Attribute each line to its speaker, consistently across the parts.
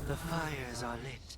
Speaker 1: The fires are lit.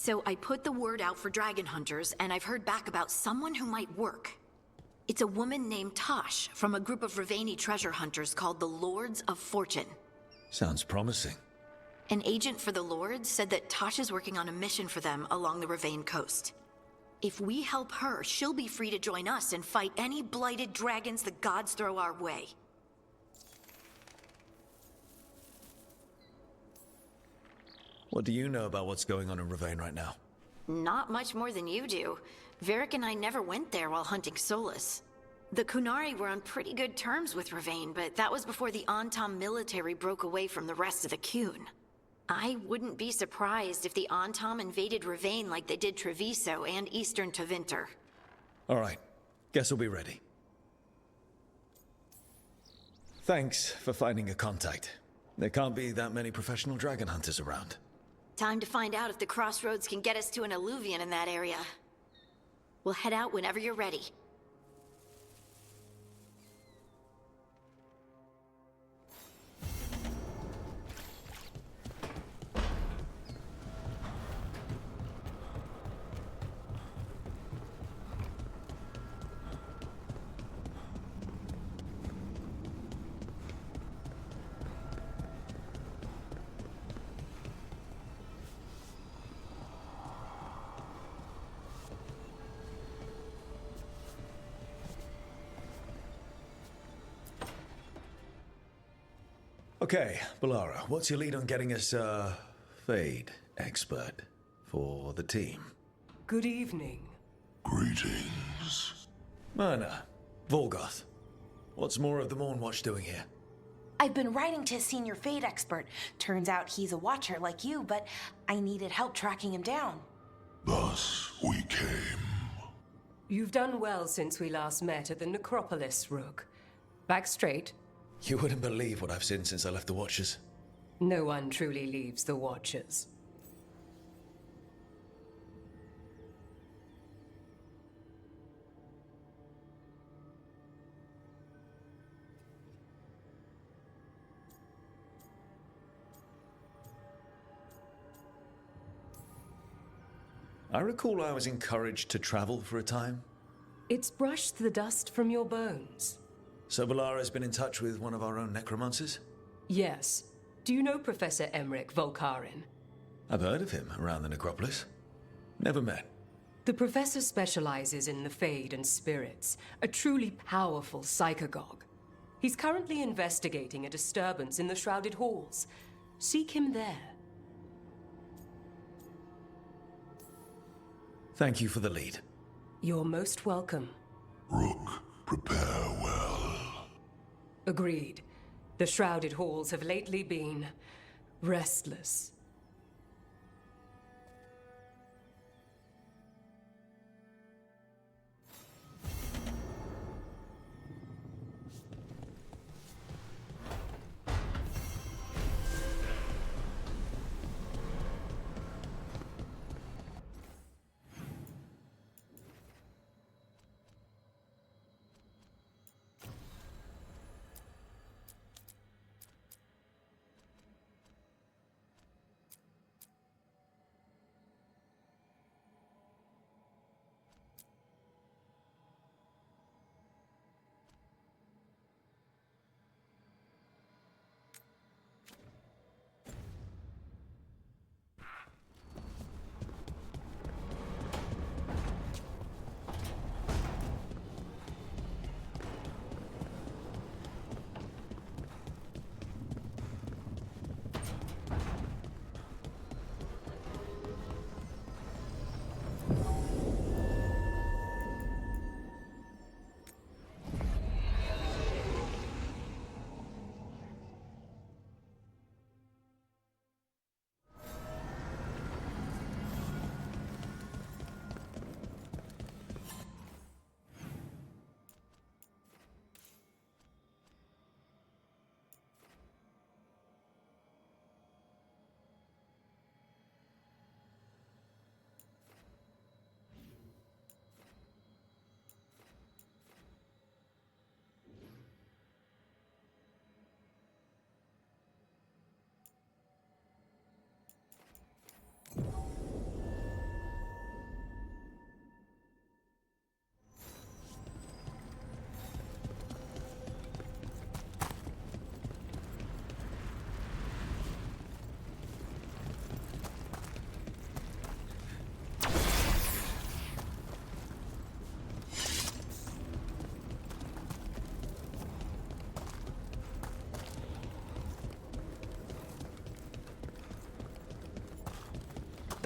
Speaker 2: So I put the word out for dragon hunters, and I've heard back about someone who might work. It's a woman named Tosh from a group of Ravani treasure hunters called the Lords of Fortune.
Speaker 3: Sounds promising.
Speaker 2: An agent for the Lords said that Tosh is working on a mission for them along the Ravane coast. If we help her, she'll be free to join us and fight any blighted dragons the gods throw our way.
Speaker 3: What do you know about what's going on in Ravane right now?
Speaker 2: Not much more than you do. Varric and I never went there while hunting Solus. The Kunari were on pretty good terms with Ravane, but that was before the Antam military broke away from the rest of the Qun. I wouldn't be surprised if the Antam invaded Ravane like they did Treviso and Eastern Tevinter.
Speaker 3: All right. Guess we'll be ready. Thanks for finding a contact. There can't be that many professional dragon hunters around.
Speaker 2: Time to find out if the crossroads can get us to an alluvion in that area. We'll head out whenever you're ready.
Speaker 3: Okay, Balara, what's your lead on getting us a Fade expert for the team?
Speaker 1: Good evening.
Speaker 4: Greetings.
Speaker 3: Myrna, Volgoth, what's more of the Mornwatch doing here?
Speaker 5: I've been writing to a senior Fade expert. Turns out he's a watcher like you, but I needed help tracking him down.
Speaker 4: Thus we came.
Speaker 1: You've done well since we last met at the Necropolis, Rook. Back straight.
Speaker 3: You wouldn't believe what I've seen since I left the Watchers.
Speaker 1: No one truly leaves the Watchers.
Speaker 3: I recall I was encouraged to travel for a time.
Speaker 1: It's brushed the dust from your bones.
Speaker 3: So Balara's been in touch with one of our own necromancers?
Speaker 1: Yes. Do you know Professor Emmerich Volkarin?
Speaker 3: I've heard of him around the Necropolis. Never met.
Speaker 1: The professor specializes in the Fade and spirits, a truly powerful psychagogue. He's currently investigating a disturbance in the Shrouded Halls. Seek him there.
Speaker 3: Thank you for the lead.
Speaker 1: You're most welcome.
Speaker 4: Rook, prepare well.
Speaker 1: Agreed. The Shrouded Halls have lately been restless.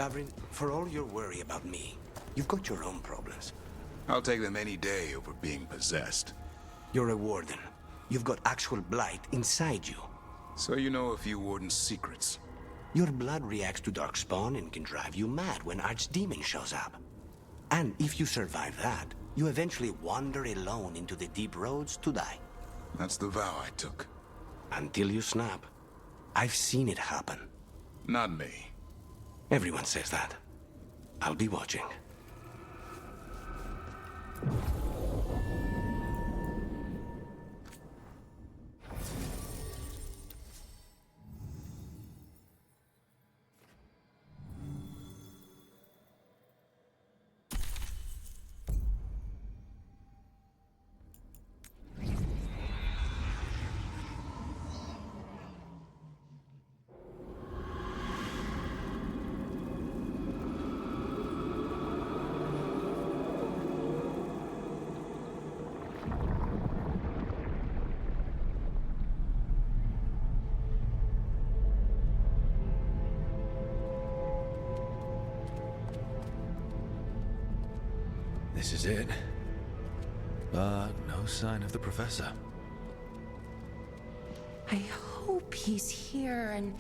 Speaker 6: Gavrin, for all your worry about me, you've got your own problems.
Speaker 7: I'll take them any day over being possessed.
Speaker 6: You're a warden. You've got actual blight inside you.
Speaker 7: So you know a few warden's secrets.
Speaker 6: Your blood reacts to darkspawn and can drive you mad when Archdemon shows up. And if you survive that, you eventually wander alone into the deep roads to die.
Speaker 7: That's the vow I took.
Speaker 6: Until you snap. I've seen it happen.
Speaker 7: Not me.
Speaker 6: Everyone says that. I'll be watching.
Speaker 3: This is it. But no sign of the professor.
Speaker 5: I hope he's here and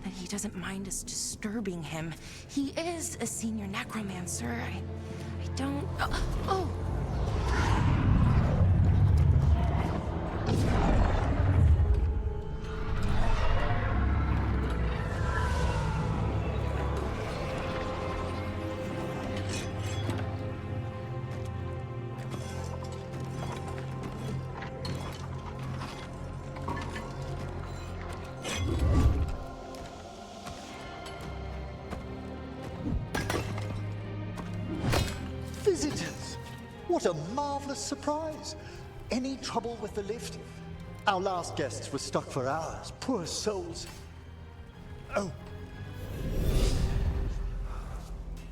Speaker 5: that he doesn't mind us disturbing him. He is a senior necromancer. I don't... Oh!
Speaker 8: Visitors! What a marvelous surprise! Any trouble with the lift? Our last guests were stuck for hours. Poor souls. Oh.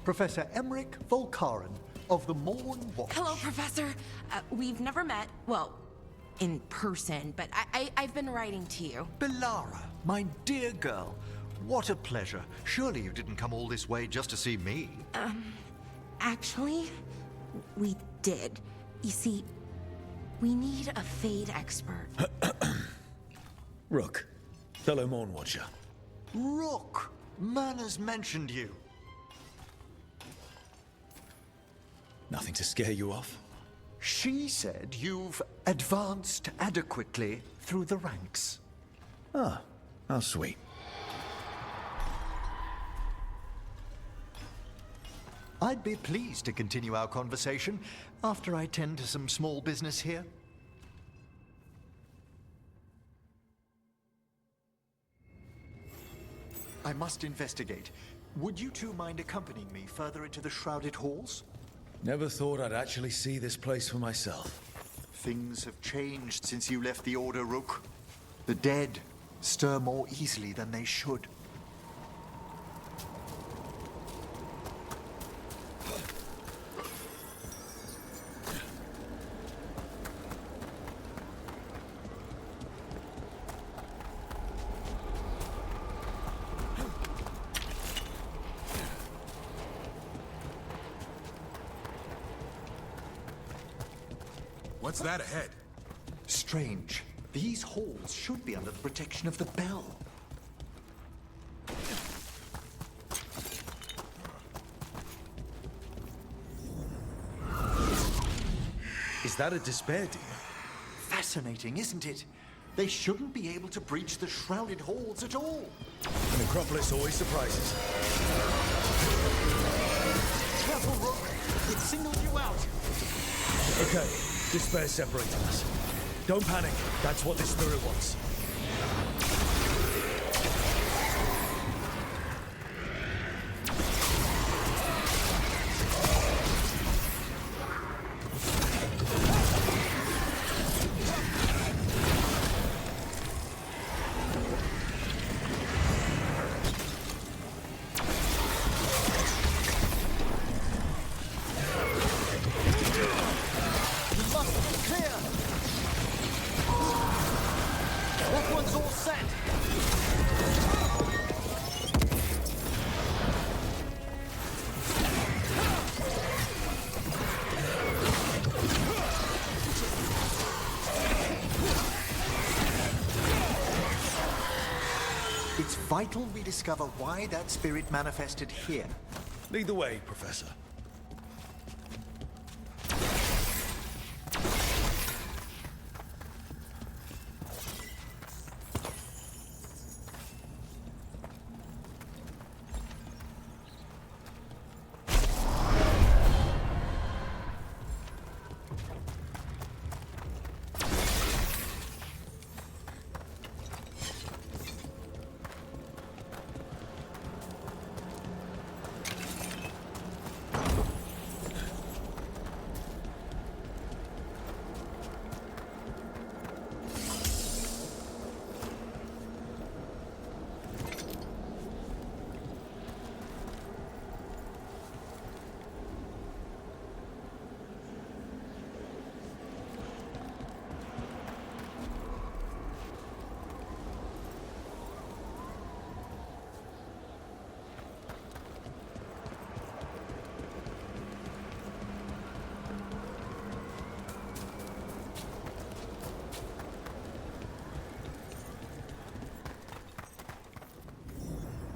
Speaker 8: Professor Emmerich Volkaren of the Morn Watch.
Speaker 5: Hello, Professor. We've never met, well, in person, but I've been writing to you.
Speaker 8: Belara, my dear girl. What a pleasure. Surely you didn't come all this way just to see me.
Speaker 5: Actually, we did. You see, we need a Fade expert.
Speaker 3: Rook, fellow Morn Watcher.
Speaker 8: Rook! Myrna's mentioned you.
Speaker 3: Nothing to scare you off?
Speaker 8: She said you've advanced adequately through the ranks.
Speaker 3: Ah, how sweet.
Speaker 8: I'd be pleased to continue our conversation after I tend to some small business here. I must investigate. Would you two mind accompanying me further into the shrouded halls?
Speaker 3: Never thought I'd actually see this place for myself.
Speaker 8: Things have changed since you left the Order, Rook. The dead stir more easily than they should.
Speaker 7: What's that ahead?
Speaker 8: Strange. These halls should be under the protection of the bell.
Speaker 3: Is that a despair demon?
Speaker 8: Fascinating, isn't it? They shouldn't be able to breach the shrouded halls at all.
Speaker 3: The necropolis always surprises.
Speaker 8: Careful, Rook! It singled you out!
Speaker 3: Okay, despair separating us. Don't panic. That's what this spirit wants.
Speaker 8: vital we discover why that spirit manifested here.
Speaker 3: Lead the way, Professor.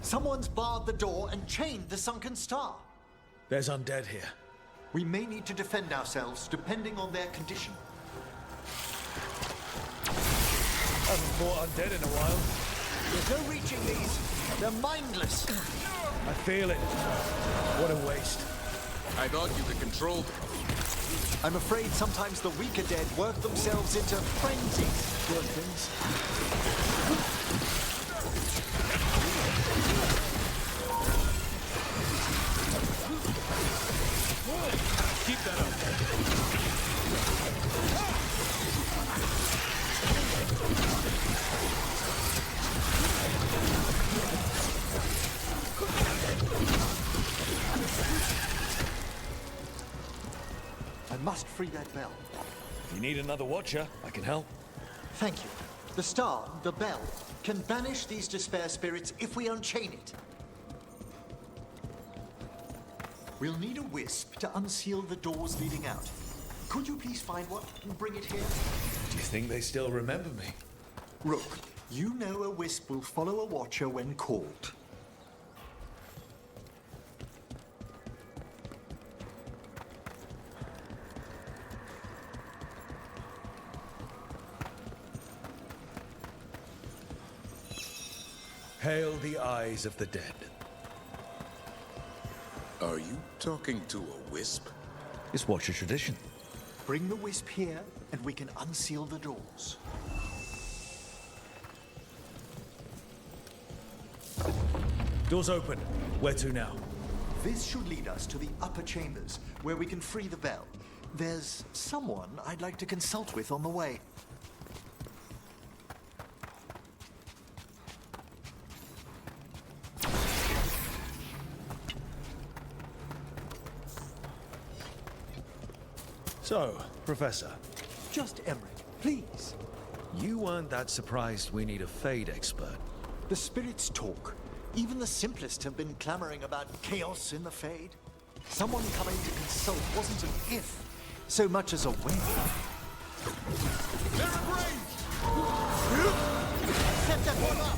Speaker 8: Someone's barred the door and chained the sunken star.
Speaker 3: There's undead here.
Speaker 8: We may need to defend ourselves depending on their condition.
Speaker 3: Haven't fought undead in a while.
Speaker 8: There's no reaching these. They're mindless.
Speaker 3: I feel it. What a waste.
Speaker 7: I thought you could control them.
Speaker 8: I'm afraid sometimes the weaker dead work themselves into frenzies.
Speaker 3: Poor things.
Speaker 7: Keep that up.
Speaker 8: I must free that bell.
Speaker 3: If you need another watcher, I can help.
Speaker 8: Thank you. The star, the bell, can banish these despair spirits if we unchain it. We'll need a wisp to unseal the doors leading out. Could you please find one and bring it here?
Speaker 3: Do you think they still remember me?
Speaker 8: Rook, you know a wisp will follow a watcher when called.
Speaker 3: Hail the eyes of the dead.
Speaker 7: Are you talking to a wisp?
Speaker 3: It's watcher tradition.
Speaker 8: Bring the wisp here, and we can unseal the doors.
Speaker 3: Doors open. Where to now?
Speaker 8: This should lead us to the upper chambers, where we can free the bell. There's someone I'd like to consult with on the way.
Speaker 3: So, Professor,
Speaker 8: Just Emmerich, please.
Speaker 3: you weren't that surprised we need a Fade expert.
Speaker 8: The spirits talk. Even the simplest have been clamoring about chaos in the Fade. Someone coming to consult wasn't an if, so much as a when.
Speaker 7: They're in range!
Speaker 8: Set that one up!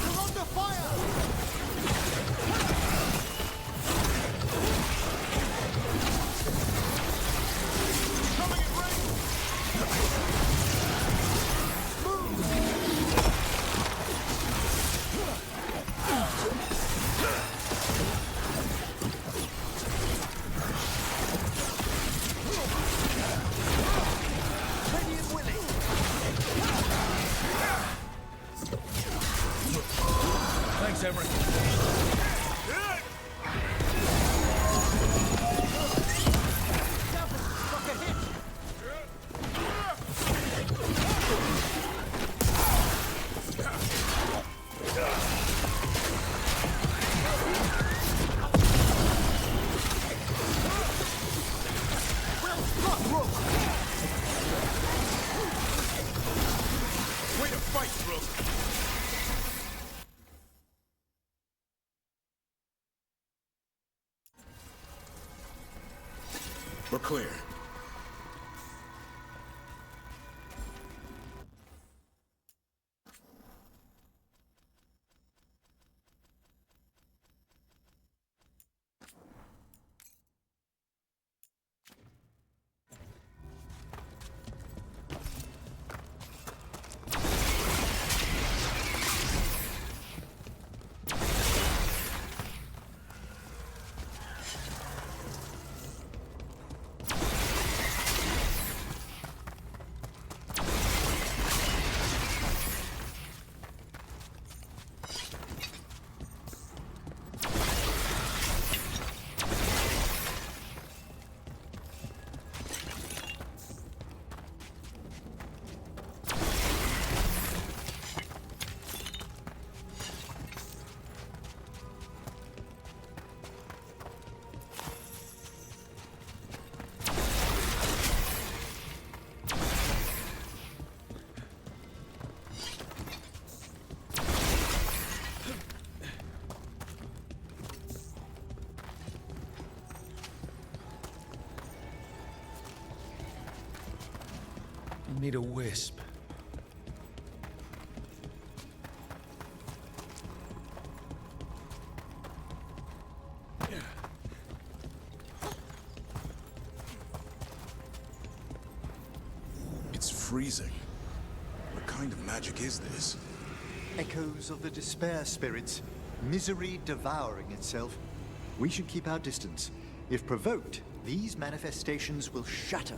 Speaker 8: You're under fire!
Speaker 7: Coming in range! We're clear.
Speaker 3: Need a wisp.
Speaker 7: It's freezing. What kind of magic is this?
Speaker 8: Echoes of the despair spirits, misery devouring itself. We should keep our distance. If provoked, these manifestations will shatter.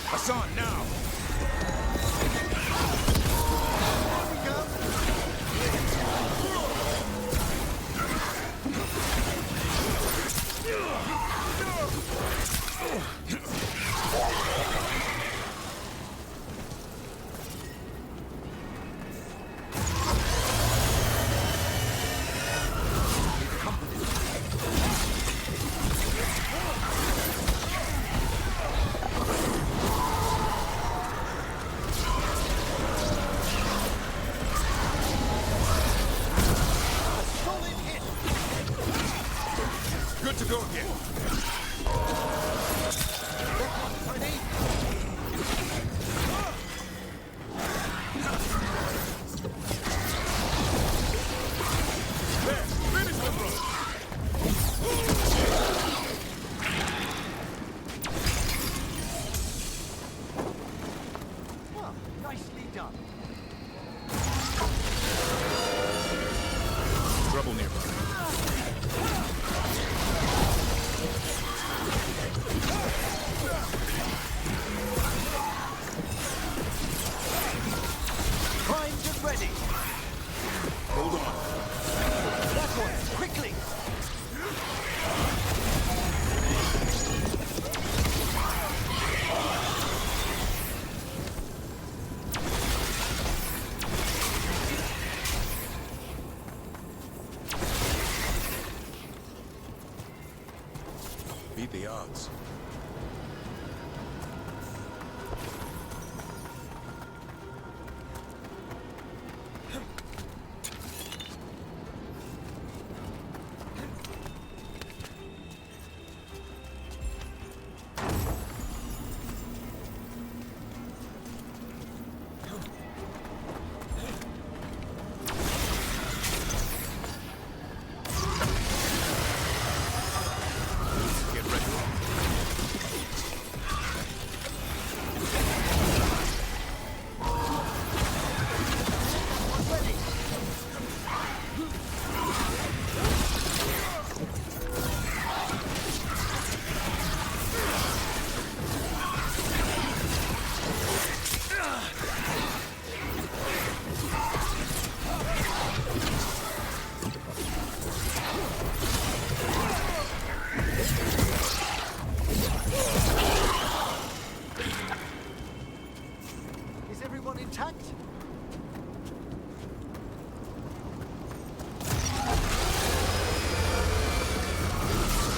Speaker 7: Hassan, now! Good to go again. There, finish the run.
Speaker 8: Well, nicely done.
Speaker 7: Trouble nearby.
Speaker 8: Primed and ready.
Speaker 7: Hold on.
Speaker 8: That one, quickly.
Speaker 7: Beat the odds. Get ready.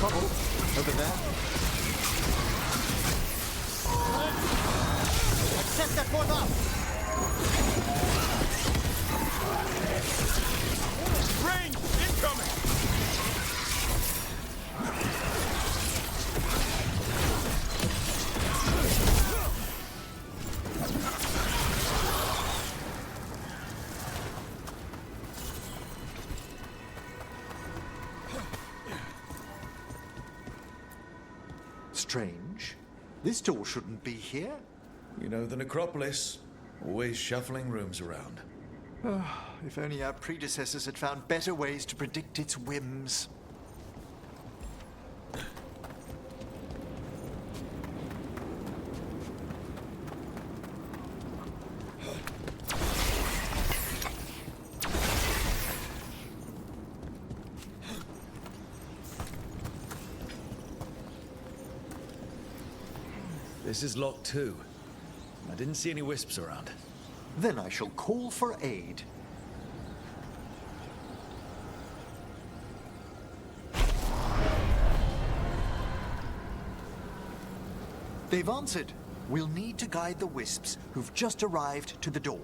Speaker 8: trouble. Over there. Accept that one up!
Speaker 7: Range incoming!
Speaker 8: Strange. This door shouldn't be here.
Speaker 3: You know the necropolis. Always shuffling rooms around.
Speaker 8: If only our predecessors had found better ways to predict its whims.
Speaker 3: This is locked too. I didn't see any wisps around.
Speaker 8: Then I shall call for aid. They've answered. We'll need to guide the wisps who've just arrived to the door.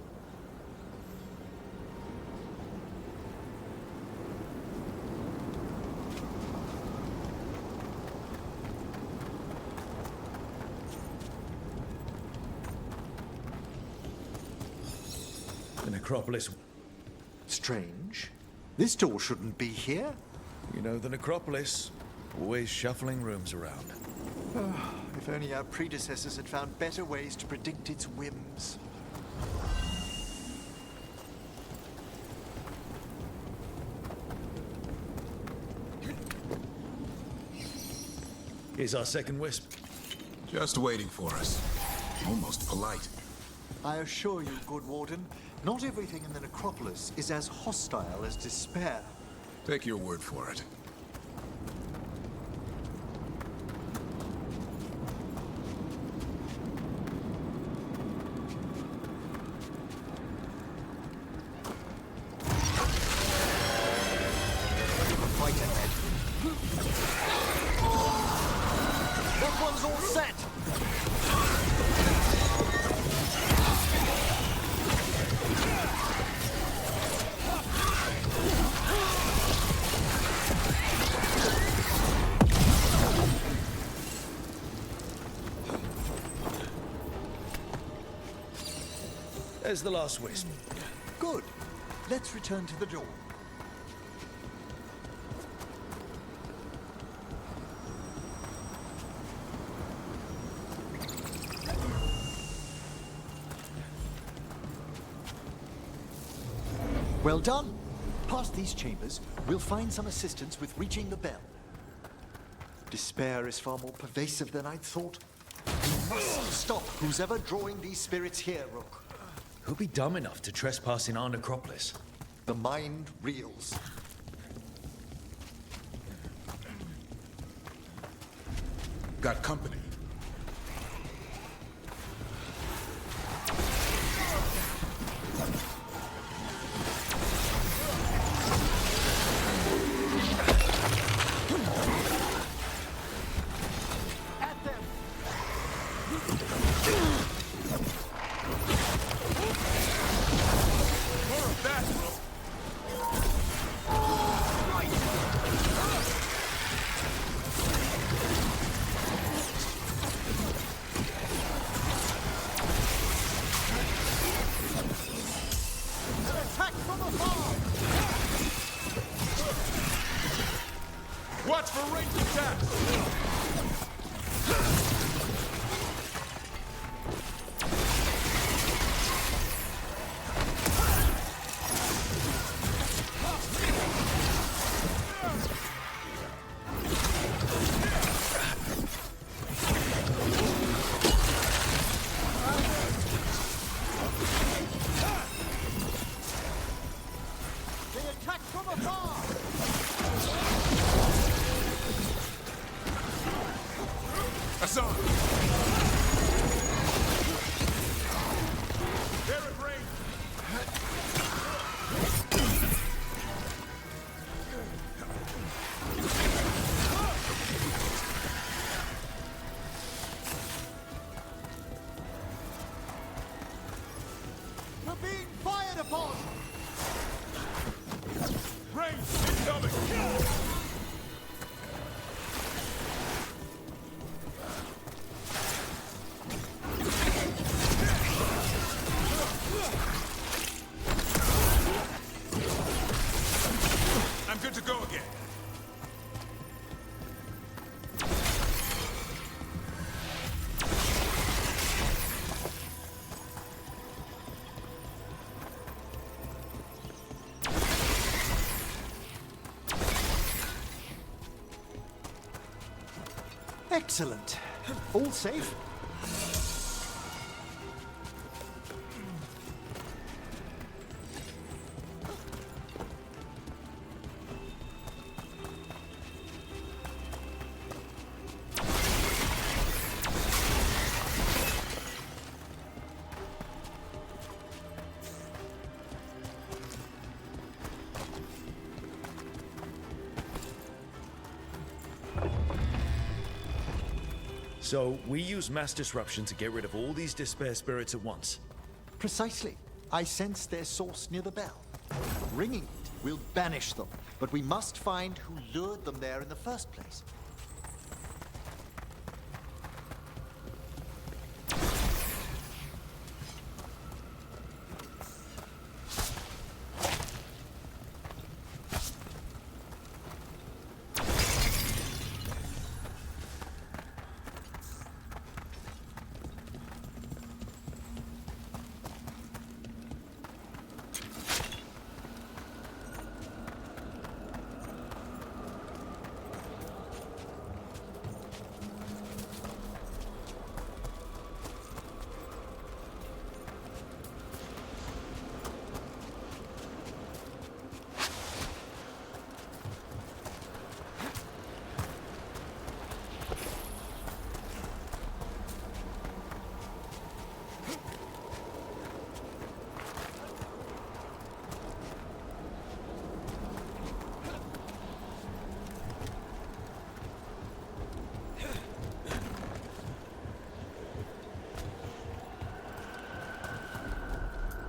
Speaker 3: The necropolis.
Speaker 8: Strange. This door shouldn't be here.
Speaker 3: You know the necropolis. Always shuffling rooms around.
Speaker 8: If only our predecessors had found better ways to predict its whims.
Speaker 3: Here's our second wisp.
Speaker 7: Just waiting for us. Almost polite.
Speaker 8: I assure you, good warden, not everything in the necropolis is as hostile as despair.
Speaker 7: Take your word for it.
Speaker 8: Fight ahead. That one's all set!
Speaker 3: There's the last wisp.
Speaker 8: Good. Let's return to the door. Well done. Past these chambers, we'll find some assistance with reaching the bell. Despair is far more pervasive than I'd thought. We must stop who's ever drawing these spirits here, Rook.
Speaker 3: Who'd be dumb enough to trespass in our necropolis?
Speaker 8: The mind reels.
Speaker 7: Got company.
Speaker 8: At them!
Speaker 7: More of that, bro.
Speaker 8: An attack from afar!
Speaker 7: Watch for ranged attacks!
Speaker 8: They attack from afar!
Speaker 7: Hassan! They're at range!
Speaker 8: Excellent. All safe?
Speaker 3: So, we use mass disruption to get rid of all these despair spirits at once.
Speaker 8: Precisely. I sense their source near the bell. Ringing it will banish them, but we must find who lured them there in the first place.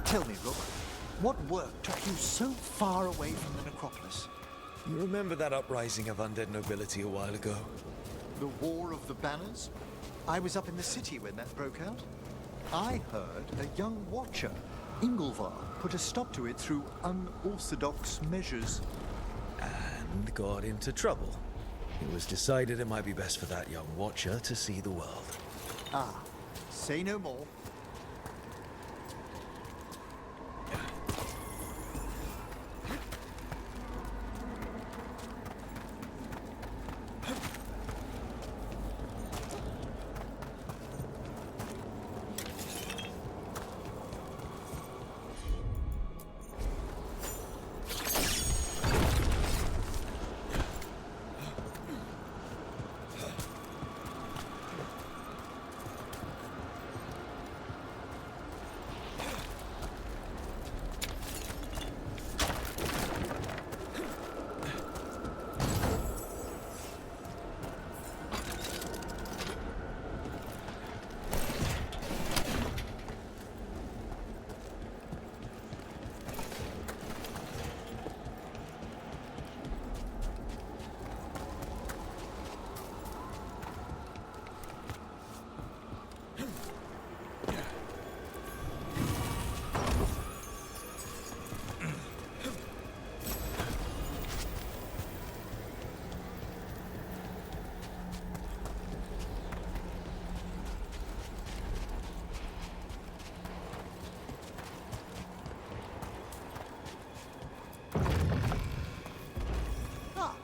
Speaker 8: Tell me, Rook, what work took you so far away from the necropolis?
Speaker 3: You remember that uprising of undead nobility a while ago?
Speaker 8: The War of the Banners? I was up in the city when that broke out. I heard a young watcher, Ingolvar, put a stop to it through unorthodox measures.
Speaker 3: And got into trouble. It was decided it might be best for that young watcher to see the world.
Speaker 8: Ah, say no more.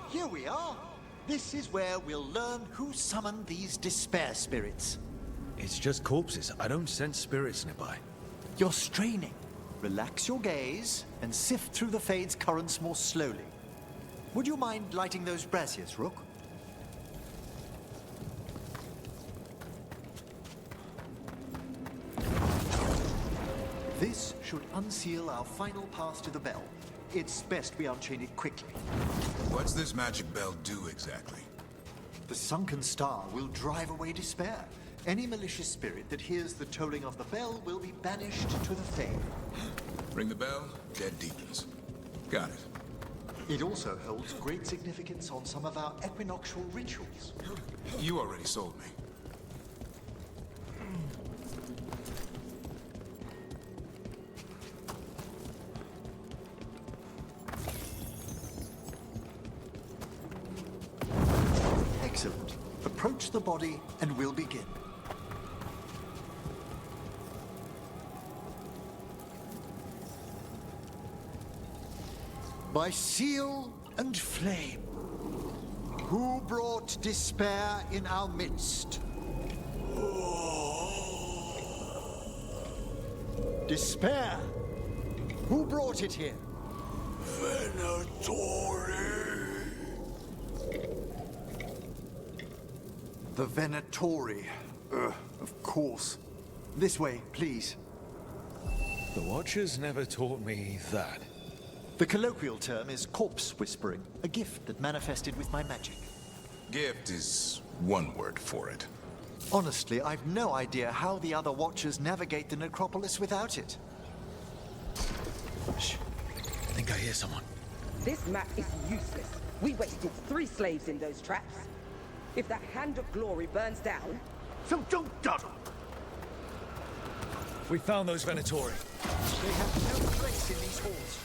Speaker 8: Here we are. This is where we'll learn who summoned these despair spirits.
Speaker 3: It's just corpses. I don't sense spirits nearby.
Speaker 8: You're straining. Relax your gaze and sift through the Fade's currents more slowly. Would you mind lighting those braziers, Rook? This should unseal our final path to the bell. It's best we unchain it quickly.
Speaker 7: What's this magic bell do exactly?
Speaker 8: The sunken star will drive away despair. Any malicious spirit that hears the tolling of the bell will be banished to the Fade.
Speaker 7: Ring the bell, dead deepens. Got it.
Speaker 8: It also holds great significance on some of our equinoctial rituals.
Speaker 7: You already sold me.
Speaker 8: Excellent. Approach the body and we'll begin. By seal and flame. Who brought despair in our midst? Despair? Who brought it here?
Speaker 4: Venatori.
Speaker 8: The Venatori. Of course. This way, please.
Speaker 3: The Watchers never taught me that.
Speaker 8: The colloquial term is corpse whispering, a gift that manifested with my magic.
Speaker 7: Gift is one word for it.
Speaker 8: Honestly, I've no idea how the other Watchers navigate the necropolis without it.
Speaker 3: Shh. I think I hear someone.
Speaker 9: This map is useless. We wasted 3 slaves in those traps. If that Hand of Glory burns down,
Speaker 8: So don't dawdle!
Speaker 3: We found those Venatori.
Speaker 8: They have no place in these halls.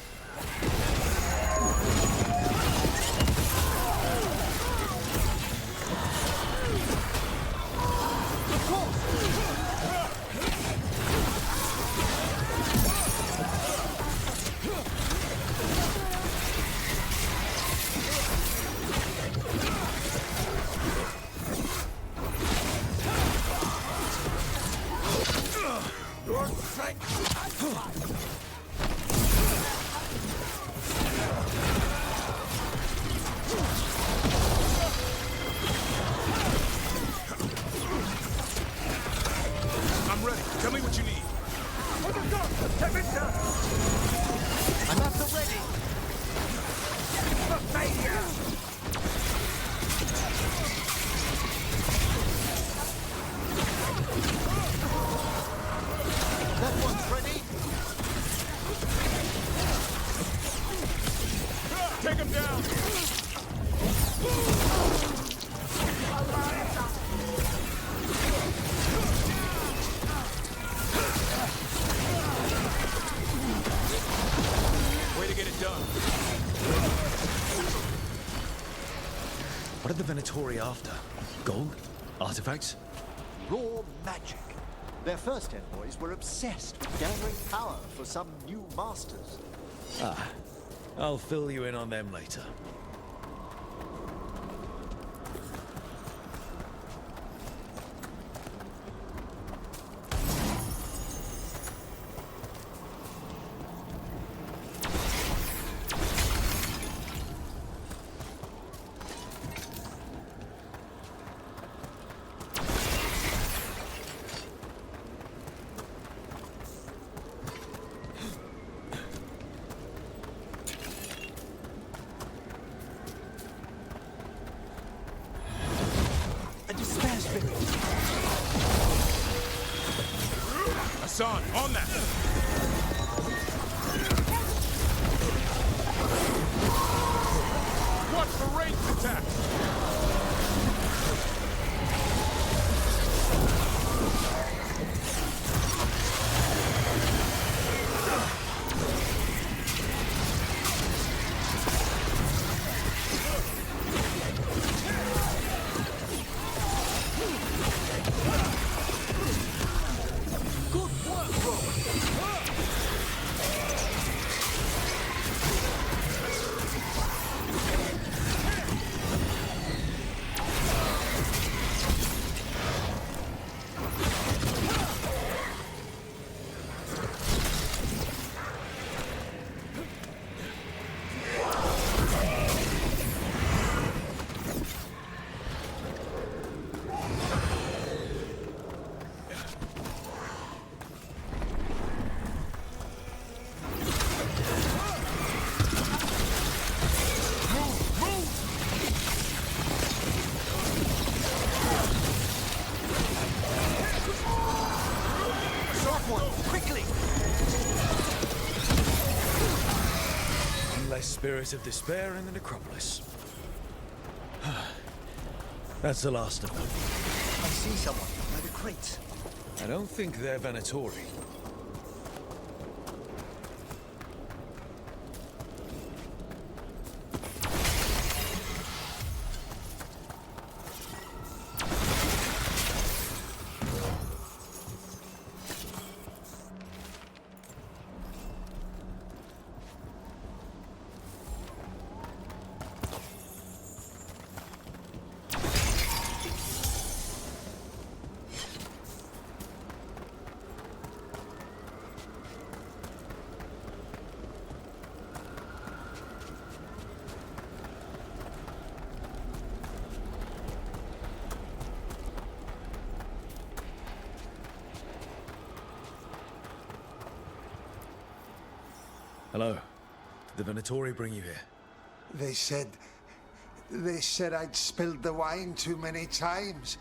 Speaker 7: I'm ready. Tell me what you need.
Speaker 8: I'm at the ready! That one's ready!
Speaker 7: Take him down! Way to get it done.
Speaker 3: What are the Venatori after? Gold? Artifacts?
Speaker 8: Raw magic. Their first envoys were obsessed with gathering power for some new masters.
Speaker 3: I'll fill you in on them later.
Speaker 8: A despair spirit.
Speaker 7: Hassan, on that! Watch for ranged attacks!
Speaker 3: Spirit of despair in the necropolis. That's the last of them.
Speaker 8: I see someone by the crates.
Speaker 3: I don't think they're Venatori. Hello. Did the Venatori bring you here?
Speaker 10: They said I'd spilled the wine too many times.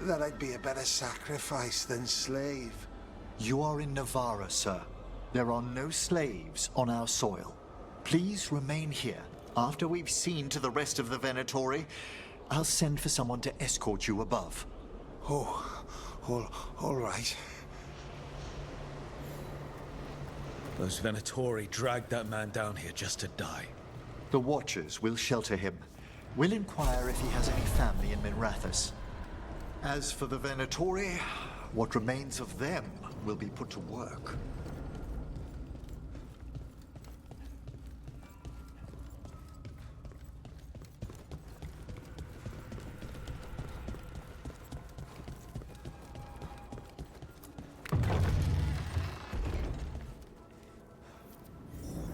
Speaker 10: That I'd be a better sacrifice than slave.
Speaker 8: You are in Navarra, sir. There are no slaves on our soil. Please remain here. After we've seen to the rest of the Venatori, I'll send for someone to escort you above.
Speaker 10: Oh, all right.
Speaker 3: Those Venatori dragged that man down here just to die.
Speaker 8: The Watchers will shelter him. We'll inquire if he has any family in Minrathous. As for the Venatori, what remains of them will be put to work.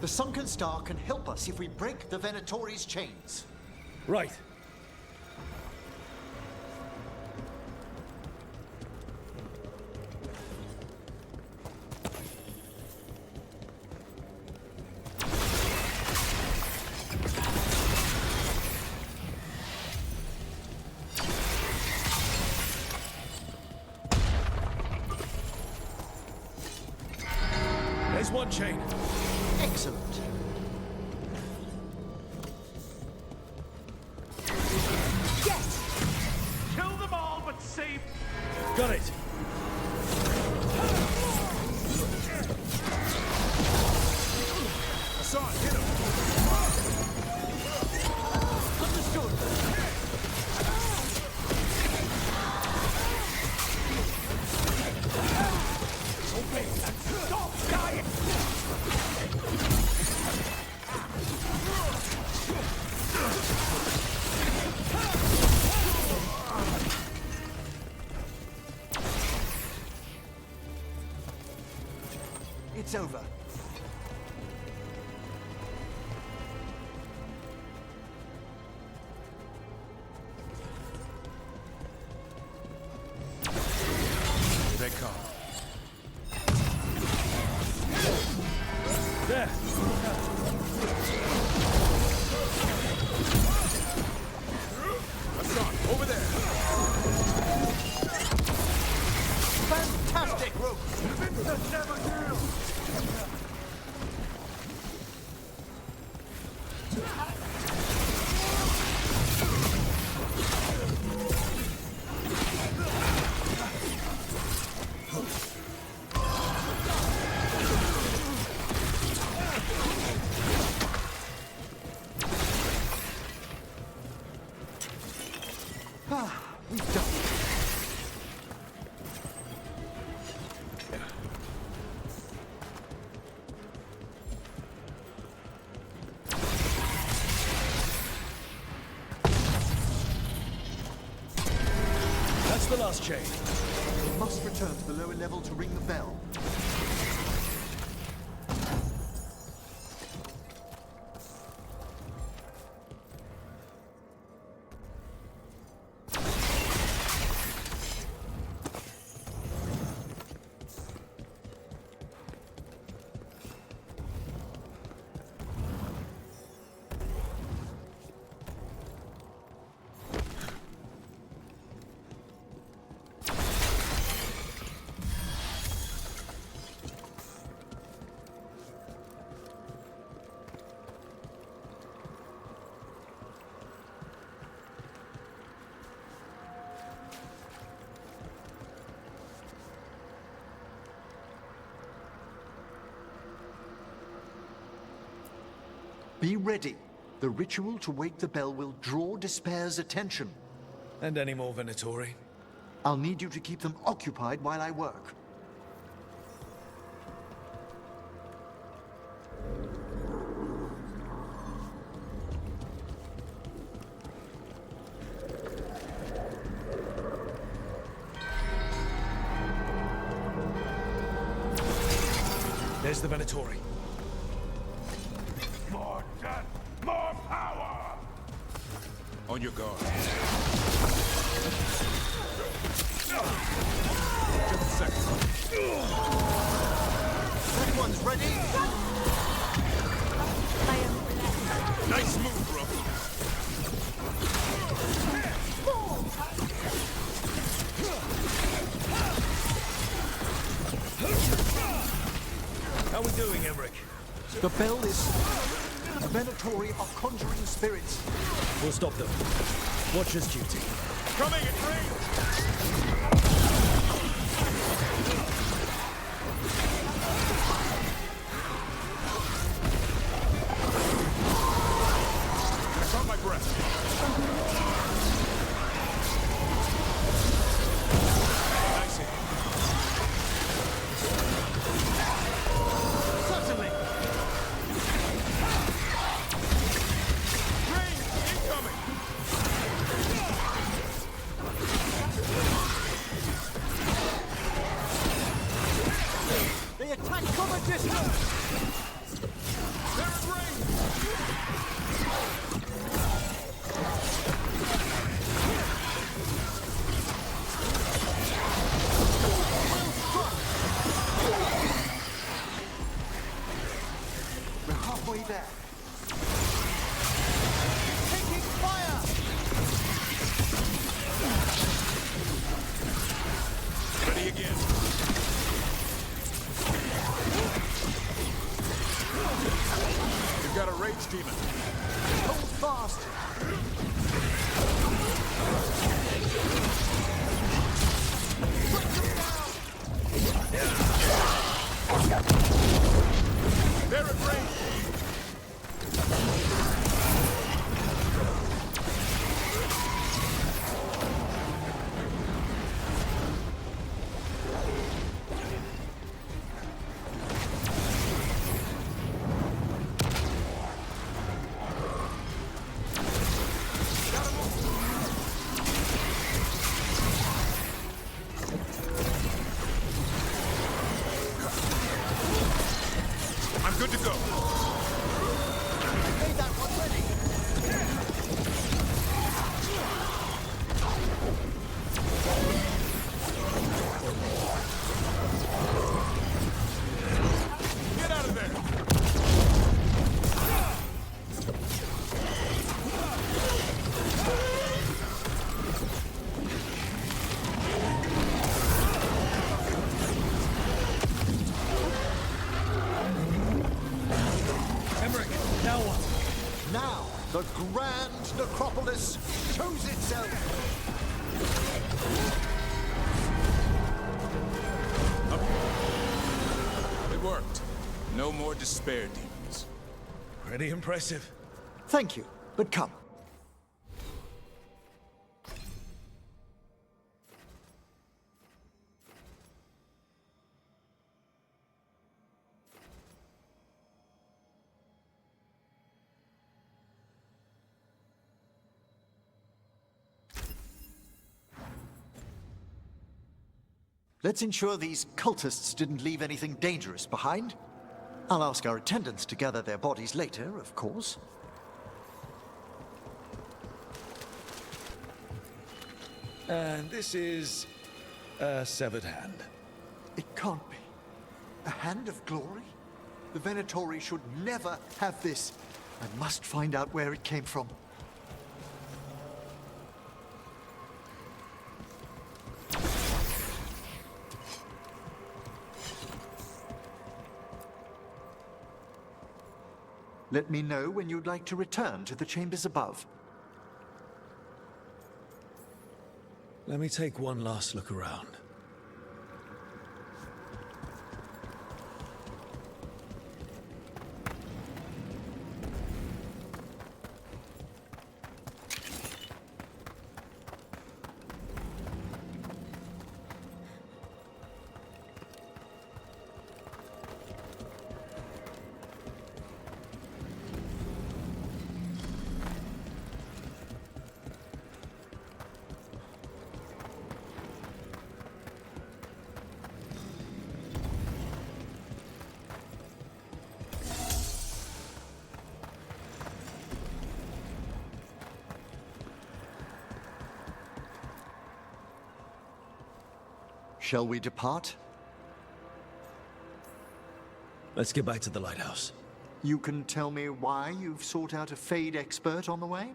Speaker 8: The Sunken Star can help us if we break the Venatori's chains.
Speaker 3: Right. There's one chain.
Speaker 8: Excellent.
Speaker 11: Yes! Kill them all, but save...
Speaker 3: Got it.
Speaker 11: Hassan, hit him! Understood! Obey and stop dying!
Speaker 8: It's over.
Speaker 11: They come.
Speaker 3: There.
Speaker 11: Hassan, over there!
Speaker 8: Fantastic, Rook!
Speaker 11: Vincent never healed!
Speaker 8: We've done it.
Speaker 3: That's the last chain.
Speaker 8: We must return to the lower level to ring the bell. Be ready. The ritual to wake the bell will draw Despair's attention.
Speaker 3: And any more Venatori?
Speaker 8: I'll need you to keep them occupied while I work.
Speaker 3: There's the Venatori.
Speaker 11: More death, more power! On your guard. Just a second.
Speaker 8: Everyone's ready?
Speaker 3: How we doing, Emmerich?
Speaker 8: The bell is... The Venatori are conjuring spirits.
Speaker 3: We'll stop them. Watcher's duty.
Speaker 11: Coming at range! I caught my breath. Nice hit.
Speaker 8: Certainly!
Speaker 11: Range incoming!
Speaker 8: They attack from a distance!
Speaker 11: They're at range!
Speaker 8: We're halfway there. Taking fire!
Speaker 11: Ready again. You've got a rage demon.
Speaker 8: Hold fast!
Speaker 11: They're at range. I'm good to go.
Speaker 8: I made that one ready!
Speaker 11: Get out of there.
Speaker 3: Emmerich, now what?
Speaker 8: Now, the grand necropolis shows itself!
Speaker 11: It worked. No more despair demons.
Speaker 3: Pretty impressive.
Speaker 8: Thank you, but come. Let's ensure these cultists didn't leave anything dangerous behind. I'll ask our attendants to gather their bodies later, of course.
Speaker 3: And this is a severed hand.
Speaker 8: It can't be. A hand of glory? The Venatori should never have this. I must find out where it came from. Let me know when you'd like to return to the chambers above.
Speaker 3: Let me take one last look around.
Speaker 8: Shall we depart?
Speaker 3: Let's get back to the lighthouse.
Speaker 8: You can tell me why you've sought out a Fade expert on the way?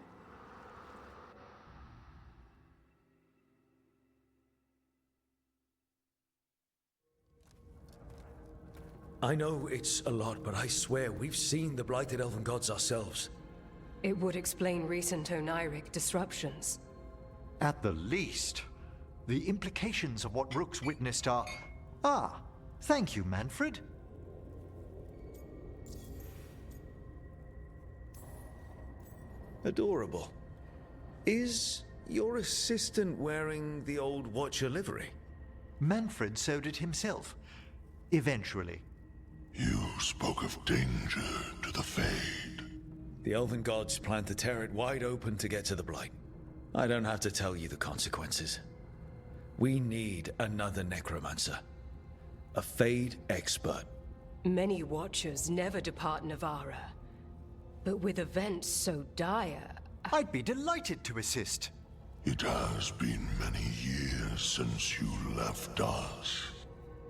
Speaker 3: I know it's a lot, but I swear we've seen the blighted elven gods ourselves.
Speaker 1: It would explain recent Oniric disruptions.
Speaker 8: At the least, the implications of what Rook's witnessed are... Ah, thank you, Manfred.
Speaker 3: Adorable. Is your assistant wearing the old Watcher livery?
Speaker 8: Manfred sewed it himself. Eventually.
Speaker 4: You spoke of danger to the Fade.
Speaker 3: The elven gods plan to tear it wide open to get to the Blight. I don't have to tell you the consequences. We need another necromancer. A Fade expert.
Speaker 1: Many Watchers never depart Navara. But with events so dire...
Speaker 8: I'd be delighted to assist.
Speaker 4: It has been many years since you left us.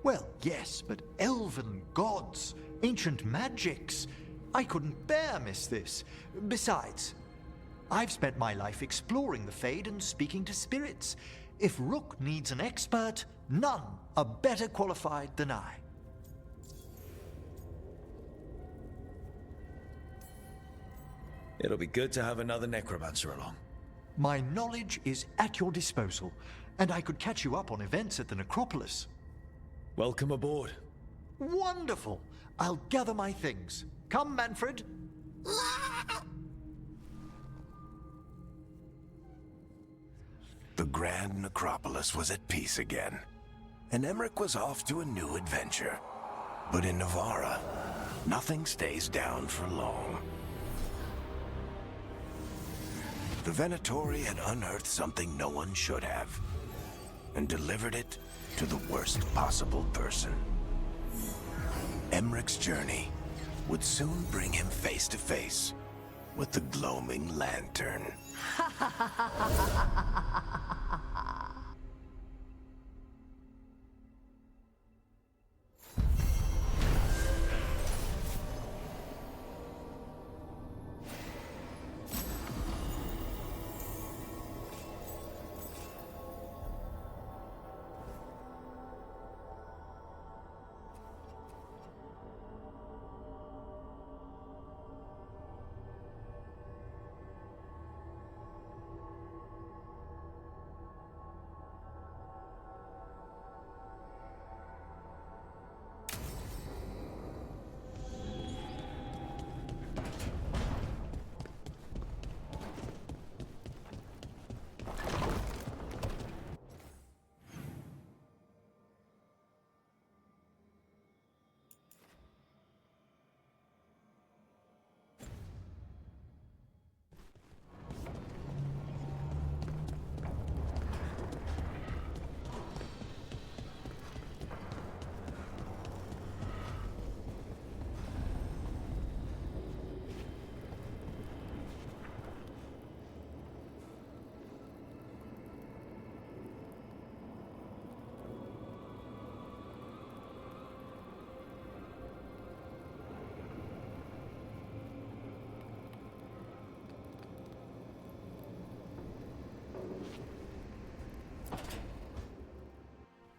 Speaker 8: Well, yes, but elven gods, ancient magics. I couldn't bear miss this. Besides, I've spent my life exploring the Fade and speaking to spirits. If Rook needs an expert, none are better qualified than I.
Speaker 3: It'll be good to have another necromancer along.
Speaker 8: My knowledge is at your disposal, and I could catch you up on events at the necropolis.
Speaker 3: Welcome aboard.
Speaker 8: Wonderful! I'll gather my things. Come, Manfred.
Speaker 12: The Grand Necropolis was at peace again, and Emmerich was off to a new adventure. But in Navara, nothing stays down for long. The Venatori had unearthed something no one should have, and delivered it to the worst possible person. Emmerich's journey would soon bring him face to face with the gloaming lantern.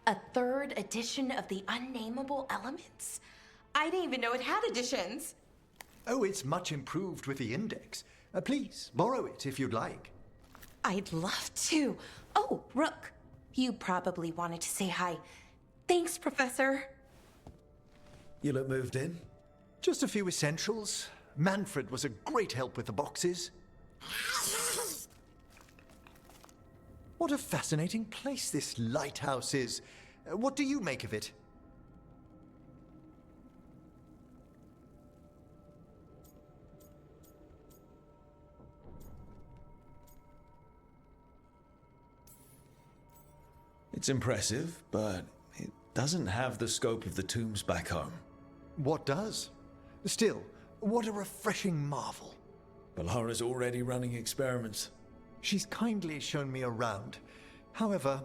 Speaker 5: A third edition of the Unnameable Elements? I didn't even know it had editions.
Speaker 8: Oh, it's much improved with the index. Please, borrow it if you'd like.
Speaker 5: I'd love to. Oh, Rook, you probably wanted to say hi. Thanks, Professor.
Speaker 3: You look moved in?
Speaker 8: Just a few essentials. Manfred was a great help with the boxes. What a fascinating place this lighthouse is. What do you make of it?
Speaker 3: It's impressive, but it doesn't have the scope of the tombs back home.
Speaker 8: What does? Still, what a refreshing marvel.
Speaker 3: Balhara's already running experiments.
Speaker 8: She's kindly shown me around. However,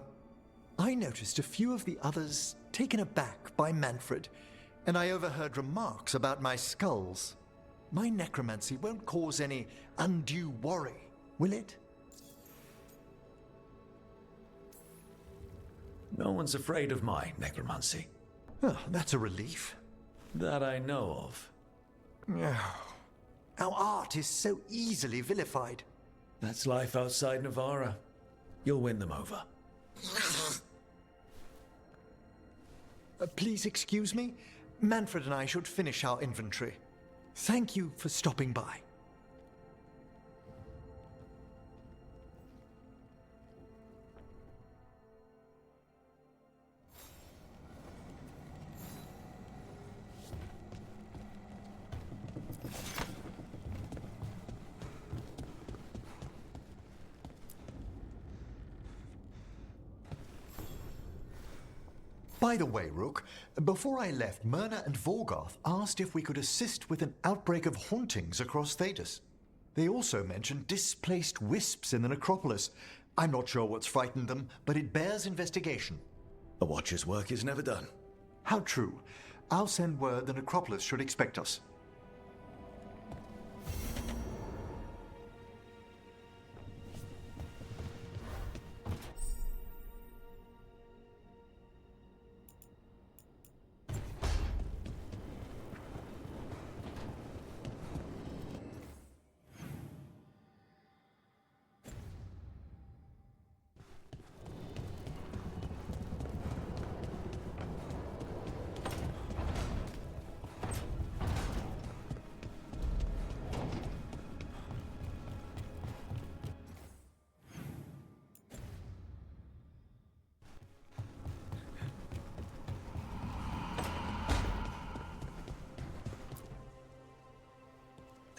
Speaker 8: I noticed a few of the others taken aback by Manfred, and I overheard remarks about my skulls. My necromancy won't cause any undue worry, will it?
Speaker 3: No one's afraid of my necromancy.
Speaker 8: Oh, that's a relief.
Speaker 3: That I know of.
Speaker 8: Our art is so easily vilified.
Speaker 3: That's life outside Navarra. You'll win them over.
Speaker 8: Please excuse me. Manfred and I should finish our inventory. Thank you for stopping by. By the way, Rook, before I left, Myrna and Veilguard asked if we could assist with an outbreak of hauntings across Thedas. They also mentioned displaced wisps in the necropolis. I'm not sure what's frightened them, but it bears investigation.
Speaker 3: A watcher's work is never done.
Speaker 8: How true. I'll send word the necropolis should expect us.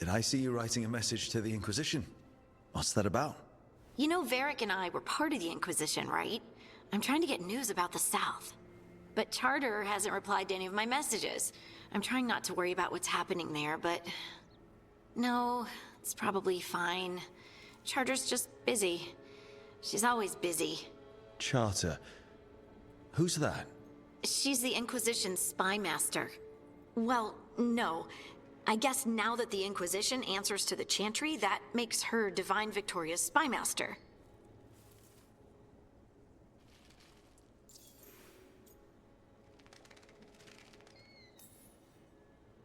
Speaker 3: Did I see you writing a message to the Inquisition? What's that about?
Speaker 2: You know, Varric and I were part of the Inquisition, right? I'm trying to get news about the South. But Charter hasn't replied to any of my messages. I'm trying not to worry about what's happening there, but... No, it's probably fine. Charter's just busy. She's always busy.
Speaker 3: Charter. Who's that?
Speaker 2: She's the Inquisition's spy master. Well, no. I guess now that the Inquisition answers to the Chantry, that makes her Divine Victoria's spy master.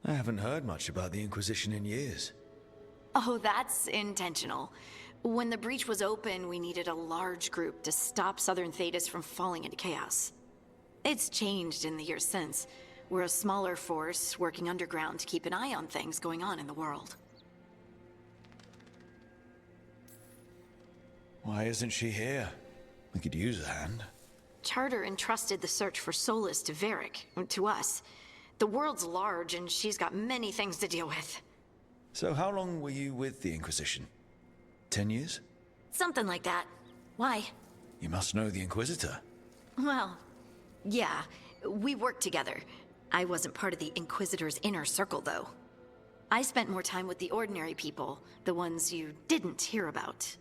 Speaker 3: I haven't heard much about the Inquisition in years.
Speaker 2: Oh, that's intentional. When the breach was open, we needed a large group to stop Southern Thedas from falling into chaos. It's changed in the years since. We're a smaller force working underground to keep an eye on things going on in the world.
Speaker 3: Why isn't she here? We could use a hand.
Speaker 2: Charter entrusted the search for Solus to Varric, to us. The world's large and she's got many things to deal with.
Speaker 3: So how long were you with the Inquisition? 10 years?
Speaker 2: Something like that. Why?
Speaker 3: You must know the Inquisitor.
Speaker 2: Well, yeah, we worked together. I wasn't part of the Inquisitor's inner circle, though. I spent more time with the ordinary people, the ones you didn't hear about.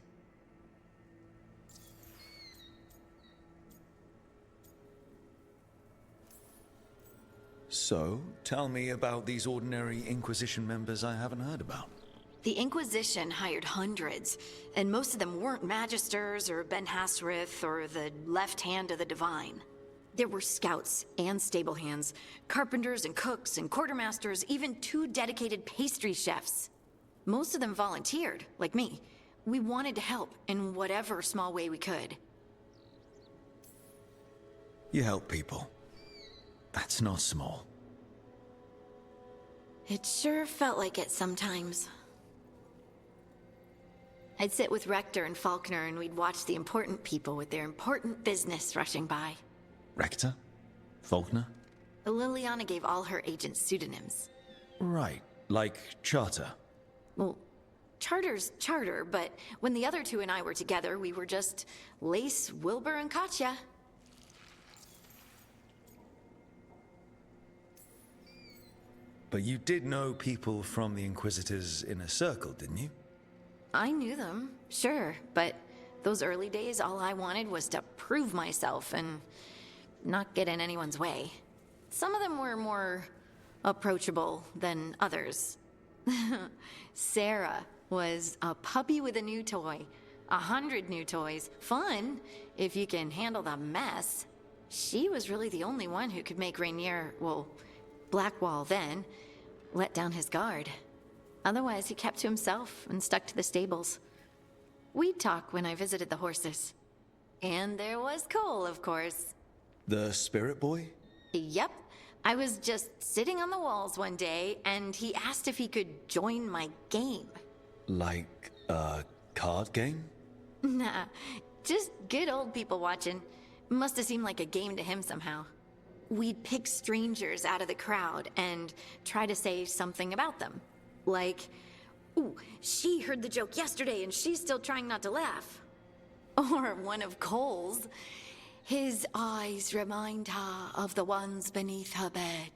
Speaker 3: So, tell me about these ordinary Inquisition members I haven't heard about.
Speaker 2: The Inquisition hired hundreds, and most of them weren't Magisters or Ben Hasrith or the left hand of the Divine. There were scouts and stable hands, carpenters and cooks and quartermasters, even 2 dedicated pastry chefs. Most of them volunteered, like me. We wanted to help in whatever small way we could.
Speaker 3: You help people. That's not small.
Speaker 2: It sure felt like it sometimes. I'd sit with Rector and Faulkner and we'd watch the important people with their important business rushing by.
Speaker 3: Rector? Faulkner?
Speaker 2: Liliana gave all her agents pseudonyms.
Speaker 3: Right, like Charter.
Speaker 2: Well, Charter's Charter, but when the other 2 and I were together, we were just Lace, Wilbur, and Katya.
Speaker 3: But you did know people from the Inquisitor's inner circle, didn't you?
Speaker 2: I knew them, sure, but those early days, all I wanted was to prove myself and not get in anyone's way. Some of them were more approachable than others. Sarah was a puppy with a new toy. 100 new toys. Fun, if you can handle the mess. She was really the only one who could make Rainier, well, Blackwall then, let down his guard. Otherwise, he kept to himself and stuck to the stables. We'd talk when I visited the horses. And there was Cole, of course.
Speaker 3: The spirit boy?
Speaker 2: Yep. I was just sitting on the walls one day, and he asked if he could join my game.
Speaker 3: Like a card game?
Speaker 2: Nah, just good old people watching. Must have seemed like a game to him somehow. We'd pick strangers out of the crowd and try to say something about them. Like, ooh, she heard the joke yesterday and she's still trying not to laugh. Or one of Cole's. His eyes remind her of the ones beneath her bed.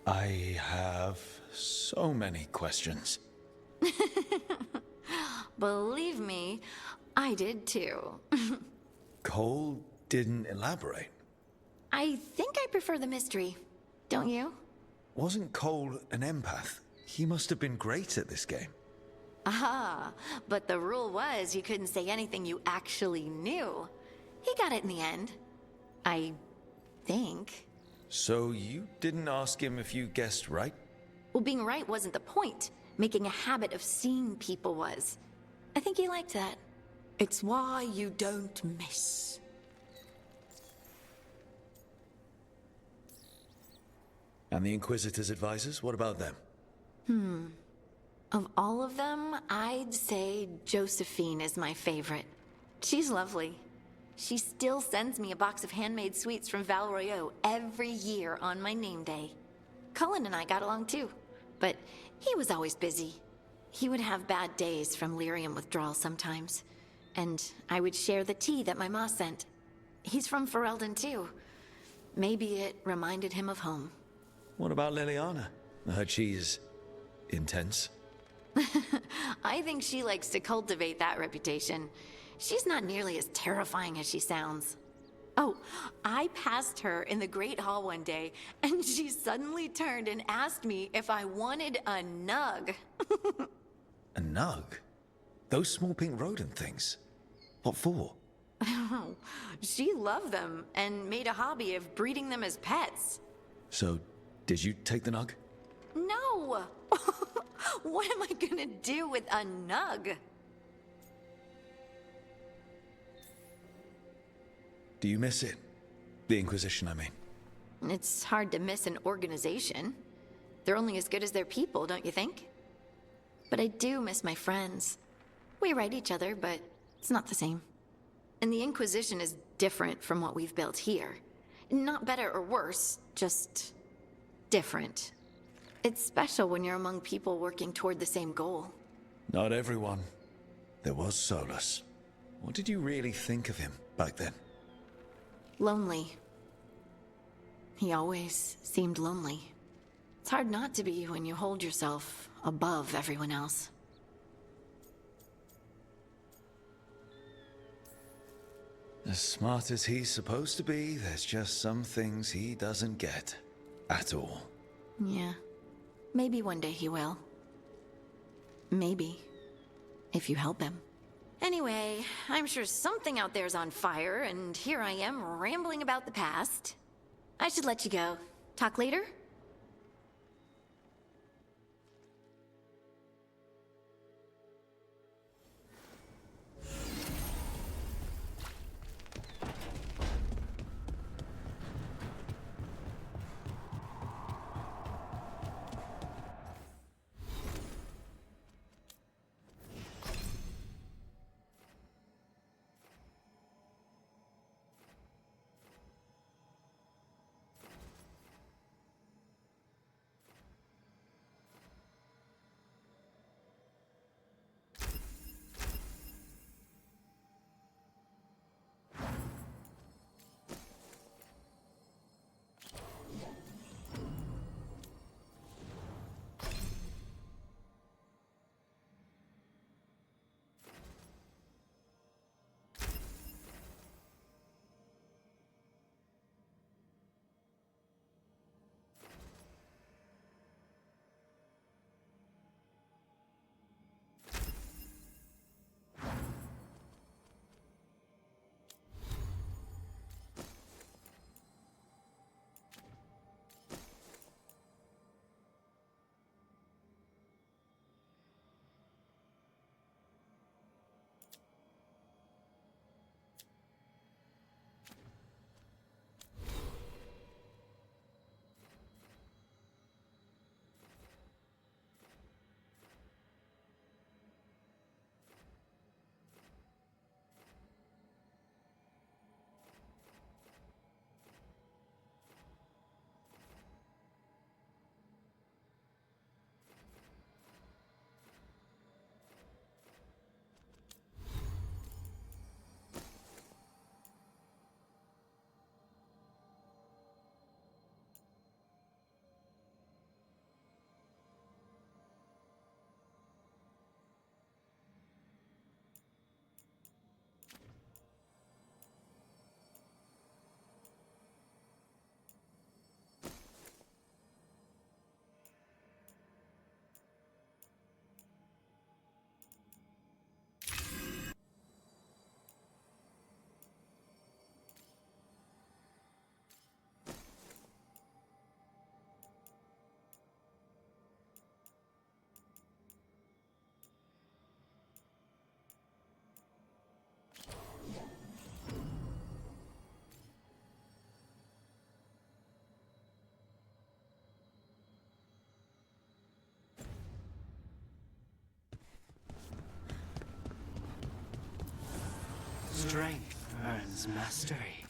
Speaker 3: I have so many questions.
Speaker 2: Believe me, I did too.
Speaker 3: Cole didn't elaborate.
Speaker 2: I think I prefer the mystery. Don't you?
Speaker 3: Wasn't Cole an empath? He must have been great at this game.
Speaker 2: Ah, but the rule was you couldn't say anything you actually knew. He got it in the end. I think.
Speaker 3: So you didn't ask him if you guessed right?
Speaker 2: Well, being right wasn't the point. Making a habit of seeing people was. I think he liked that. It's why you don't miss.
Speaker 3: And the Inquisitor's advisors, what about them?
Speaker 2: Of all of them, I'd say Josephine is my favorite. She's lovely. She still sends me a box of handmade sweets from Val Royeaux every year on my name day. Cullen and I got along too, but he was always busy. He would have bad days from lyrium withdrawal sometimes, and I would share the tea that my ma sent. He's from Ferelden too. Maybe it reminded him of home.
Speaker 3: What about Liliana? I heard she's intense.
Speaker 2: I think she likes to cultivate that reputation. She's not nearly as terrifying as she sounds. Oh, I passed her in the Great Hall one day, and she suddenly turned and asked me if I wanted a nug.
Speaker 3: A nug? Those small pink rodent things? What for?
Speaker 2: She loved them and made a hobby of breeding them as pets.
Speaker 3: So, did you take the nug?
Speaker 2: No! What am I gonna do with a nug?
Speaker 3: Do you miss it? The Inquisition, I mean.
Speaker 2: It's hard to miss an organization. They're only as good as their people, don't you think? But I do miss my friends. We write each other, but it's not the same. And the Inquisition is different from what we've built here. Not better or worse, just different. It's special when you're among people working toward the same goal.
Speaker 3: Not everyone. There was Solus. What did you really think of him back then?
Speaker 2: Lonely. He always seemed lonely. It's hard not to be when you hold yourself above everyone else.
Speaker 3: As smart as he's supposed to be, there's just some things he doesn't get. At all.
Speaker 2: Yeah. Maybe one day he will. Maybe. If you help him. Anyway, I'm sure something out there's on fire, and here I am rambling about the past. I should let you go. Talk later?
Speaker 6: Strength earns mastery.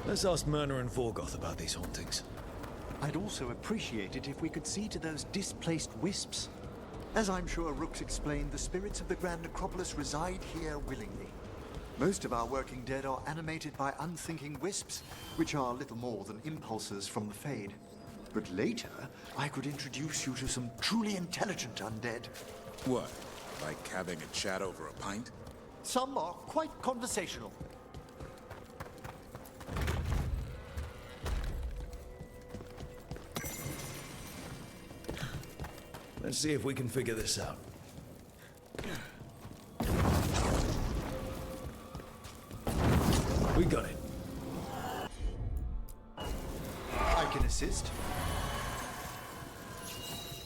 Speaker 3: Let's ask Myrna and Vorgoth about these hauntings.
Speaker 8: I'd also appreciate it if we could see to those displaced wisps. As I'm sure Rook's explained, the spirits of the Grand Necropolis reside here willingly. Most of our working dead are animated by unthinking wisps, which are little more than impulses from the Fade. But later, I could introduce you to some truly intelligent undead.
Speaker 7: What? Like having a chat over a pint?
Speaker 8: Some are quite conversational.
Speaker 3: Let's see if we can figure this out. We got it.
Speaker 8: I can assist.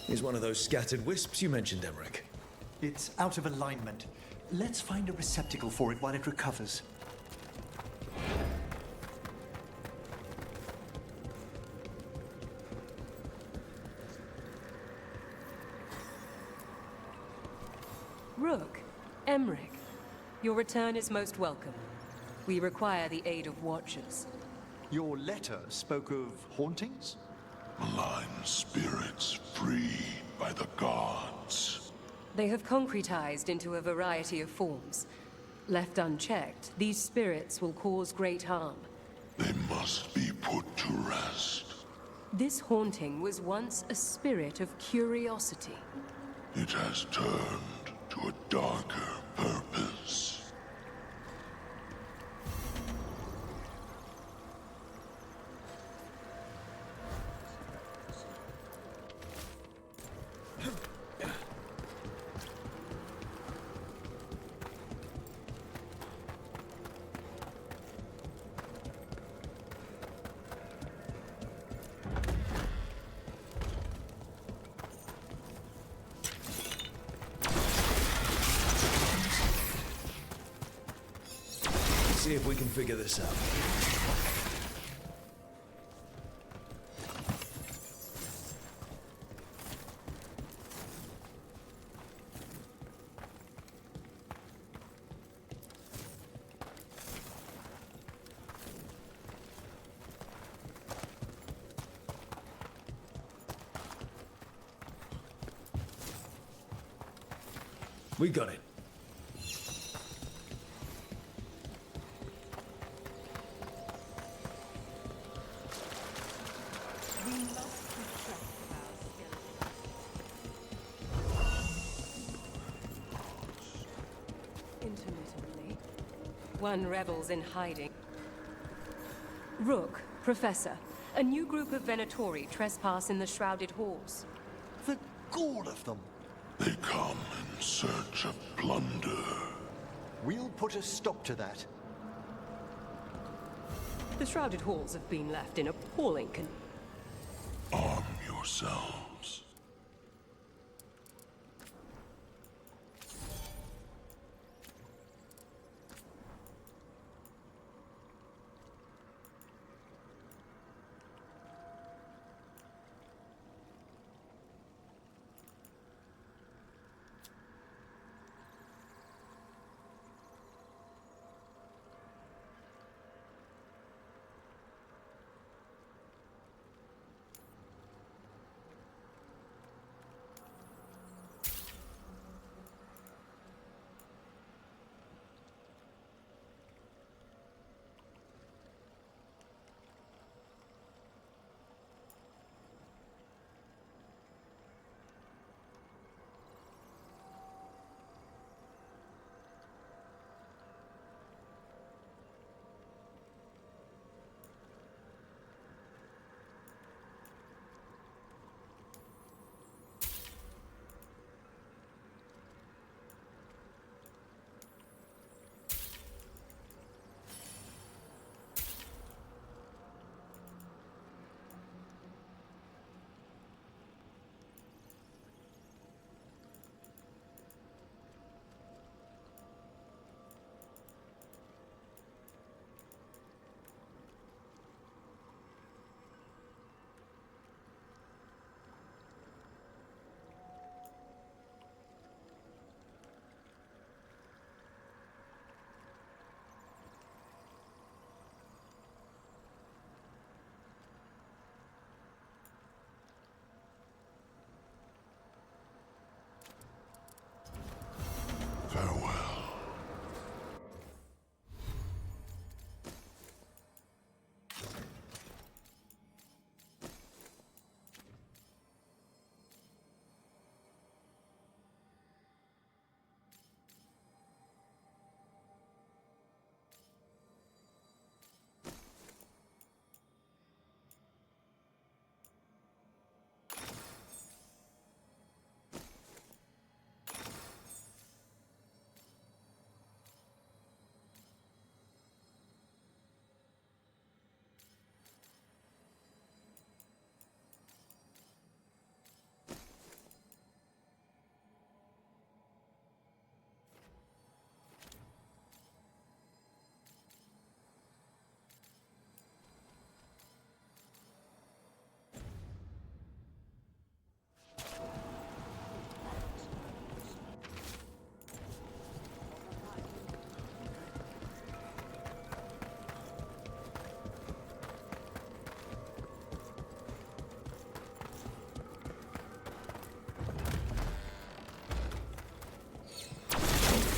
Speaker 3: Here's one of those scattered wisps you mentioned, Emmerich.
Speaker 8: It's out of alignment. Let's find a receptacle for it while it recovers.
Speaker 1: Rook, Emmerich, your return is most welcome. We require the aid of watchers.
Speaker 8: Your letter spoke of hauntings?
Speaker 4: Malign spirits freed by the gods.
Speaker 1: They have concretized into a variety of forms. Left unchecked, these spirits will cause great harm.
Speaker 4: They must be put to rest.
Speaker 1: This haunting was once a spirit of curiosity.
Speaker 4: It has turned to a darker purpose.
Speaker 3: See if we can figure this out. We got it.
Speaker 1: one revels in hiding. Rook, Professor, a new group of Venatori trespass in the Shrouded Halls.
Speaker 8: The gall of them!
Speaker 4: They come in search of plunder.
Speaker 8: We'll put a stop to that.
Speaker 1: The Shrouded Halls have been left in appalling
Speaker 4: Arm yourselves. Farewell.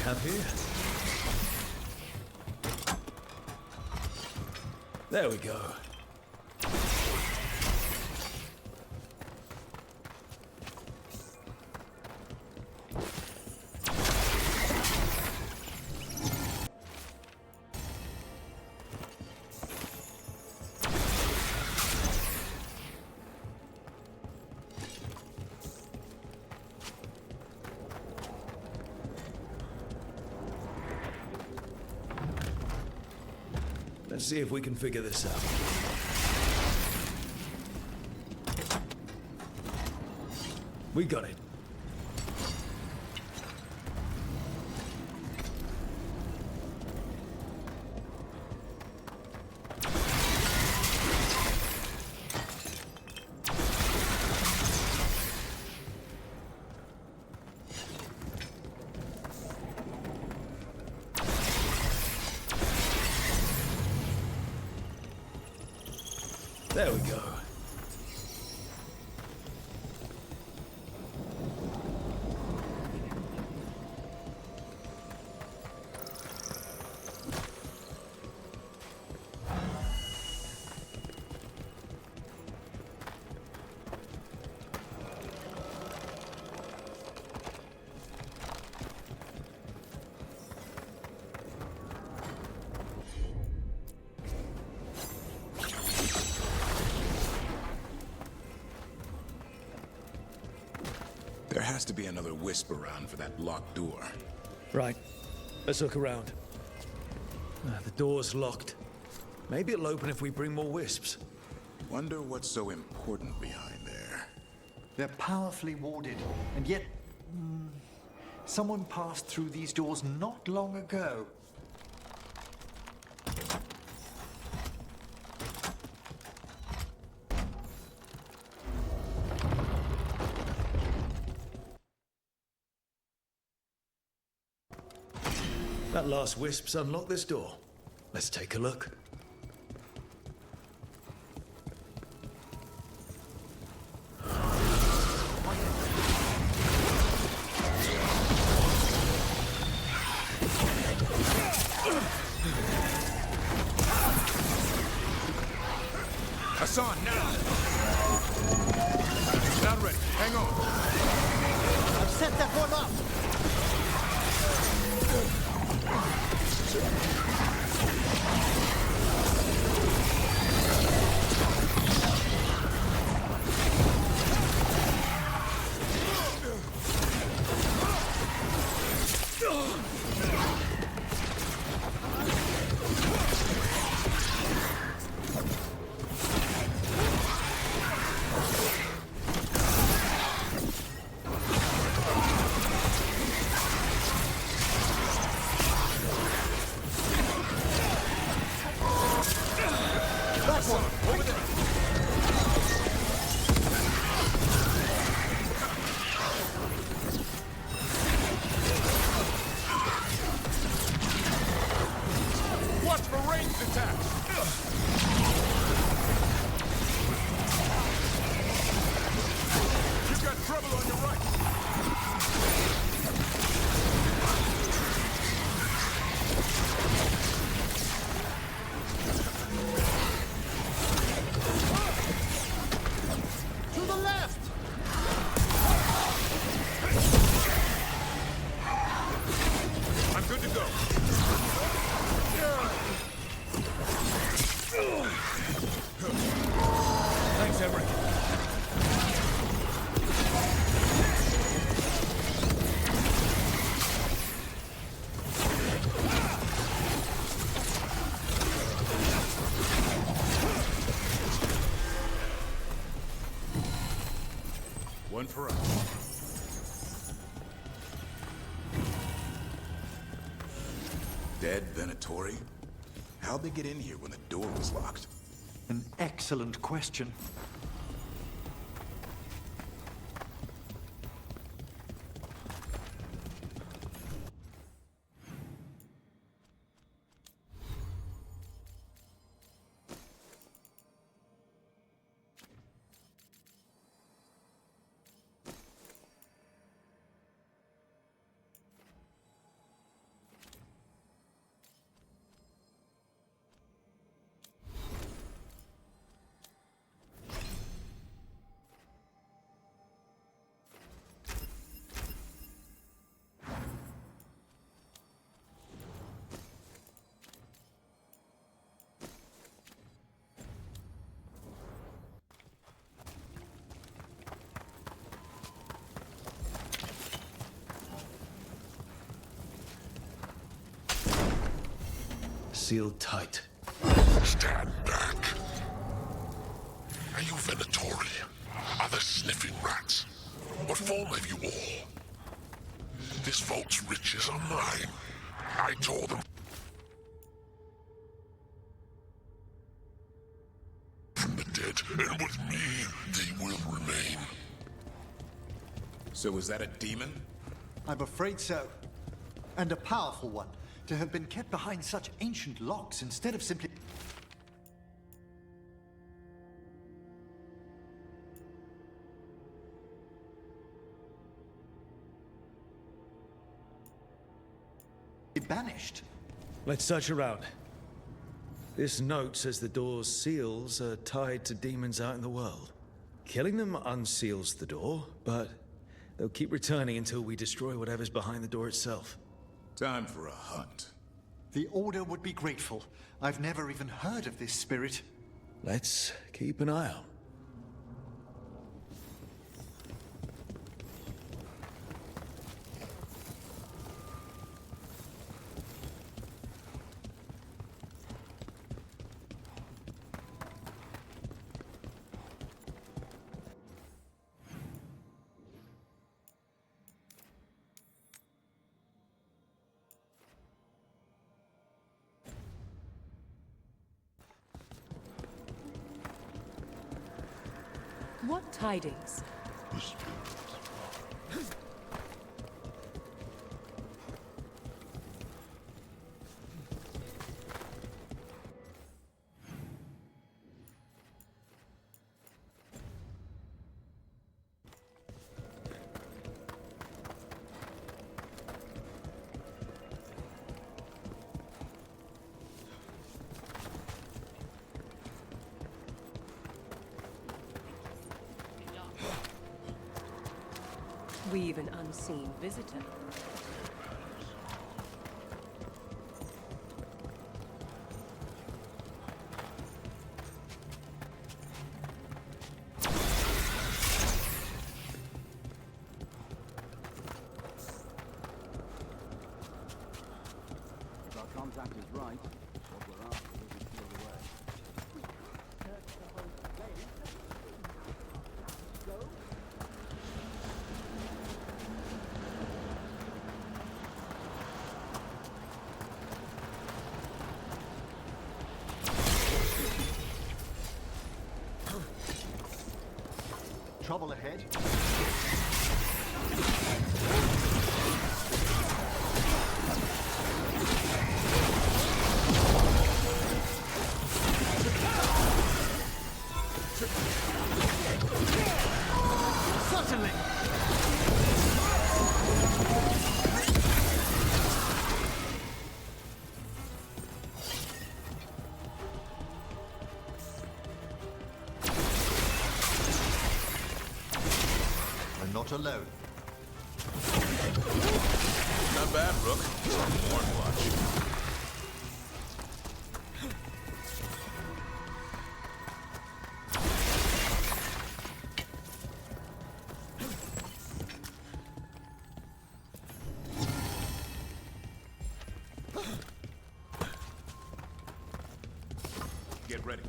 Speaker 3: Have here. There we go. Let's see if we can figure this out. We got it. There we go.
Speaker 11: has to be another wisp around for that locked door.
Speaker 3: Right. Let's look around. The door's locked. Maybe it'll open if we bring more wisps.
Speaker 11: Wonder what's so important behind there.
Speaker 8: They're powerfully warded, and yet... someone passed through these doors not long ago.
Speaker 3: That last wisp's unlocked this door. Let's take a look.
Speaker 11: Hassan, now! Not ready. Hang on.
Speaker 8: I've set that one up!
Speaker 11: Watch for ranged attacks! You've got trouble on your right!
Speaker 8: To the left!
Speaker 11: I'm good to go.
Speaker 3: Thanks, Emmerich.
Speaker 11: One for us. Dead Venatori? How'd they get in here when the door was locked?
Speaker 8: An excellent question.
Speaker 3: Sealed tight.
Speaker 4: Stand back. Are you Venatori? Are there sniffing rats? What form have you all? This vault's riches are mine. I tore them from the dead, and with me, they will remain.
Speaker 11: So is that a demon?
Speaker 8: I'm afraid so. And a powerful one. To have been kept behind such ancient locks instead of simply... banished.
Speaker 3: Let's search around. This note says the door's seals are tied to demons out in the world. Killing them unseals the door, but they'll keep returning until we destroy whatever's behind the door itself.
Speaker 11: Time for a hunt.
Speaker 8: The Order would be grateful. I've never even heard of this spirit.
Speaker 3: Let's keep an eye out.
Speaker 1: What tidings? We've an unseen visitor.
Speaker 11: If our contact is right, what we're after will be sealed away.
Speaker 8: Trouble ahead.
Speaker 13: Certainly!
Speaker 8: We're not alone.
Speaker 11: Not bad, Rook. More watch. Get ready.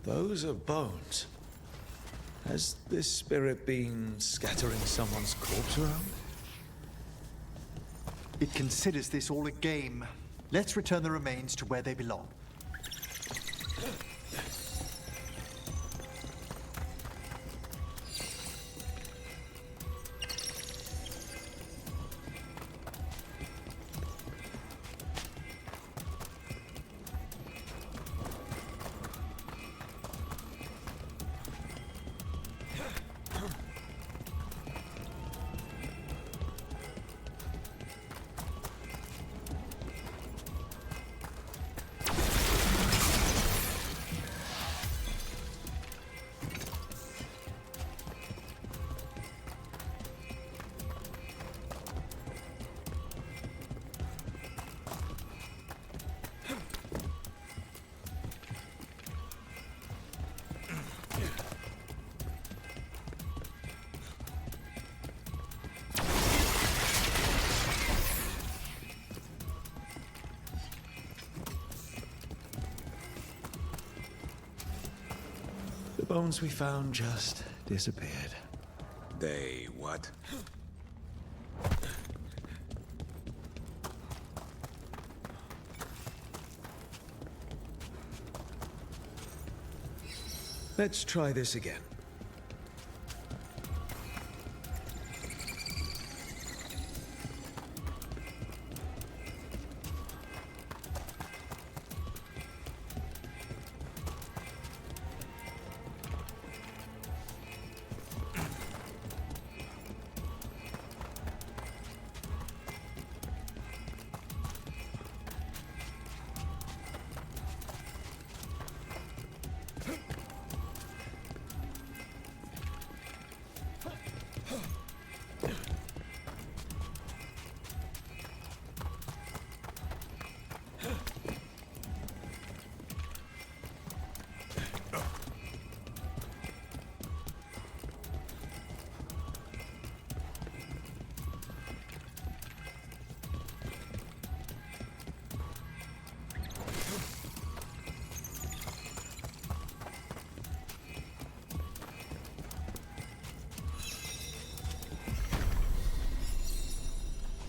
Speaker 3: Those are bones. Has this spirit been scattering someone's corpse around?
Speaker 8: It considers this all a game. Let's return the remains to where they belong.
Speaker 3: The bones we found just disappeared.
Speaker 11: They what?
Speaker 3: Let's try this again.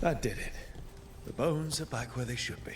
Speaker 3: That did it. The bones are back where they should be.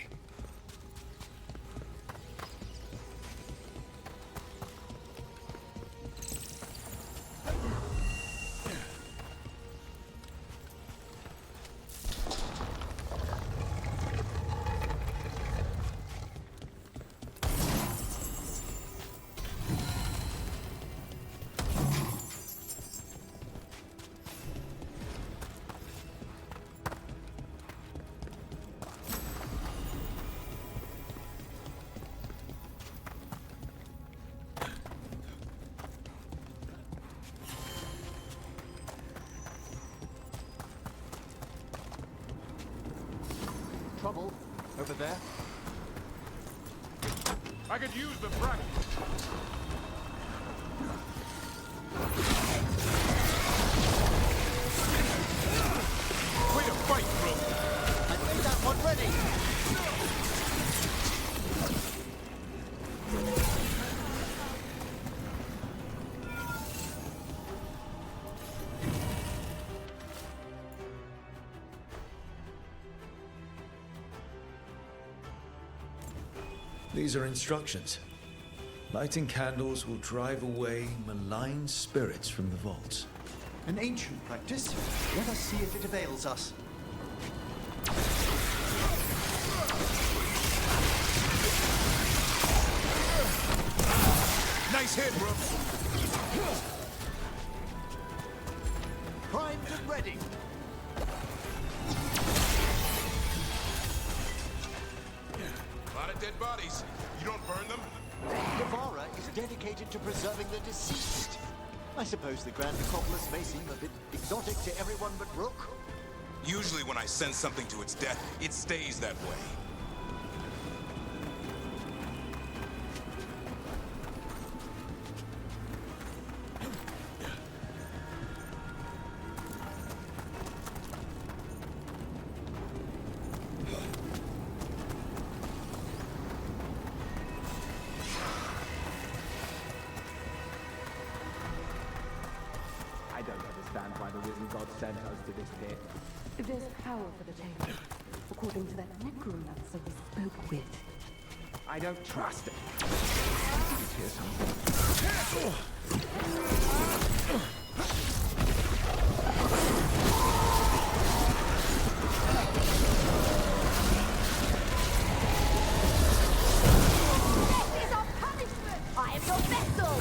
Speaker 8: Trouble over there.
Speaker 11: I could use the practice. Way to fight, bro.
Speaker 8: I made that one ready.
Speaker 3: These are instructions. Lighting candles will drive away malign spirits from the vaults.
Speaker 8: An ancient practice. Let us see if it avails us.
Speaker 11: Nice hit, bro.
Speaker 8: Primed and ready.
Speaker 11: A lot of dead bodies. You don't burn them?
Speaker 8: Navarra is dedicated to preserving the deceased. I suppose the Grand Necropolis may seem a bit exotic to everyone but Brooke.
Speaker 11: Usually when I send something to its death, it stays that way.
Speaker 14: I don't understand why the Risen God sent us to this pit.
Speaker 15: There's power for the chamber, according to that necromancer we spoke with.
Speaker 14: I don't trust it. Here's something.
Speaker 15: This is our punishment! I am your vessel!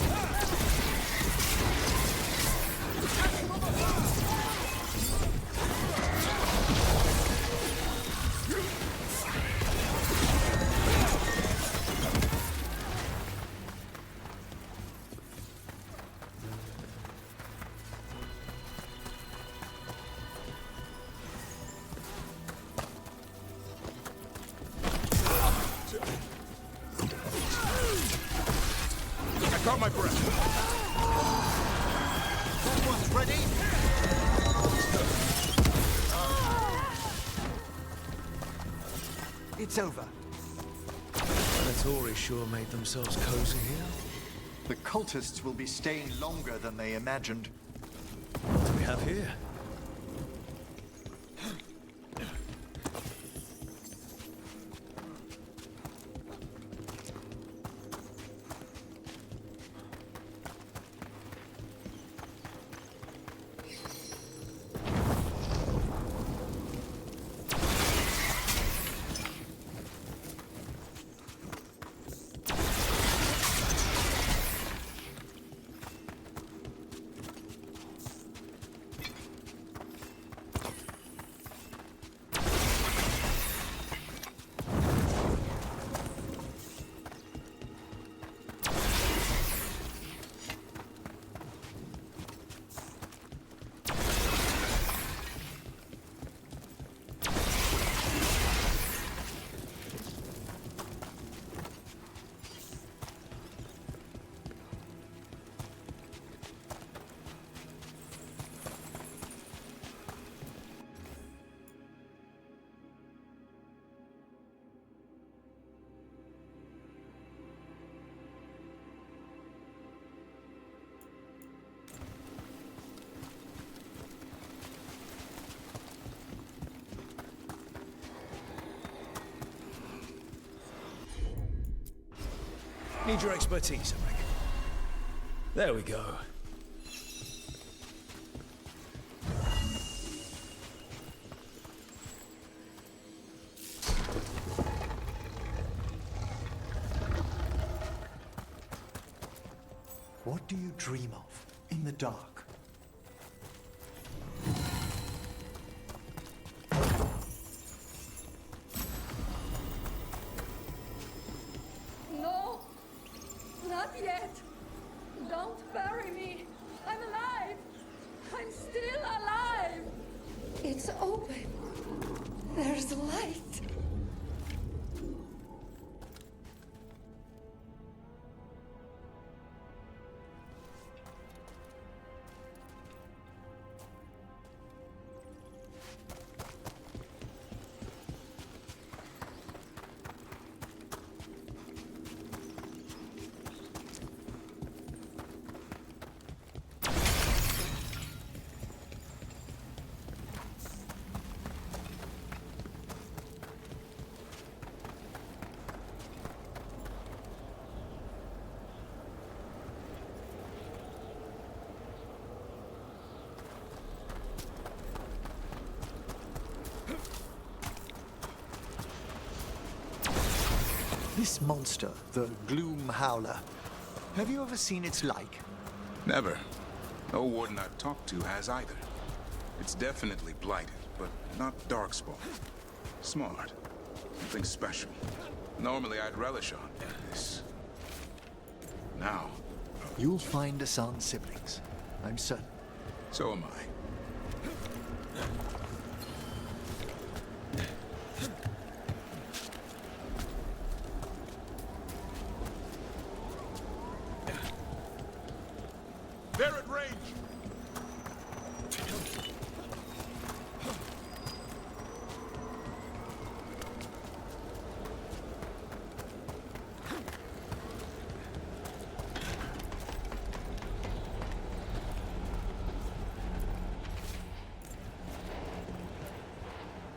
Speaker 11: I caught my breath.
Speaker 8: That one's ready. It's over.
Speaker 3: The Tories sure made themselves cozy here.
Speaker 8: The cultists will be staying longer than they imagined.
Speaker 3: What do we have here? Need your expertise, Emmerich. There we go.
Speaker 8: What do you dream of in the dark?
Speaker 15: No! Not yet! Don't bury me! I'm alive! I'm still alive! It's open. There's light.
Speaker 8: This monster, the Gloom Howler, have you ever seen its like?
Speaker 11: Never. No warden I've talked to has either. It's definitely blighted, but not darkspawn. Smart. Something special. Normally I'd relish on this. Now.
Speaker 8: You'll find Asan's siblings, I'm certain.
Speaker 11: So am I. They're at range!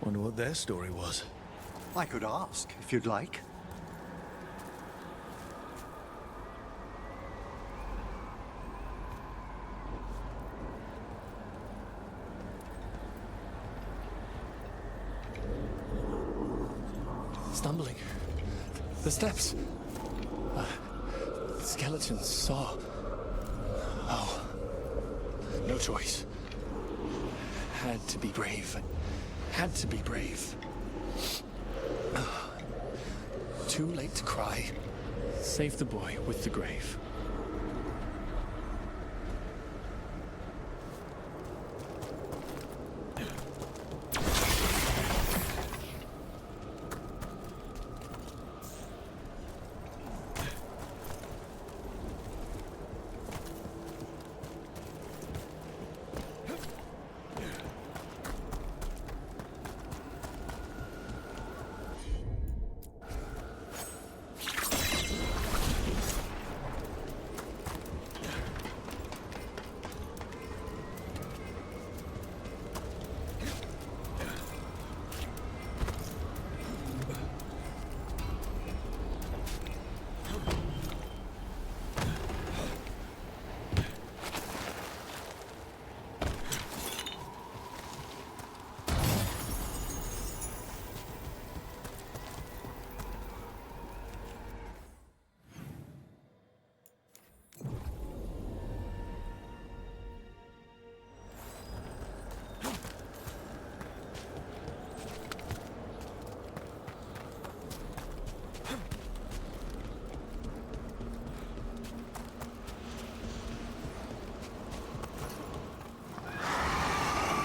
Speaker 3: Wonder what their story was.
Speaker 8: I could ask, if you'd like.
Speaker 16: Stumbling. The steps. The skeletons saw. Oh. No choice. Had to be brave. Had to be brave. Too late to cry. Save the boy with the grave.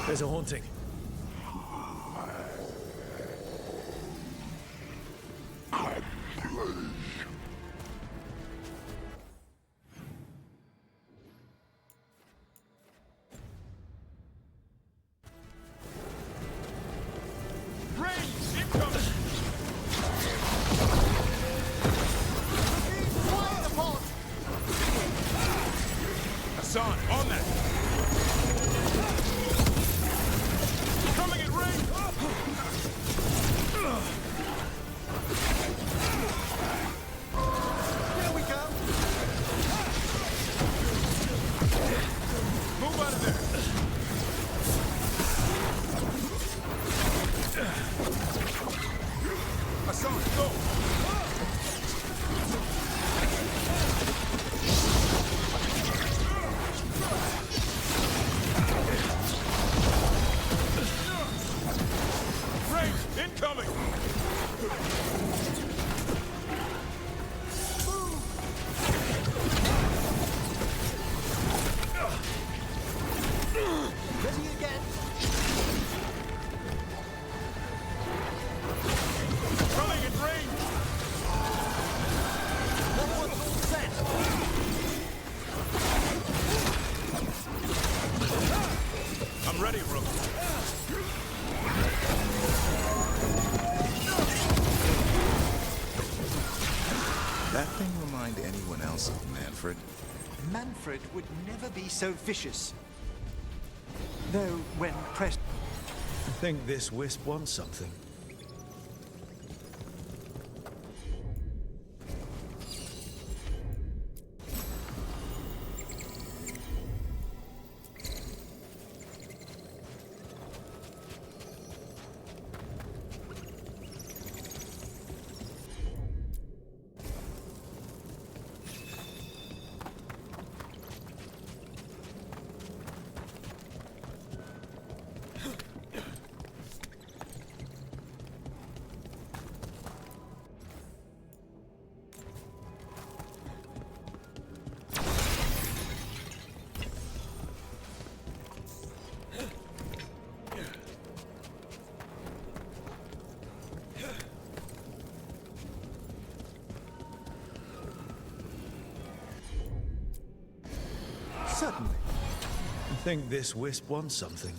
Speaker 3: There's a haunting.
Speaker 11: Hassan, on that! Casas, go! Rain, incoming!
Speaker 8: Ready again?
Speaker 11: Coming in range!
Speaker 8: That one's all set.
Speaker 11: I'm ready, Rook. That thing remind anyone else of Manfred?
Speaker 8: Manfred would never be so vicious. Though, when pressed...
Speaker 3: I think this wisp wants something.
Speaker 8: Certainly.
Speaker 3: I think this wisp wants something.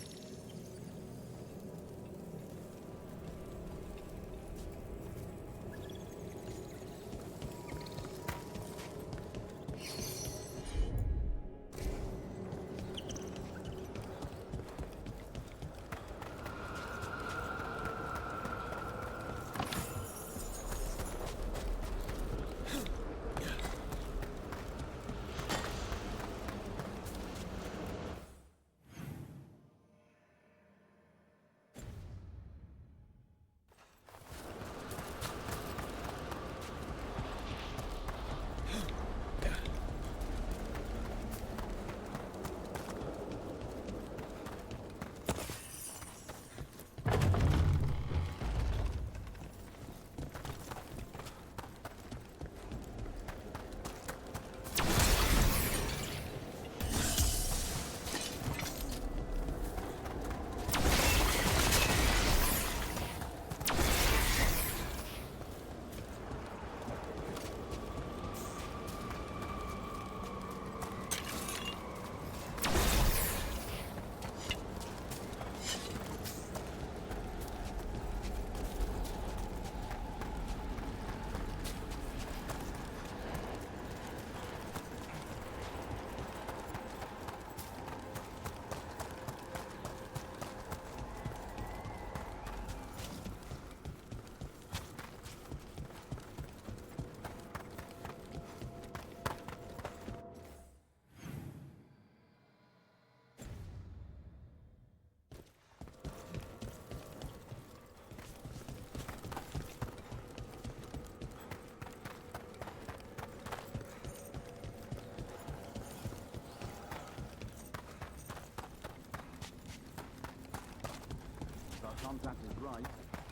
Speaker 14: Contact is right.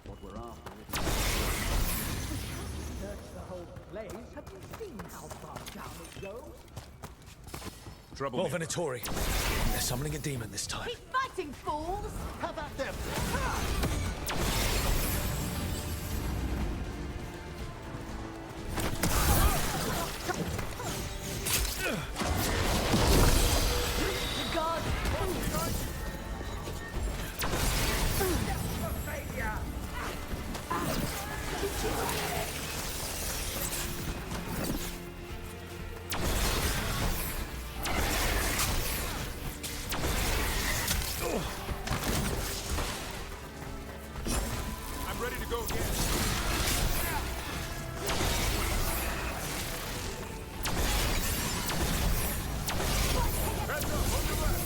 Speaker 14: What we're after is...
Speaker 13: Search the whole place. Have you seen how far down it goes?
Speaker 11: Trouble.
Speaker 3: More Venatori. They're summoning a demon this time.
Speaker 15: Keep fighting, fools!
Speaker 8: Have at them!
Speaker 15: God!
Speaker 11: I'm ready to go again. Heads up, on your left.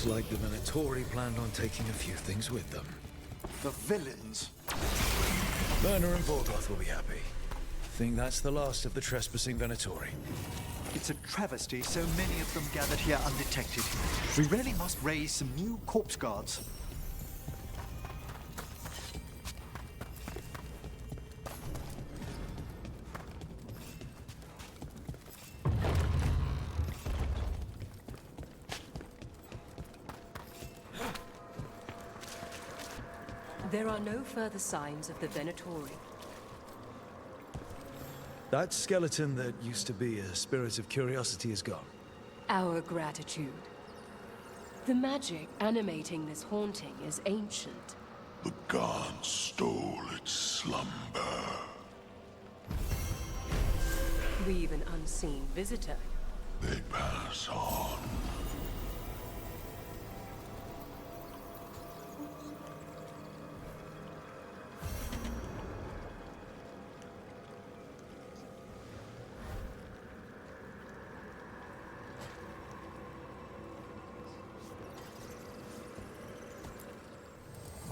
Speaker 3: Looks like the Venatori planned on taking a few things with them.
Speaker 8: The villains.
Speaker 3: Werner and Vorgoth will be happy. Think that's the last of the trespassing Venatori.
Speaker 8: It's a travesty so many of them gathered here undetected. We really must raise some new corpse guards.
Speaker 1: There are no further signs of the Venatori.
Speaker 3: That skeleton that used to be a spirit of curiosity is gone.
Speaker 1: Our gratitude. The magic animating this haunting is ancient.
Speaker 4: The gods stole its slumber.
Speaker 1: We've an unseen visitor.
Speaker 4: They pass on.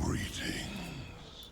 Speaker 4: Greetings.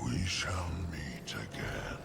Speaker 4: We shall meet again.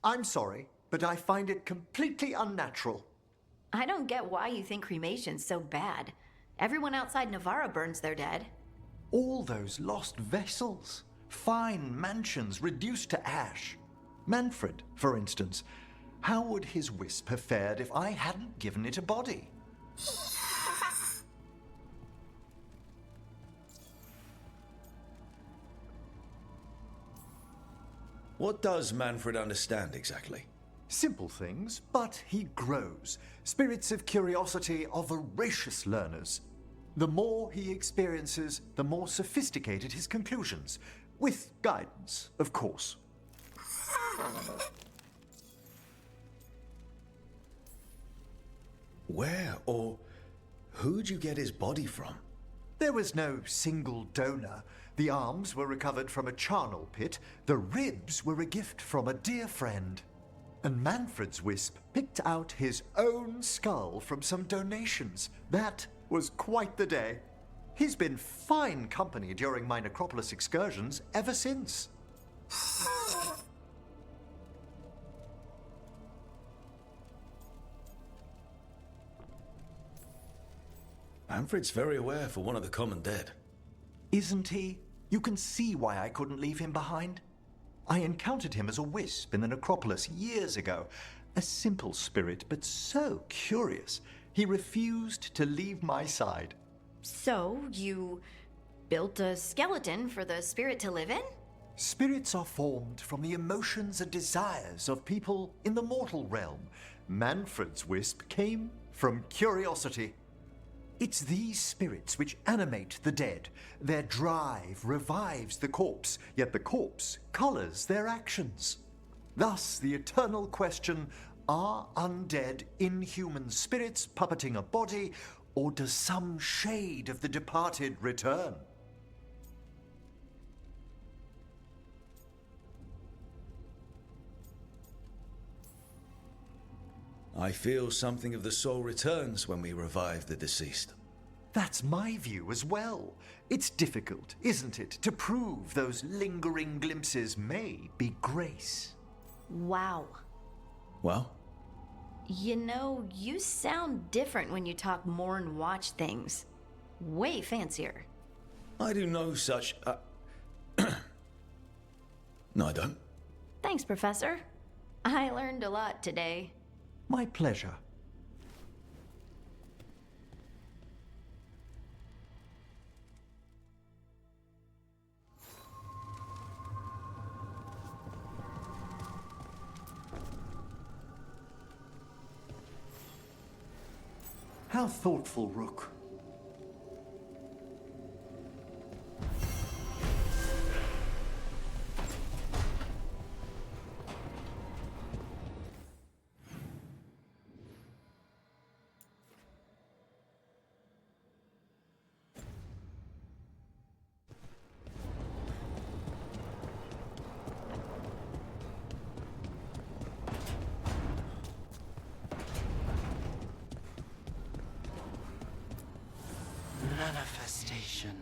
Speaker 8: I'm sorry, but I find it completely unnatural.
Speaker 2: I don't get why you think cremation's so bad. Everyone outside Navarra burns their dead.
Speaker 8: All those lost vessels, fine mansions reduced to ash. Manfred, for instance, how would his wisp have fared if I hadn't given it a body?
Speaker 3: What does Manfred understand exactly?
Speaker 8: Simple things, but he grows. Spirits of curiosity are voracious learners. The more he experiences, the more sophisticated his conclusions. With guidance, of course.
Speaker 3: Where or who'd you get his body from?
Speaker 8: There was no single donor. The arms were recovered from a charnel pit. The ribs were a gift from a dear friend. And Manfred's wisp picked out his own skull from some donations. That was quite the day. He's been fine company during my necropolis excursions ever since.
Speaker 3: Manfred's very aware for one of the common dead.
Speaker 8: Isn't he? You can see why I couldn't leave him behind. I encountered him as a wisp in the necropolis years ago. A simple spirit, but so curious. He refused to leave my side.
Speaker 2: So, you built a skeleton for the spirit to live in?
Speaker 8: Spirits are formed from the emotions and desires of people in the mortal realm. Manfred's wisp came from curiosity. It's these spirits which animate the dead. Their drive revives the corpse, yet the corpse colors their actions. Thus, the eternal question, are undead inhuman spirits puppeting a body, or does some shade of the departed return?
Speaker 3: I feel something of the soul returns when we revive the deceased.
Speaker 8: That's my view as well. It's difficult, isn't it, to prove those lingering glimpses may be grace.
Speaker 2: Wow.
Speaker 3: Well?
Speaker 2: You know, you sound different when you talk more and watch things. Way fancier.
Speaker 3: I do no such... No, I don't.
Speaker 2: Thanks, Professor. I learned a lot today.
Speaker 8: My pleasure. How thoughtful, Rook.
Speaker 6: Manifestation.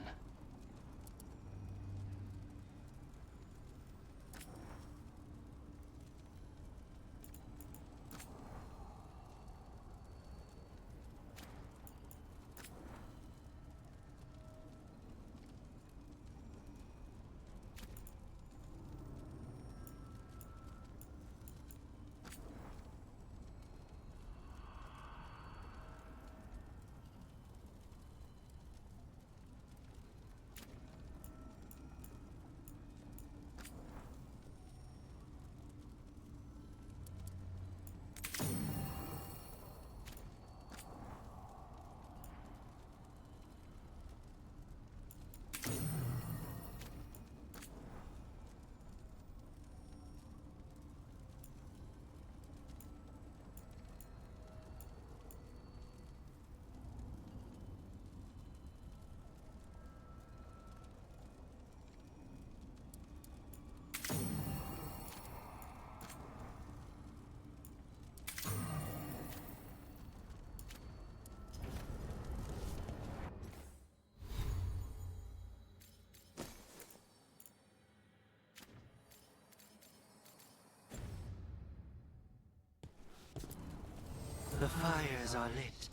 Speaker 6: The fires are lit.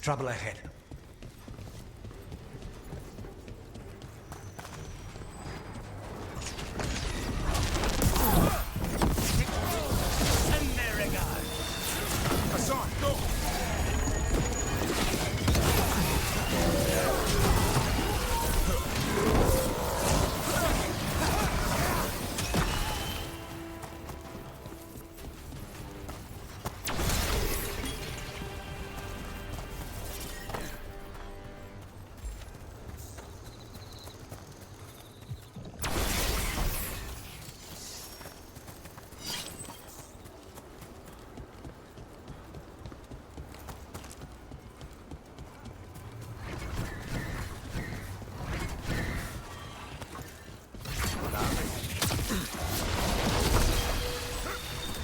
Speaker 6: Trouble ahead.
Speaker 11: Hassan, go!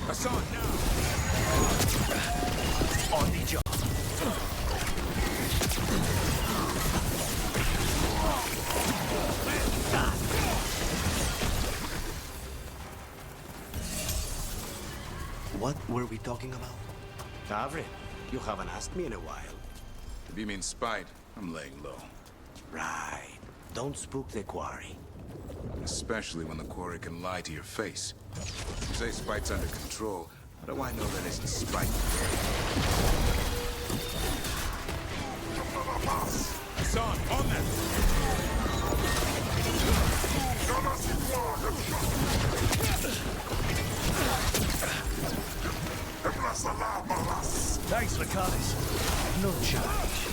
Speaker 11: Hassan, now!
Speaker 12: On the job.
Speaker 6: What were we talking about? Tavre, you haven't asked me in a while.
Speaker 11: If you mean spite, I'm laying low.
Speaker 6: Right. Don't spook the quarry.
Speaker 11: Especially when the quarry can lie to your face. You say spite's under control. How do I know that isn't spite? Hassan, on that!
Speaker 12: Thanks, Lacanis. No charge.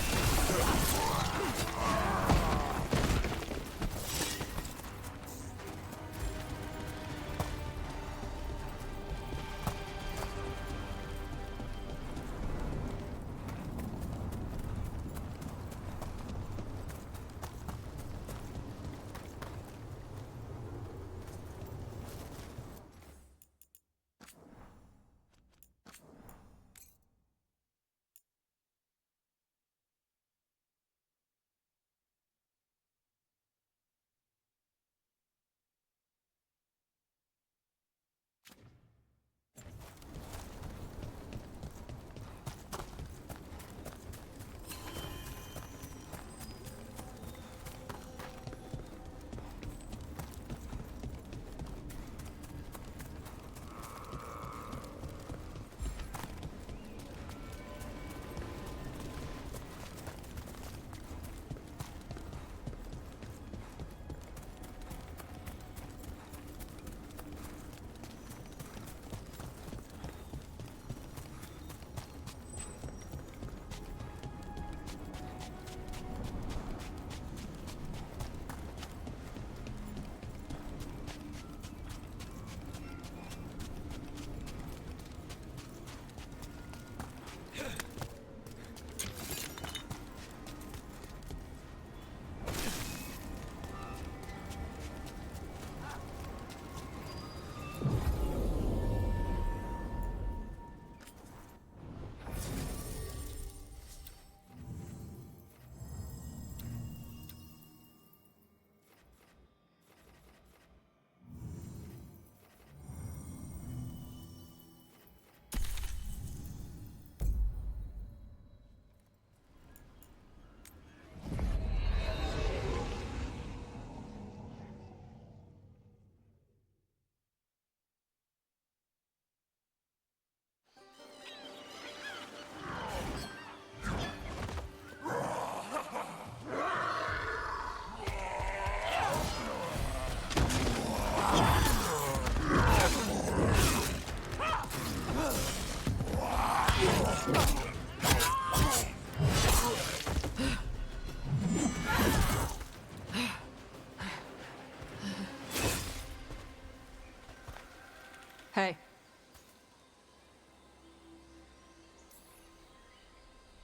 Speaker 1: Hey.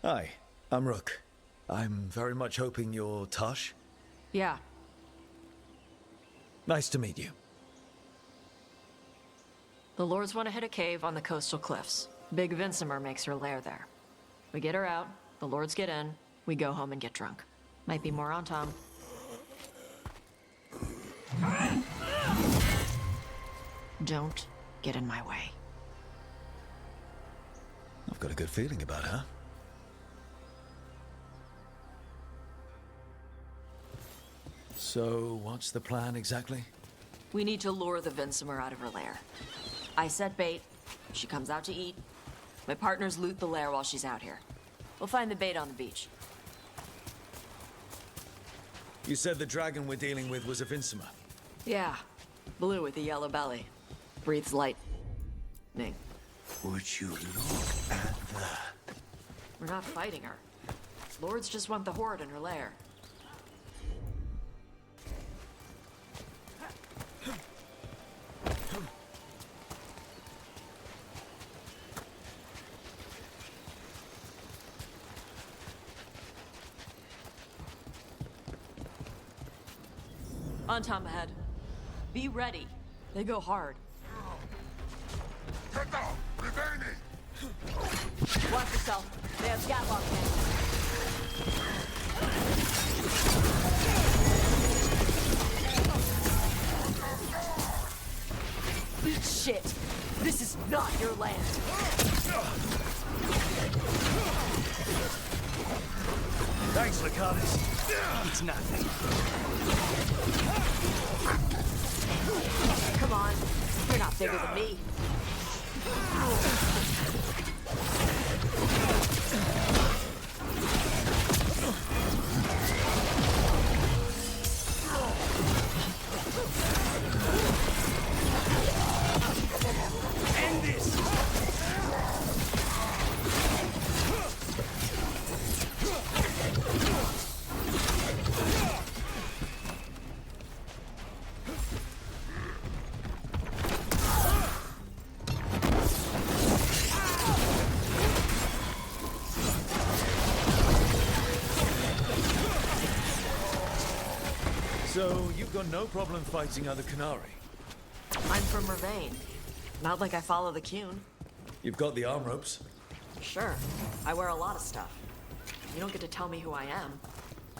Speaker 3: Hi, I'm Rook. I'm very much hoping you're Tosh.
Speaker 1: Yeah.
Speaker 3: Nice to meet you.
Speaker 17: The Lords want to hit a cave on the coastal cliffs. Big Vincimer makes her lair there. We get her out, the Lords get in, we go home and get drunk. Might be more on Tom. Don't get in my way.
Speaker 3: I've got a good feeling about her. So, what's the plan exactly?
Speaker 17: We need to lure the Vinsimer out of her lair. I set bait. She comes out to eat. My partners loot the lair while she's out here. We'll find the bait on the beach.
Speaker 3: You said the dragon we're dealing with was a Vinsimer.
Speaker 17: Yeah. Blue with a yellow belly. Breathes lightning.
Speaker 6: Would you look at that?
Speaker 17: We're not fighting her. Lords just want the horde in her lair. On Tom ahead. Be ready. They go hard.
Speaker 4: Get down! Reveni!
Speaker 17: Watch yourself. They have scatlock cannons. Eat shit. This is not your land.
Speaker 3: Thanks, Lacanis.
Speaker 6: It's nothing.
Speaker 17: Come on. You're not bigger than me.
Speaker 6: End this!
Speaker 3: So, you've got no problem fighting other Qunari?
Speaker 17: I'm from Ravain. Not like I follow the Qun.
Speaker 3: You've got the arm ropes.
Speaker 17: Sure. I wear a lot of stuff. You don't get to tell me who I am.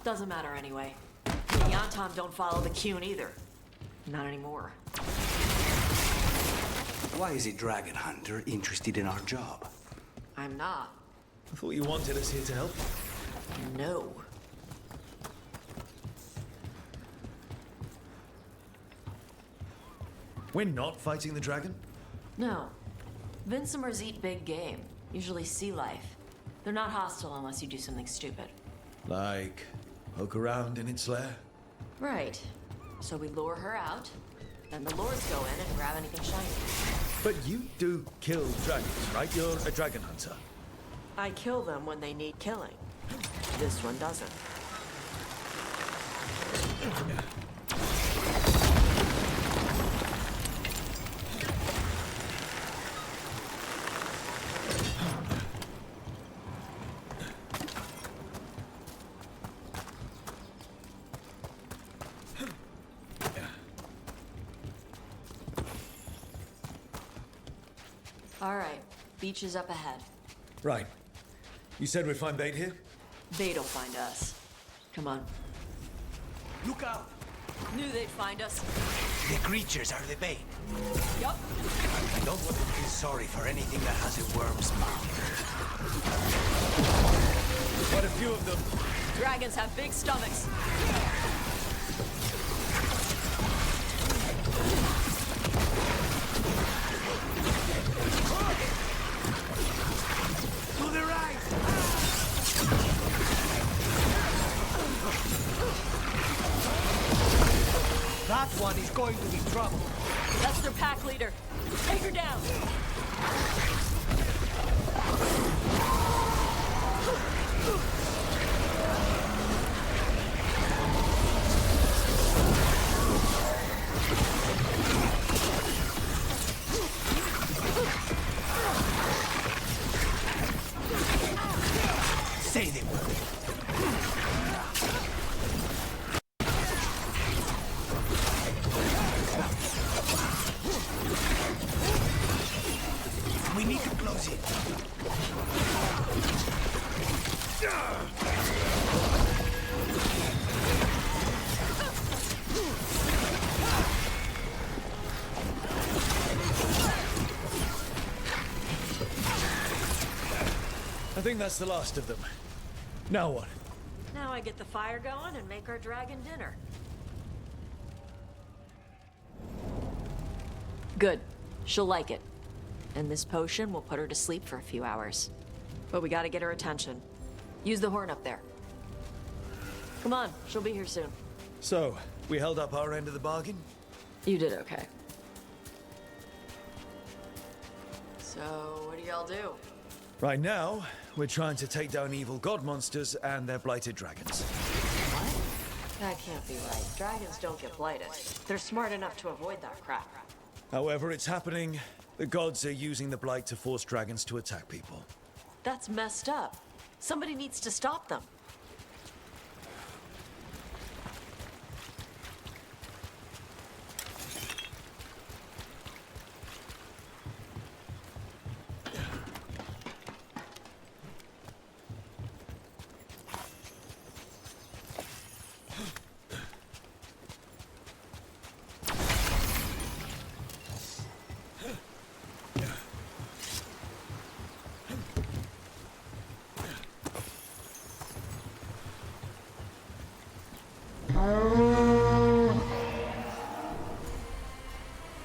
Speaker 17: Doesn't matter anyway. The Yantam don't follow the Qun either. Not anymore.
Speaker 6: Why is a dragon hunter interested in our job?
Speaker 17: I'm not.
Speaker 3: I thought you wanted us here to help.
Speaker 17: No.
Speaker 3: We're not fighting the dragon?
Speaker 17: No. Vinsimers eat big game. Usually sea life. They're not hostile unless you do something stupid.
Speaker 3: Like, poke around in its lair?
Speaker 17: Right. So we lure her out, then the lords go in and grab anything shiny.
Speaker 3: But you do kill dragons, right? You're a dragon hunter.
Speaker 17: I kill them when they need killing. This one doesn't. All right, beach is up ahead.
Speaker 3: Right. You said we'd find bait here?
Speaker 17: Bait'll find us. Come on.
Speaker 6: Look out!
Speaker 17: Knew they'd find us.
Speaker 6: The creatures are the bait.
Speaker 17: Yup.
Speaker 6: I don't want to feel sorry for anything that has a worm's mouth.
Speaker 3: Quite a few of them.
Speaker 17: Dragons have big stomachs.
Speaker 6: To the right! That one is going to be trouble.
Speaker 17: That's their pack leader. Take her down.
Speaker 6: Say the word. We need to close it.
Speaker 3: I think that's the last of them. Now what?
Speaker 17: Now I get the fire going and make our dragon dinner. Good. She'll like it. And this potion will put her to sleep for a few hours. But we gotta get her attention. Use the horn up there. Come on, she'll be here soon.
Speaker 3: So, we held up our end of the bargain?
Speaker 17: You did okay. So, what do y'all do?
Speaker 3: Right now, we're trying to take down evil god monsters and their blighted dragons.
Speaker 17: That can't be right. Dragons don't get blighted. They're smart enough to avoid that crap.
Speaker 3: However it's happening, the gods are using the blight to force dragons to attack people.
Speaker 17: That's messed up. Somebody needs to stop them.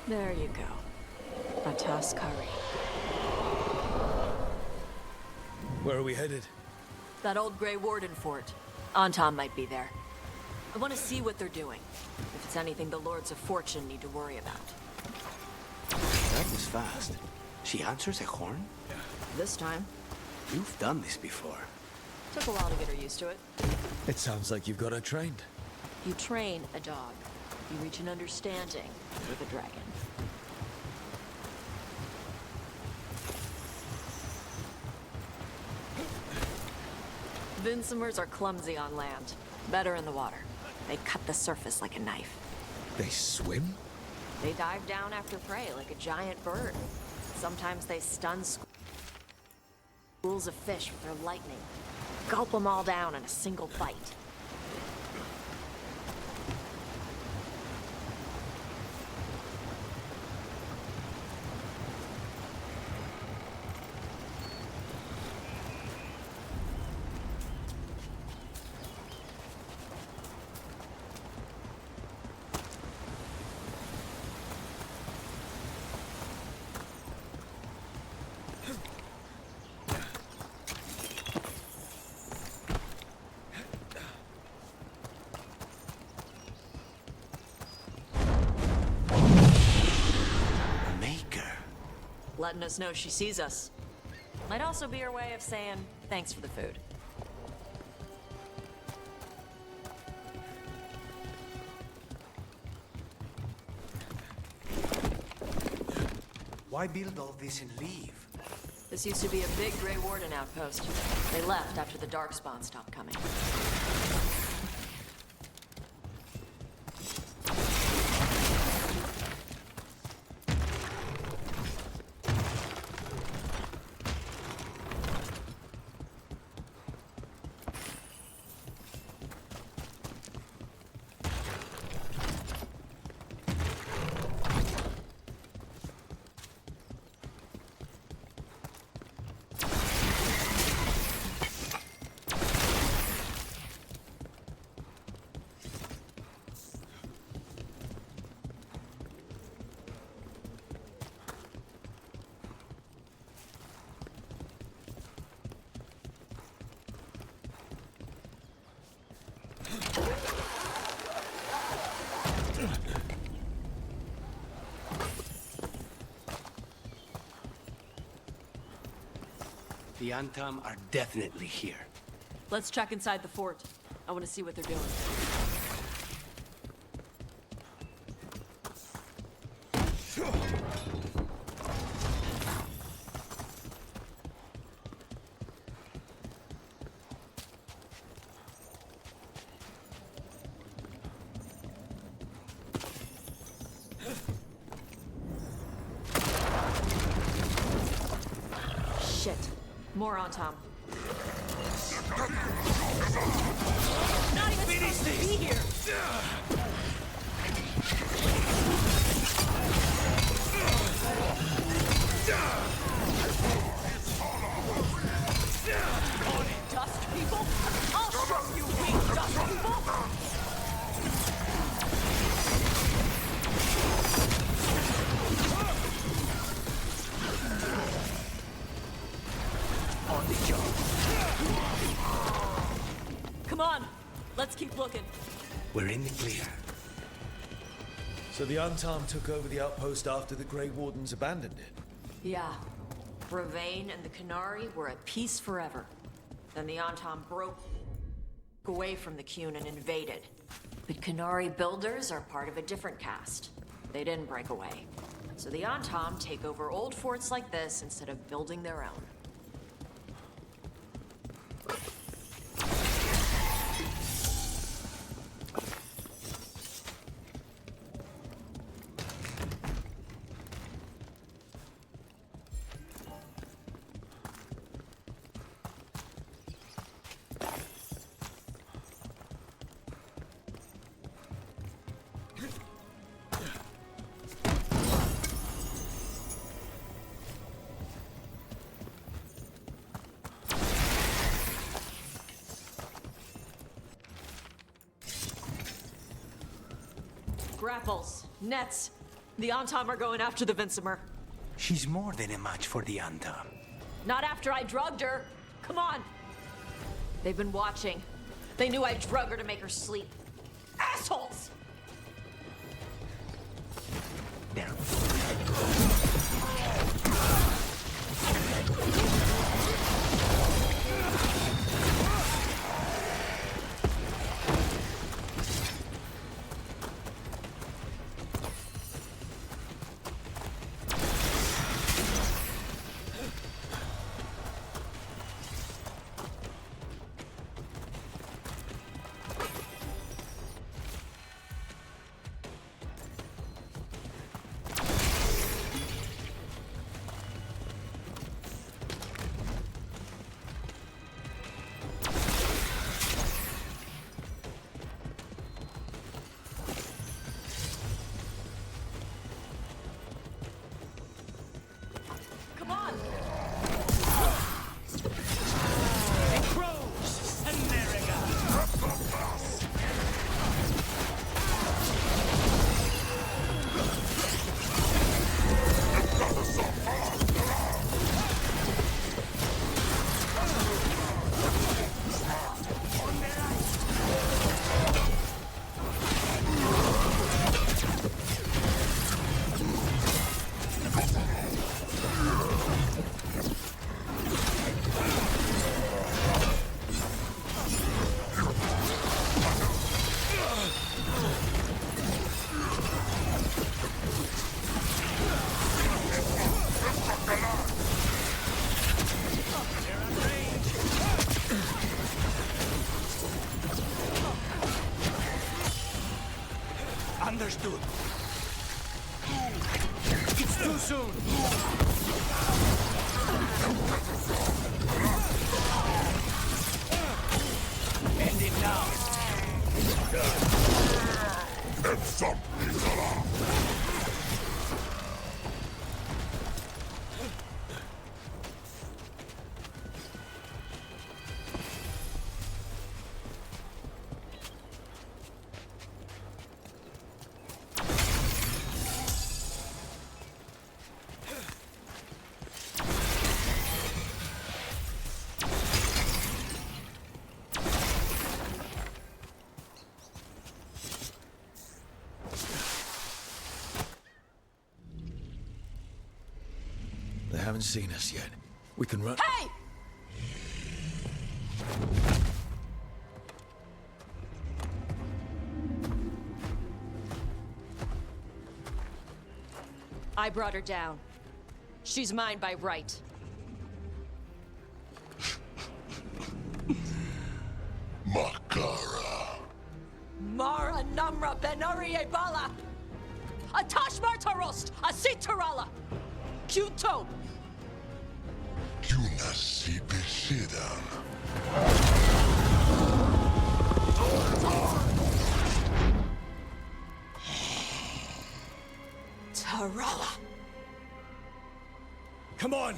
Speaker 17: There you go. A toss curry.
Speaker 3: Where are we headed?
Speaker 17: That old Grey Warden fort. Anton might be there. I want to see what they're doing. If it's anything the Lords of Fortune need to worry about.
Speaker 6: That was fast. She answers a horn?
Speaker 17: This time.
Speaker 6: You've done this before.
Speaker 17: Took a while to get her used to it.
Speaker 3: It sounds like you've got her trained.
Speaker 17: You train a dog. You reach an understanding with a dragon. Vincimers are clumsy on land. Better in the water. They cut the surface like a knife.
Speaker 3: They swim?
Speaker 17: They dive down after prey like a giant bird. Sometimes they stun schools of fish with their lightning. Gulp them all down in a single bite. Letting us know she sees us. Might also be her way of saying thanks for the food.
Speaker 6: Why build all this and leave?
Speaker 17: This used to be a big Grey Warden outpost. They left after the Darkspawn stopped coming.
Speaker 6: The Antam are definitely here.
Speaker 17: Let's check inside the fort. I want to see what they're doing. Shit. More on Tom. Not even supposed to be here! Dust people? I'll show you weak dust people!
Speaker 6: We're in the clear.
Speaker 3: So the Untom took over the outpost after the Grey Wardens abandoned it?
Speaker 17: Yeah. Ravain and the Qunari were at peace forever. Then the Untom broke away from the Qun and invaded. But Qunari builders are part of a different caste. They didn't break away. So the Untom take over old forts like this instead of building their own. Grapples, nets. The Untom are going after the Vinsimer.
Speaker 6: She's more than a match for the Untom.
Speaker 17: Not after I drugged her. Come on. They've been watching. They knew I drug her to make her sleep. Assholes!
Speaker 6: There.
Speaker 12: Understood. It's too soon. End it now.
Speaker 4: And some
Speaker 3: They haven't seen us yet. We can run.
Speaker 17: Hey! I brought her down. She's mine by right.
Speaker 4: Makara.
Speaker 17: Mara Namra Benari Ebala! Atashmar Tarost! Asitarala! Kyuto!
Speaker 4: Yuna Sibisidan.
Speaker 17: Tarala!
Speaker 16: Come on!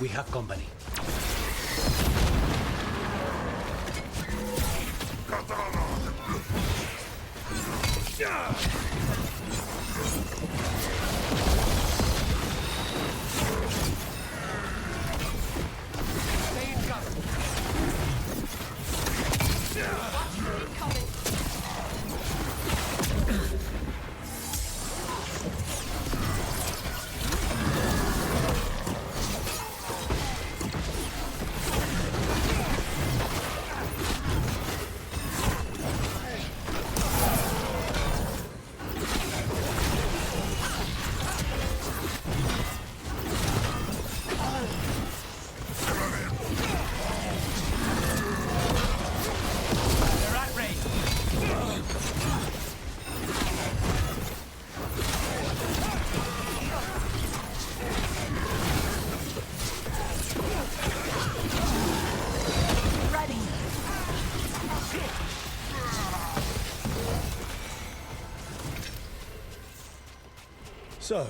Speaker 6: We have company.
Speaker 3: So,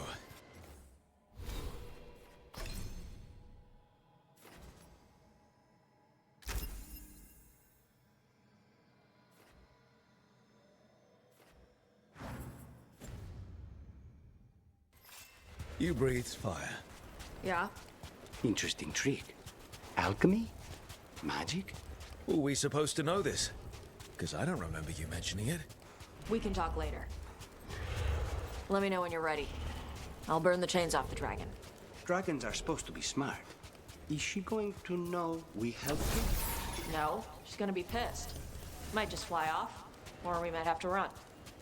Speaker 3: you breathed fire.
Speaker 17: Yeah?
Speaker 6: Interesting trick. Alchemy? Magic?
Speaker 3: Were we supposed to know this? Because I don't remember you mentioning it.
Speaker 17: We can talk later. Let me know when you're ready. I'll burn the chains off the dragon.
Speaker 6: Dragons are supposed to be smart. Is she going to know we helped her?
Speaker 17: No, she's gonna be pissed. Might just fly off, or we might have to run.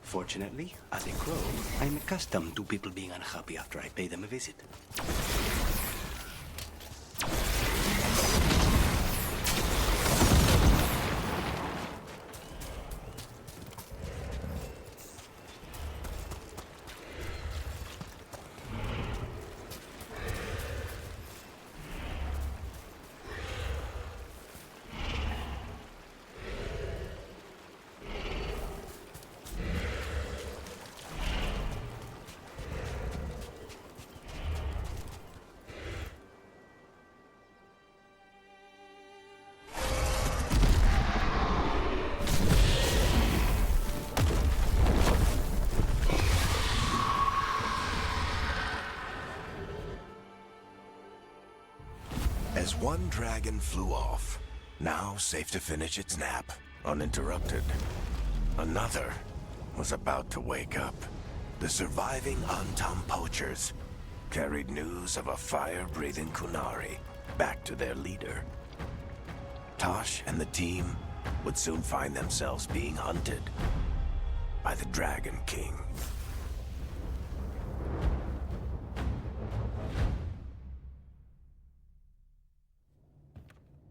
Speaker 6: Fortunately, as a crow, I'm accustomed to people being unhappy after I pay them a visit.
Speaker 12: As one dragon flew off, now safe to finish its nap, uninterrupted, another was about to wake up. The surviving Antam poachers carried news of a fire-breathing Kunari back to their leader. Tosh and the team would soon find themselves being hunted by the Dragon King.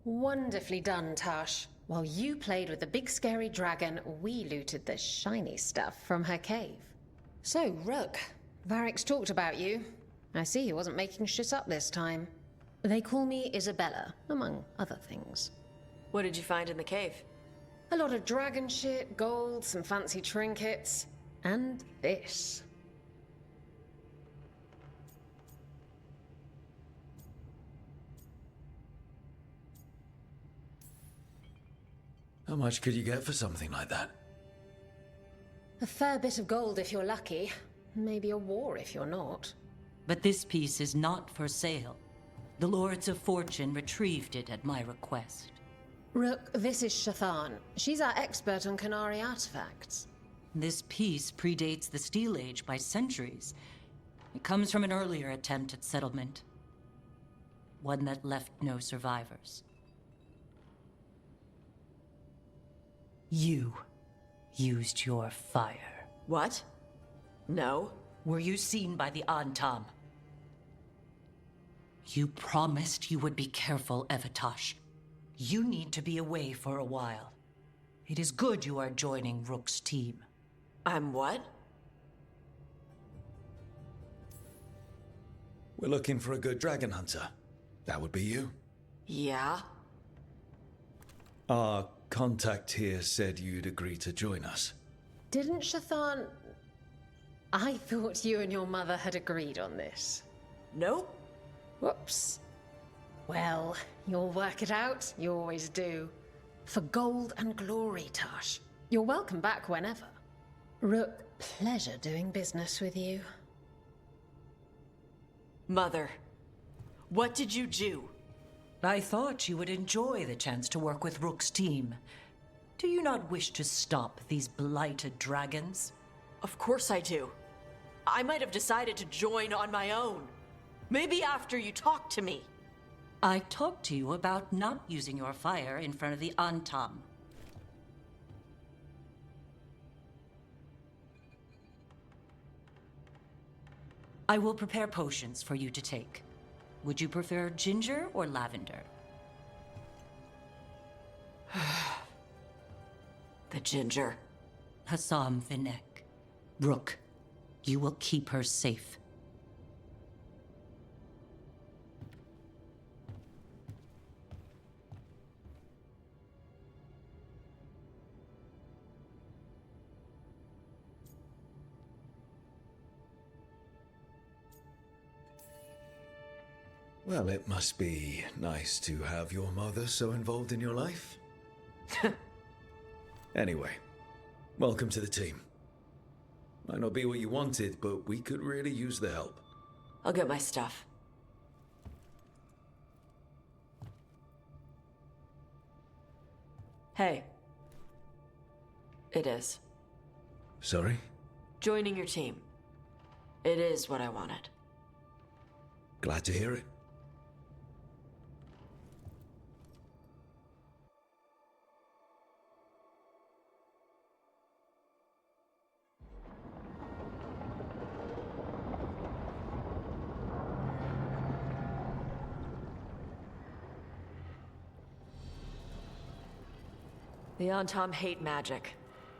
Speaker 18: Wonderfully done, Tash. While you played with the big scary dragon, we looted the shiny stuff from her cave. So, Rook, Varric's talked about you. I see he wasn't making shit up this time. They call me Isabella, among other things.
Speaker 17: What did you find in the cave?
Speaker 18: A lot of dragon shit, gold, some fancy trinkets, and this.
Speaker 3: How much could you get for something like that?
Speaker 18: A fair bit of gold if you're lucky. Maybe a war if you're not.
Speaker 19: But this piece is not for sale. The Lords of Fortune retrieved it at my request.
Speaker 18: Rook, this is Shathan. She's our expert on Kunari artifacts.
Speaker 19: This piece predates the Steel Age by centuries. It comes from an earlier attempt at settlement. One that left no survivors. You used your fire.
Speaker 17: What? No.
Speaker 19: Were you seen by the Antam? You promised you would be careful, Evatosh. You need to be away for a while. It is good you are joining Rook's team.
Speaker 17: I'm what?
Speaker 3: We're looking for a good dragon hunter. That would be you.
Speaker 17: Yeah?
Speaker 3: Our contact here said you'd agree to join us.
Speaker 18: Didn't Shathan... I thought you and your mother had agreed on this.
Speaker 17: Nope.
Speaker 18: Whoops. Well, you'll work it out. You always do. For gold and glory, Tash. You're welcome back whenever. Rook, pleasure doing business with you.
Speaker 17: Mother, what did you do?
Speaker 19: I thought you would enjoy the chance to work with Rook's team. Do you not wish to stop these blighted dragons?
Speaker 17: Of course I do. I might have decided to join on my own. Maybe after you talked to me.
Speaker 19: I talked to you about not using your fire in front of the Antam. I will prepare potions for you to take. Would you prefer ginger or lavender?
Speaker 17: The ginger.
Speaker 19: Hassam Vinek. Rook, you will keep her safe.
Speaker 3: Well, it must be nice to have your mother so involved in your life. Anyway, welcome to the team. Might not be what you wanted, but we could really use the help.
Speaker 17: I'll get my stuff. Hey. It is.
Speaker 3: Sorry?
Speaker 17: Joining your team. It is what I wanted.
Speaker 3: Glad to hear it.
Speaker 17: The Antam hate magic.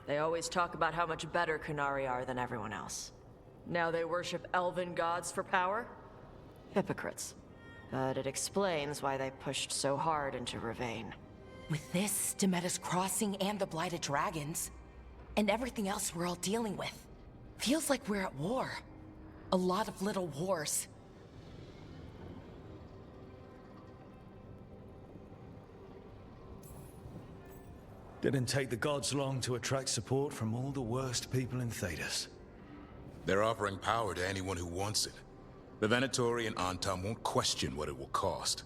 Speaker 17: They always talk about how much better Kunari are than everyone else. Now they worship elven gods for power? Hypocrites. But it explains why they pushed so hard into Ravain.
Speaker 5: With this, Demeter's Crossing and the Blighted Dragons, and everything else we're all dealing with, feels like we're at war. A lot of little wars.
Speaker 3: Didn't take the gods long to attract support from all the worst people in Thedas.
Speaker 11: They're offering power to anyone who wants it. The Venatori and Antam won't question what it will cost.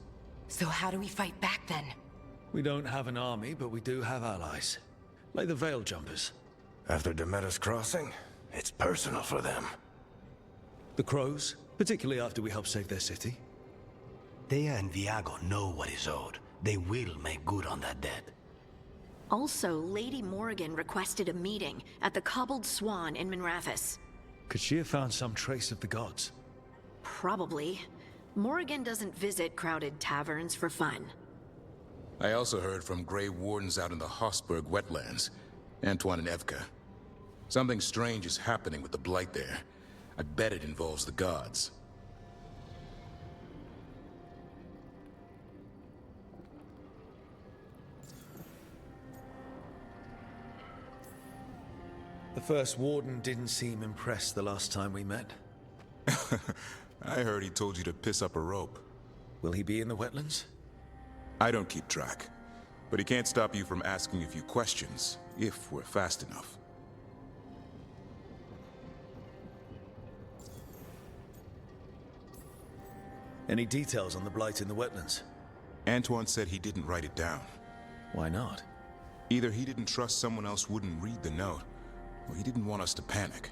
Speaker 5: So how do we fight back then?
Speaker 3: We don't have an army, but we do have allies. Like the Veil Jumpers.
Speaker 12: After Demeter's Crossing, it's personal for them.
Speaker 3: The Crows, particularly after we helped save their city.
Speaker 6: Thea and Viago know what is owed. They will make good on that debt.
Speaker 2: Also, Lady Morrigan requested a meeting at the Cobbled Swan in Minrathous.
Speaker 3: Could she have found some trace of the gods?
Speaker 2: Probably. Morrigan doesn't visit crowded taverns for fun.
Speaker 11: I also heard from Grey Wardens out in the Hossberg wetlands, Antoine and Evka. Something strange is happening with the Blight there. I bet it involves the gods.
Speaker 3: The first warden didn't seem impressed the last time we met.
Speaker 11: I heard he told you to piss up a rope.
Speaker 3: Will he be in the wetlands?
Speaker 11: I don't keep track, but he can't stop you from asking a few questions, if we're fast enough.
Speaker 3: Any details on the Blight in the wetlands?
Speaker 11: Antoine said he didn't write it down.
Speaker 3: Why not?
Speaker 11: Either he didn't trust someone else wouldn't read the note, or he didn't want us to panic.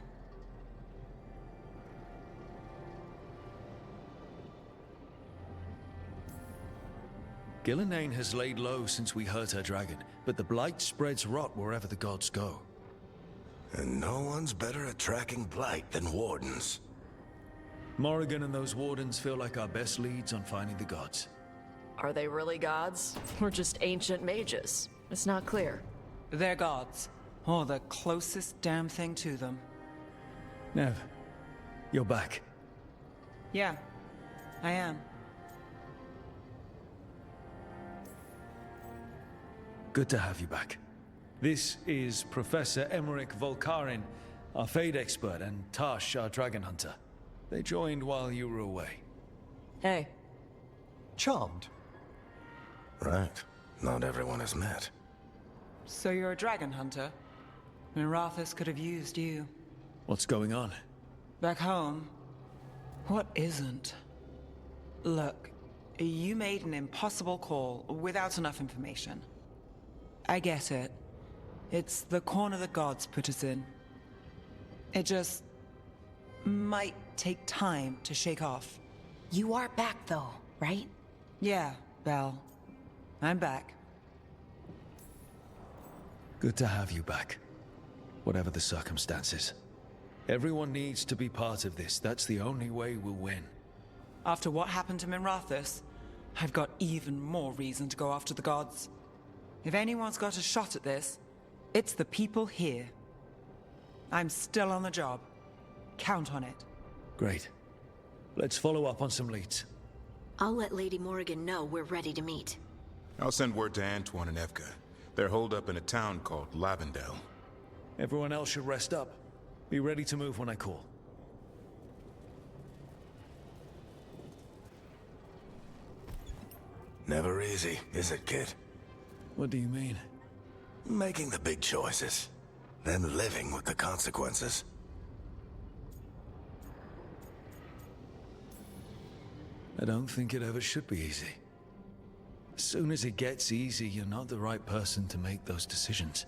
Speaker 3: Gillenane has laid low since we hurt her dragon, but the Blight spreads rot wherever the gods go.
Speaker 12: And no one's better at tracking Blight than Wardens.
Speaker 3: Morrigan and those Wardens feel like our best leads on finding the gods.
Speaker 17: Are they really gods? Or just ancient mages? It's not clear.
Speaker 20: They're gods. Or the closest damn thing to them.
Speaker 3: Nev, you're back.
Speaker 20: Yeah, I am.
Speaker 3: Good to have you back. This is Professor Emmerich Volkarin, our Fade expert, and Tash, our dragon hunter. They joined while you were away.
Speaker 17: Hey.
Speaker 8: Charmed.
Speaker 12: Right. Not everyone has met.
Speaker 20: So you're a dragon hunter? Mirathus could have used you.
Speaker 3: What's going on?
Speaker 20: Back home, what isn't? Look, you made an impossible call without enough information. I get it. It's the corner the gods put us in. It just might take time to shake off.
Speaker 5: You are back, though, right?
Speaker 20: Yeah, Belle. I'm back.
Speaker 3: Good to have you back. Whatever the circumstances. Everyone needs to be part of this. That's the only way we'll win.
Speaker 20: After what happened to Mirathus, I've got even more reason to go after the gods. If anyone's got a shot at this, it's the people here. I'm still on the job. Count on it.
Speaker 3: Great. Let's follow up on some leads.
Speaker 2: I'll let Lady Morrigan know we're ready to meet.
Speaker 11: I'll send word to Antoine and Evka. They're holed up in a town called Lavendel.
Speaker 3: Everyone else should rest up. Be ready to move when I call.
Speaker 12: Never easy, is it, kid?
Speaker 3: What do you mean?
Speaker 12: Making the big choices, then living with the consequences.
Speaker 3: I don't think it ever should be easy. As soon as it gets easy, you're not the right person to make those decisions.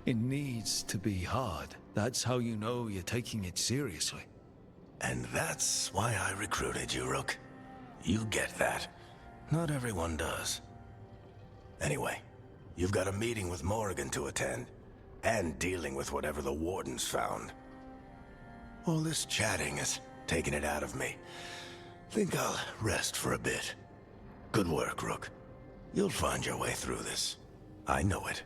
Speaker 3: It needs to be hard. That's how you know you're taking it seriously.
Speaker 12: And that's why I recruited you, Rook. You get that. Not everyone does. Anyway, you've got a meeting with Morrigan to attend, and dealing with whatever the Warden's found. All this chatting is taking it out of me. Think I'll rest for a bit. Good work, Rook. You'll find your way through this. I know it.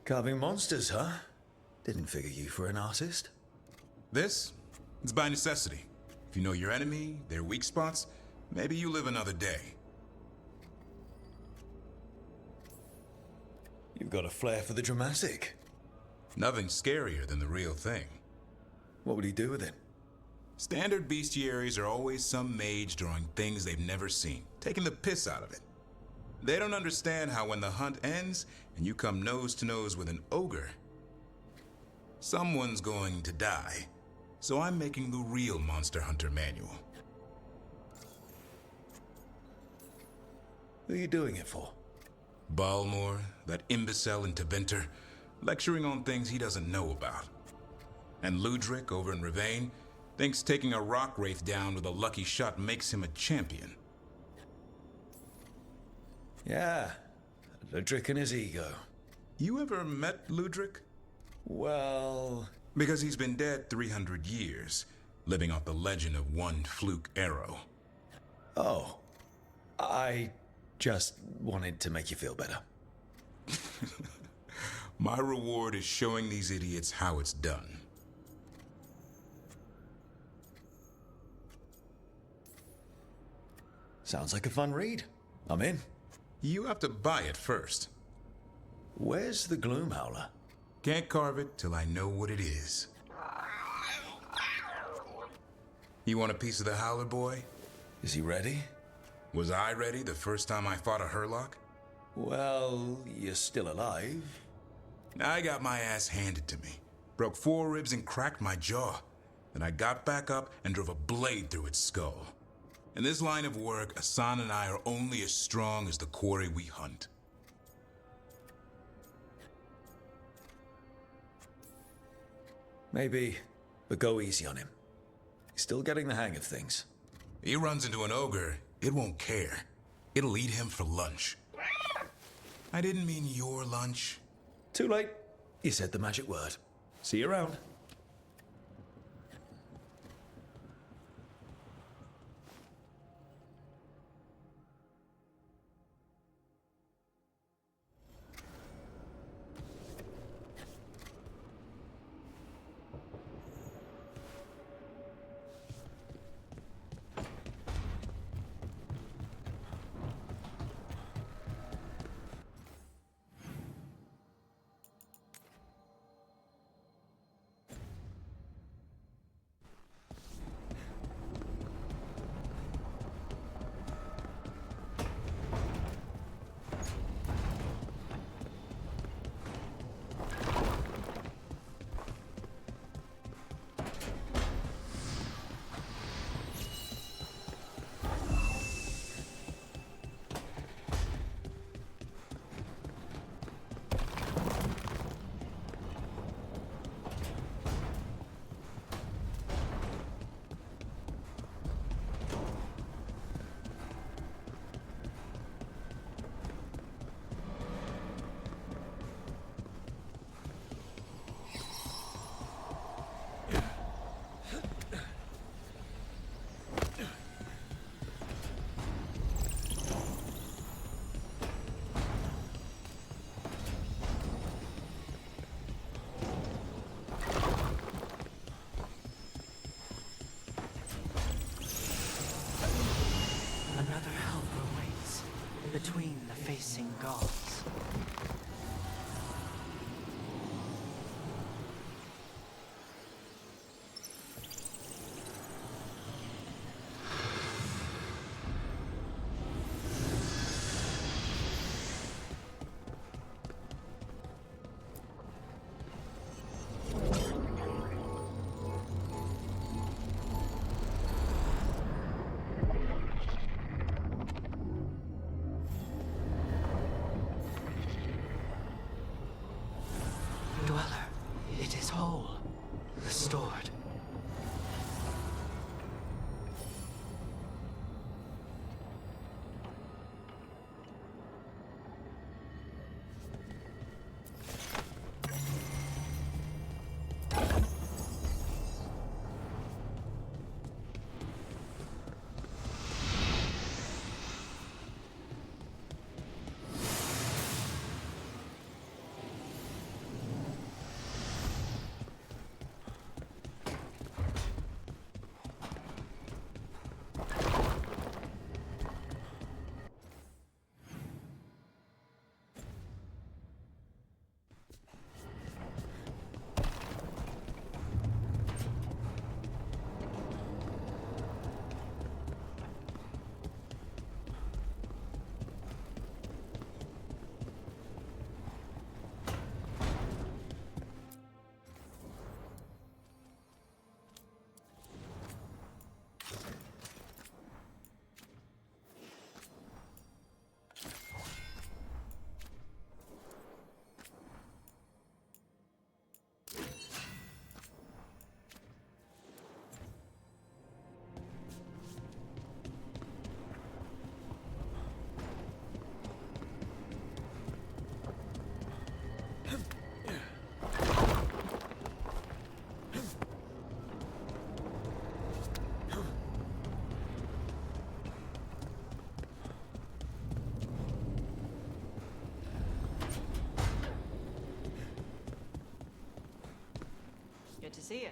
Speaker 3: Carving monsters, huh? Didn't figure you for an artist.
Speaker 11: This? It's by necessity. If you know your enemy, their weak spots, maybe you live another day.
Speaker 3: You've got a flair for the dramatic.
Speaker 11: Nothing scarier than the real thing.
Speaker 3: What would he do with it?
Speaker 11: Standard bestiaries are always some mage drawing things they've never seen, taking the piss out of it. They don't understand how when the hunt ends and you come nose to nose with an ogre, someone's going to die. so I'm making the real Monster Hunter manual.
Speaker 3: Who are you doing it for?
Speaker 11: Balmor, that imbecile in Teventer, lecturing on things he doesn't know about. And Ludric over in Ravain thinks taking a rock wraith down with a lucky shot makes him a champion.
Speaker 3: Yeah, Ludric and his ego.
Speaker 11: You ever met Ludric?
Speaker 3: Well...
Speaker 11: Because he's been dead 300 years, living off the legend of one fluke arrow.
Speaker 3: Oh. I just wanted to make you feel better.
Speaker 11: My reward is showing these idiots how it's done.
Speaker 3: Sounds like a fun read. I'm in.
Speaker 11: You have to buy it first.
Speaker 3: Where's the Gloom Howler?
Speaker 11: Can't carve it till I know what it is. You want a piece of the Howler, boy?
Speaker 3: Is he ready?
Speaker 11: Was I ready the first time I fought a Hurlock?
Speaker 3: Well, you're still alive.
Speaker 11: I got my ass handed to me. Broke 4 ribs and cracked my jaw. Then I got back up and drove a blade through its skull. In this line of work, Asan and I are only as strong as the quarry we hunt.
Speaker 3: Maybe, but go easy on him. He's still getting the hang of things.
Speaker 11: He runs into an ogre, it won't care. It'll eat him for lunch. I didn't mean your lunch.
Speaker 3: Too late. You said the magic word. See you around.
Speaker 17: Good to see you.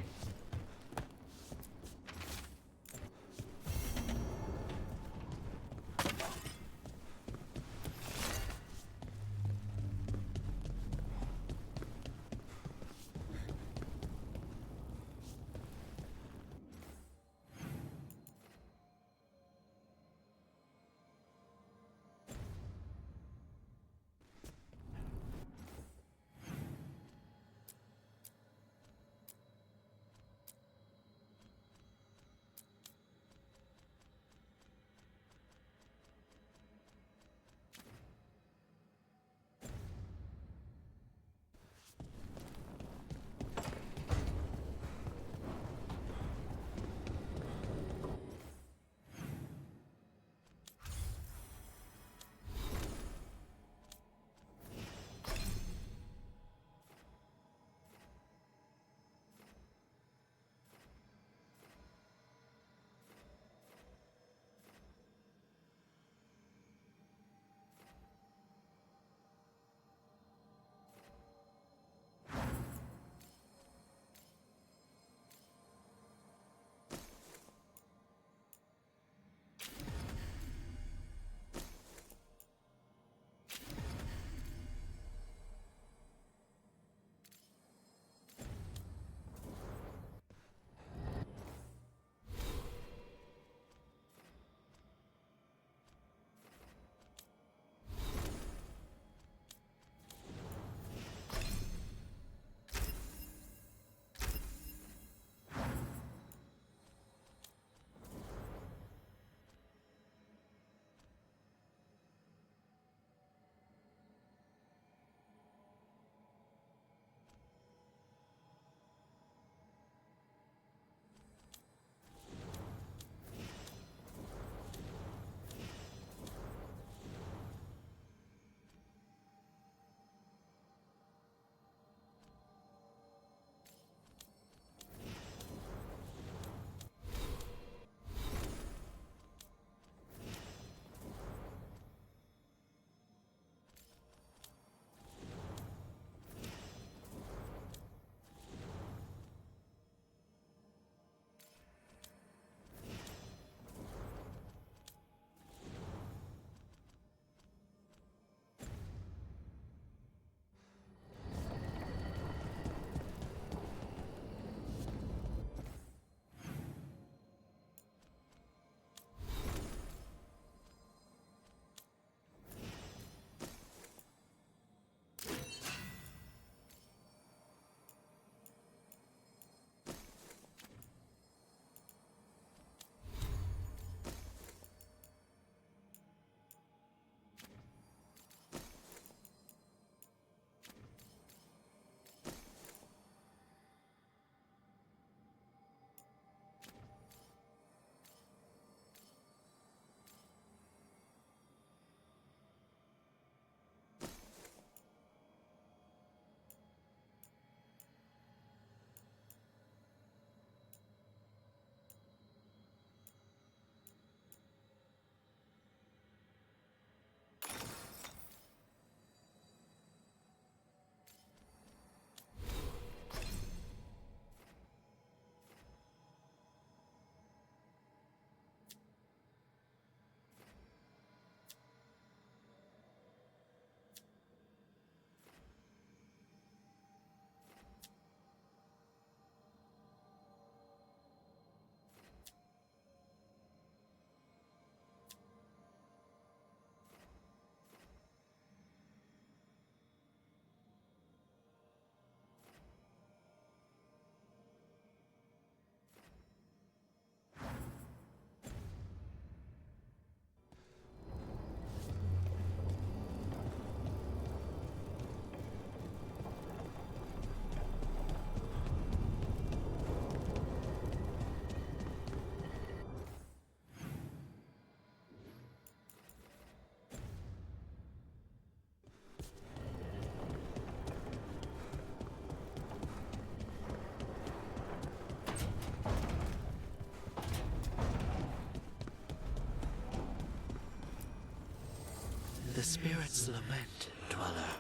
Speaker 21: The spirits lament, Dweller.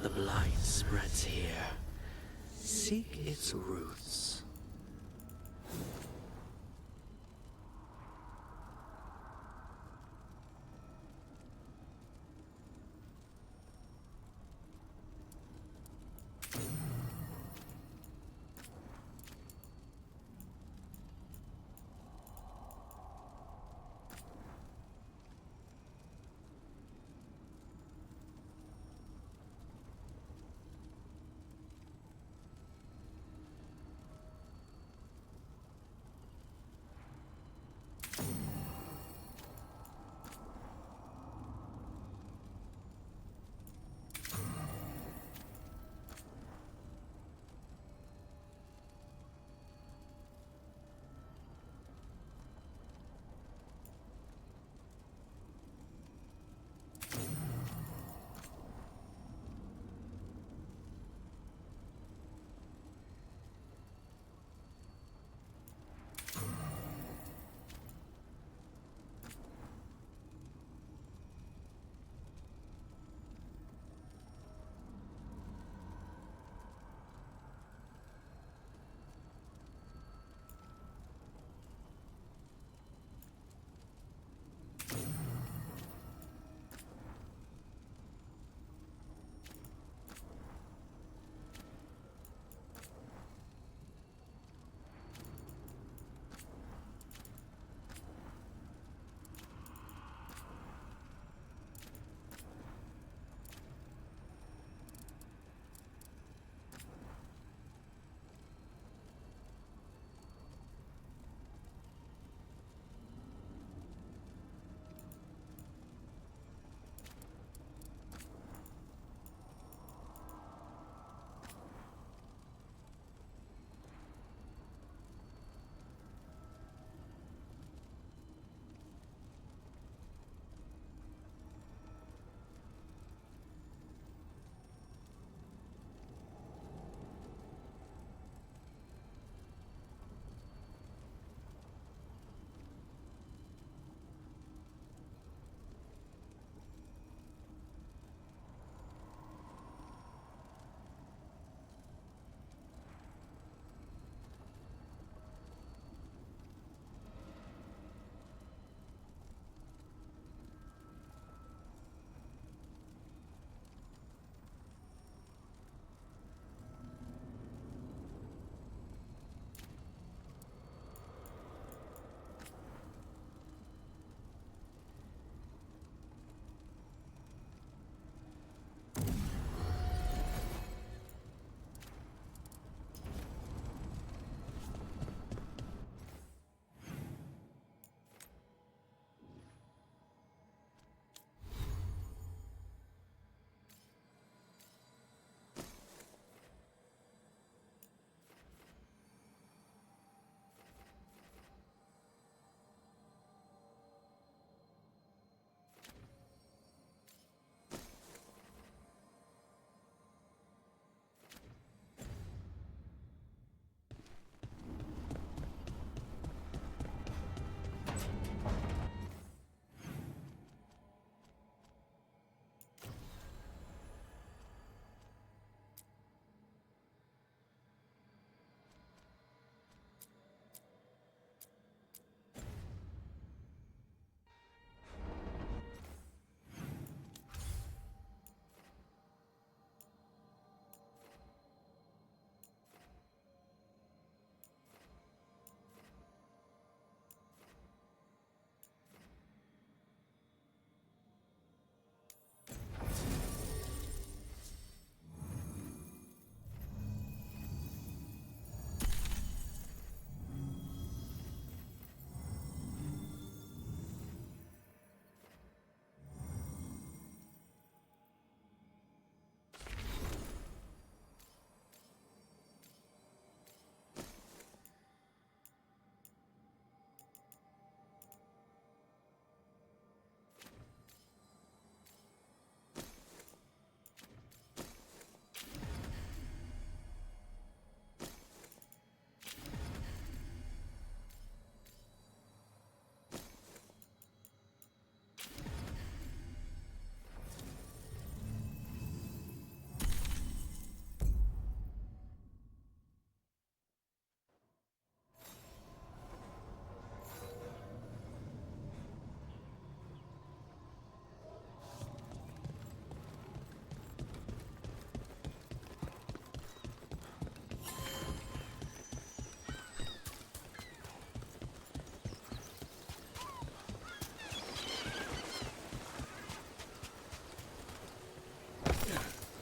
Speaker 21: The blight spreads here.
Speaker 6: Seek its roots.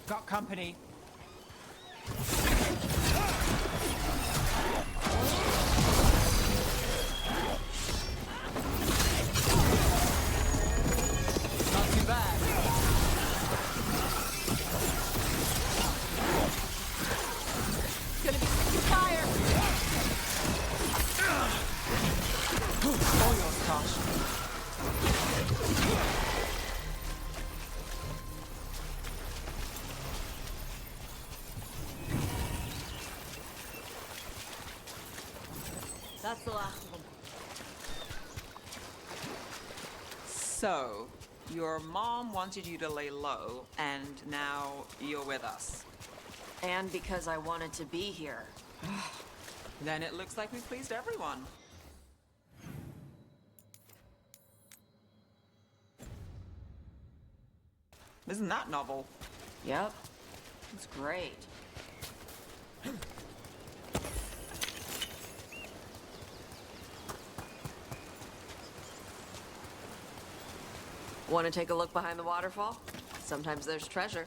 Speaker 20: Got company. Not too bad.
Speaker 17: It's gonna be some fire!
Speaker 20: All yours, Tosh.
Speaker 17: That's the last of them.
Speaker 20: So, your mom wanted you to lay low, and now you're with us.
Speaker 17: And because I wanted to be here.
Speaker 20: Then it looks like we pleased everyone. Isn't that novel?
Speaker 17: Yep. It's great. Want to take a look behind the waterfall? Sometimes there's treasure.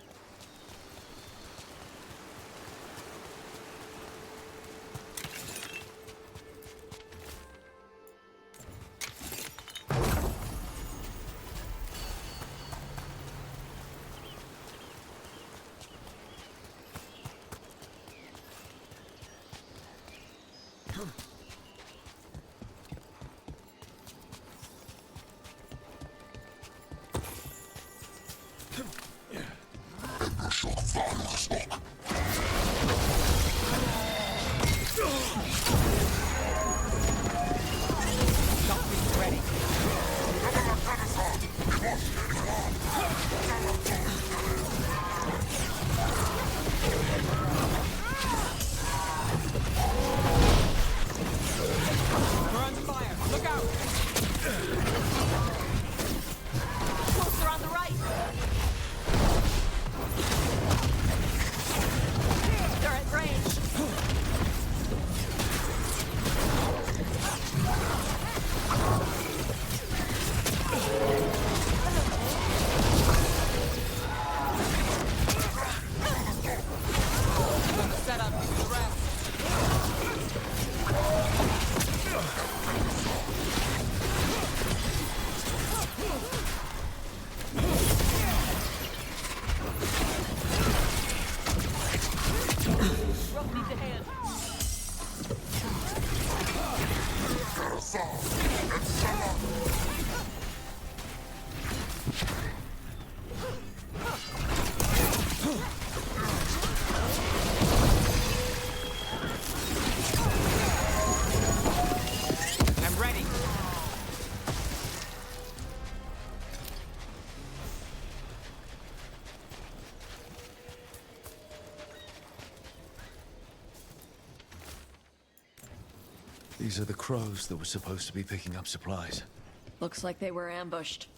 Speaker 3: These are the crows that were supposed to be picking up supplies.
Speaker 17: Looks like they were ambushed.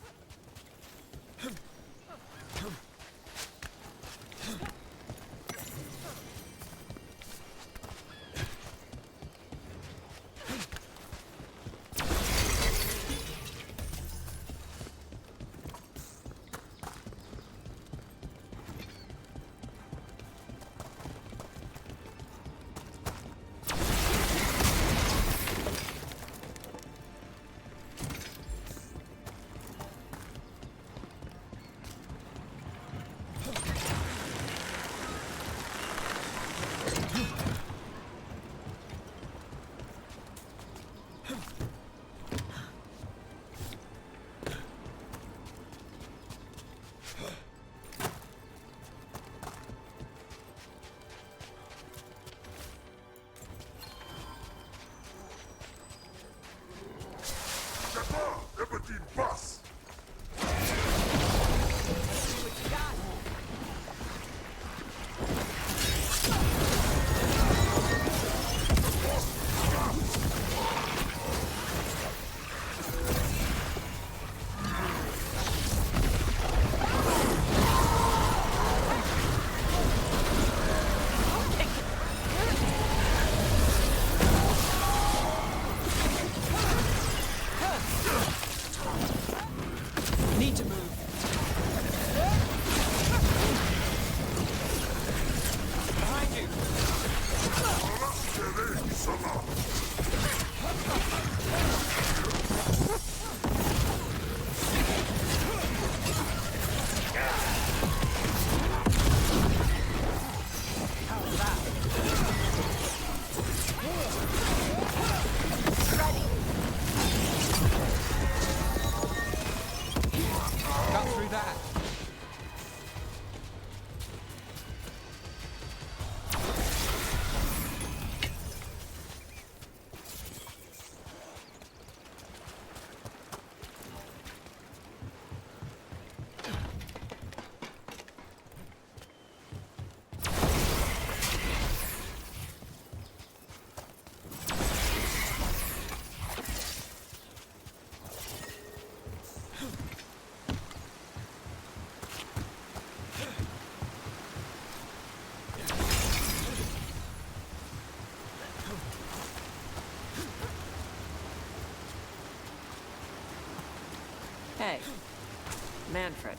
Speaker 17: Manfred.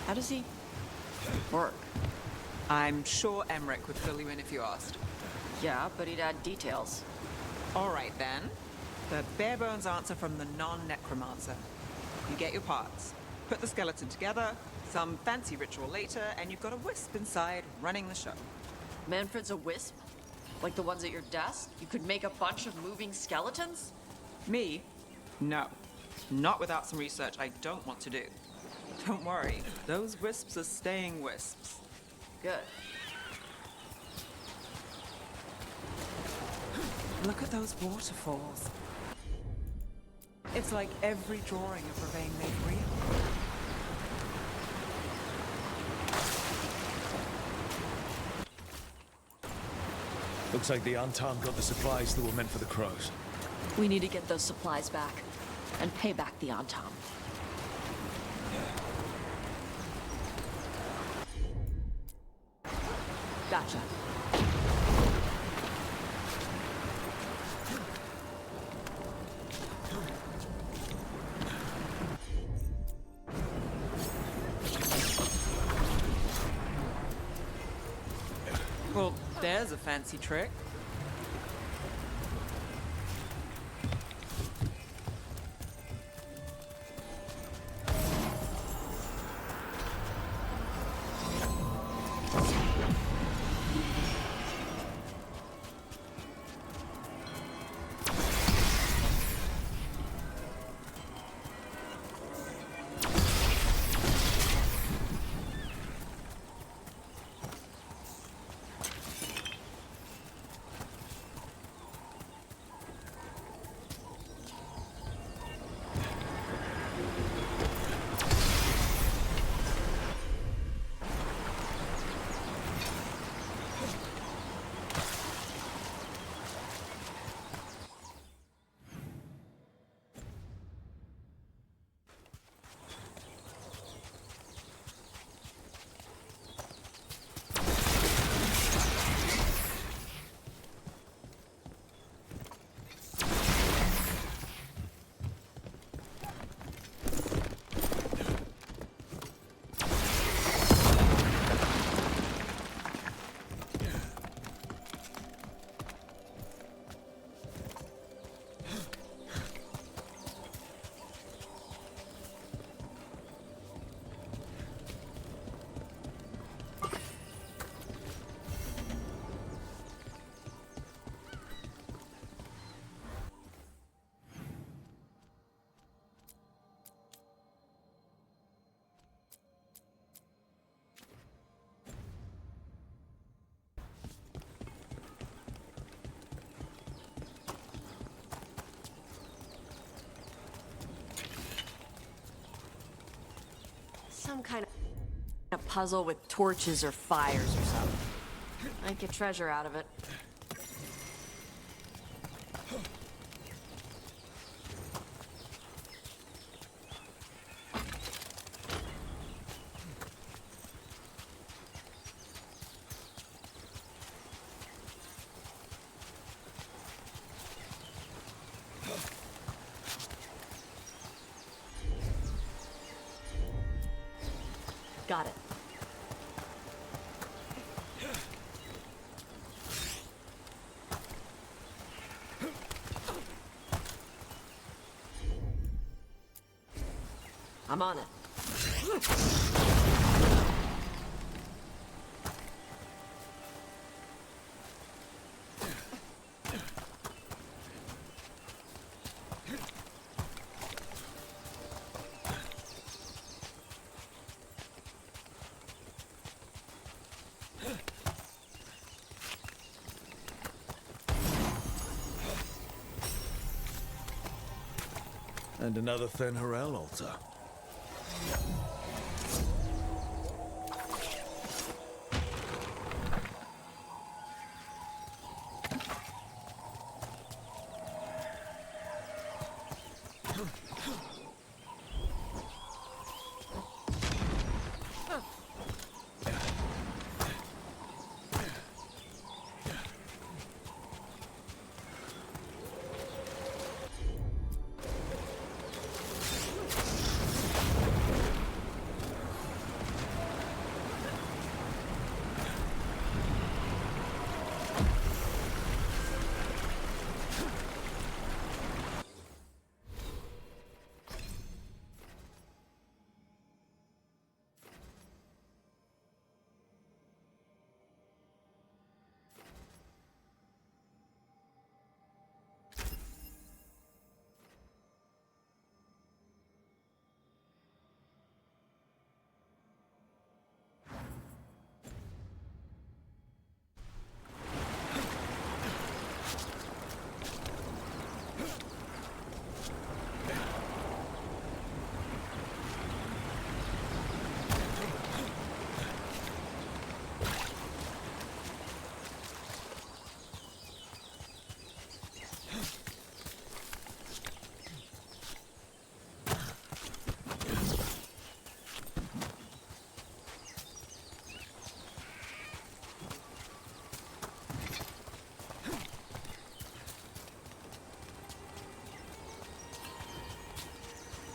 Speaker 17: How does he work?
Speaker 20: I'm sure Emmerich would fill you in if you asked.
Speaker 17: Yeah, but he'd add details.
Speaker 20: All right, then. The bare-bones answer from the non-necromancer. You get your parts, put the skeleton together, some fancy ritual later, and you've got a wisp inside running the show.
Speaker 17: Manfred's a wisp? Like the ones at your desk? You could make a bunch of moving skeletons?
Speaker 20: Me? No. Not without some research I don't want to do. Don't worry, those wisps are staying wisps.
Speaker 17: Good.
Speaker 20: Look at those waterfalls. It's like every drawing of Ravain made real.
Speaker 3: Looks like the Antam got the supplies that were meant for the crows.
Speaker 17: We need to get those supplies back and pay back the Antam. Gotcha.
Speaker 20: Well, there's a fancy trick.
Speaker 17: Some kind of puzzle with torches or fires or something. I'd get treasure out of it. Got it. I'm on it.
Speaker 3: And another Thenharel altar.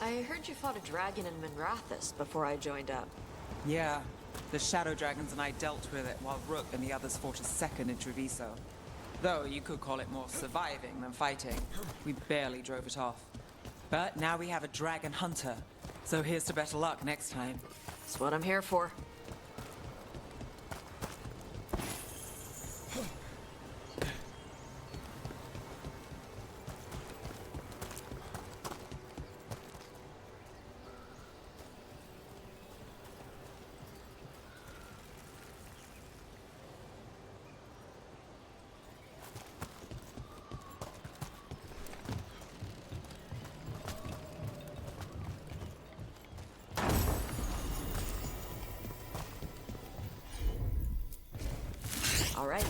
Speaker 17: I heard you fought a dragon in Minrathous before I joined up.
Speaker 20: Yeah, the Shadow Dragons and I dealt with it while Rook and the others fought a second in Treviso. Though you could call it more surviving than fighting. We barely drove it off. But now we have a dragon hunter, so here's to better luck next time.
Speaker 17: That's what I'm here for. All right.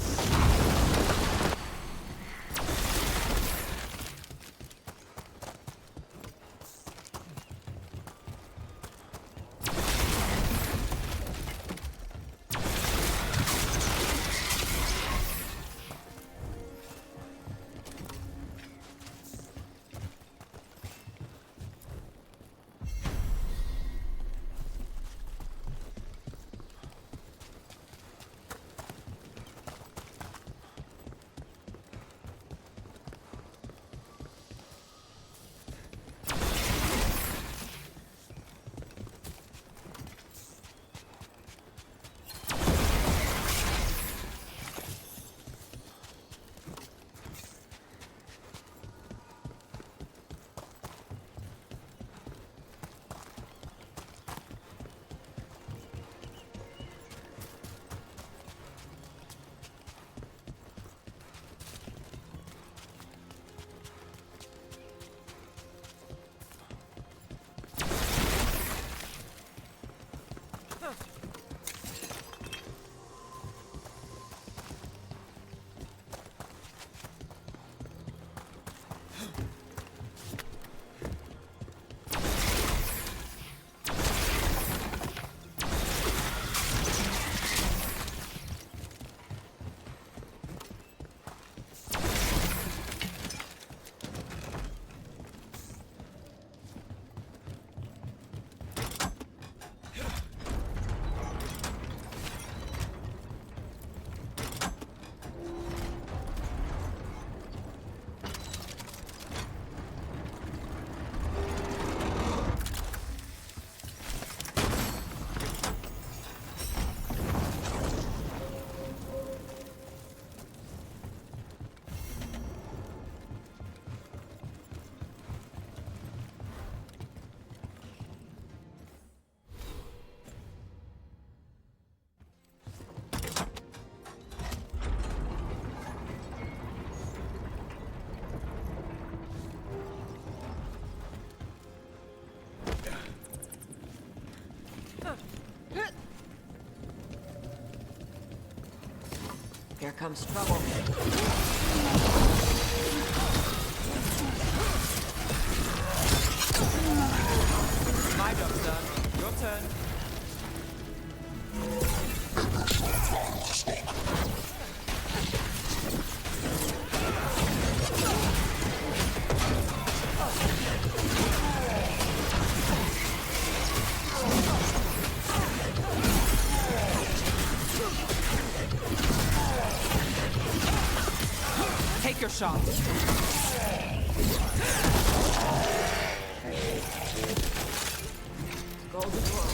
Speaker 17: Here comes trouble.
Speaker 20: My job's done. Your turn. Take your shot.
Speaker 17: Golden World.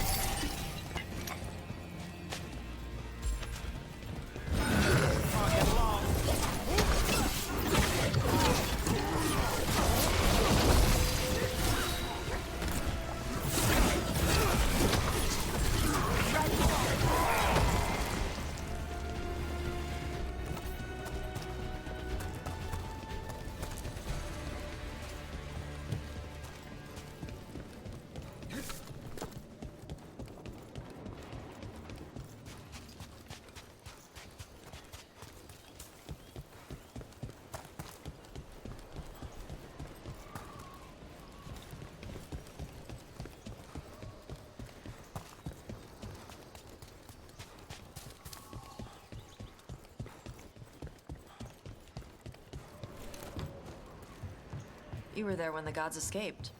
Speaker 17: You were there when the gods escaped.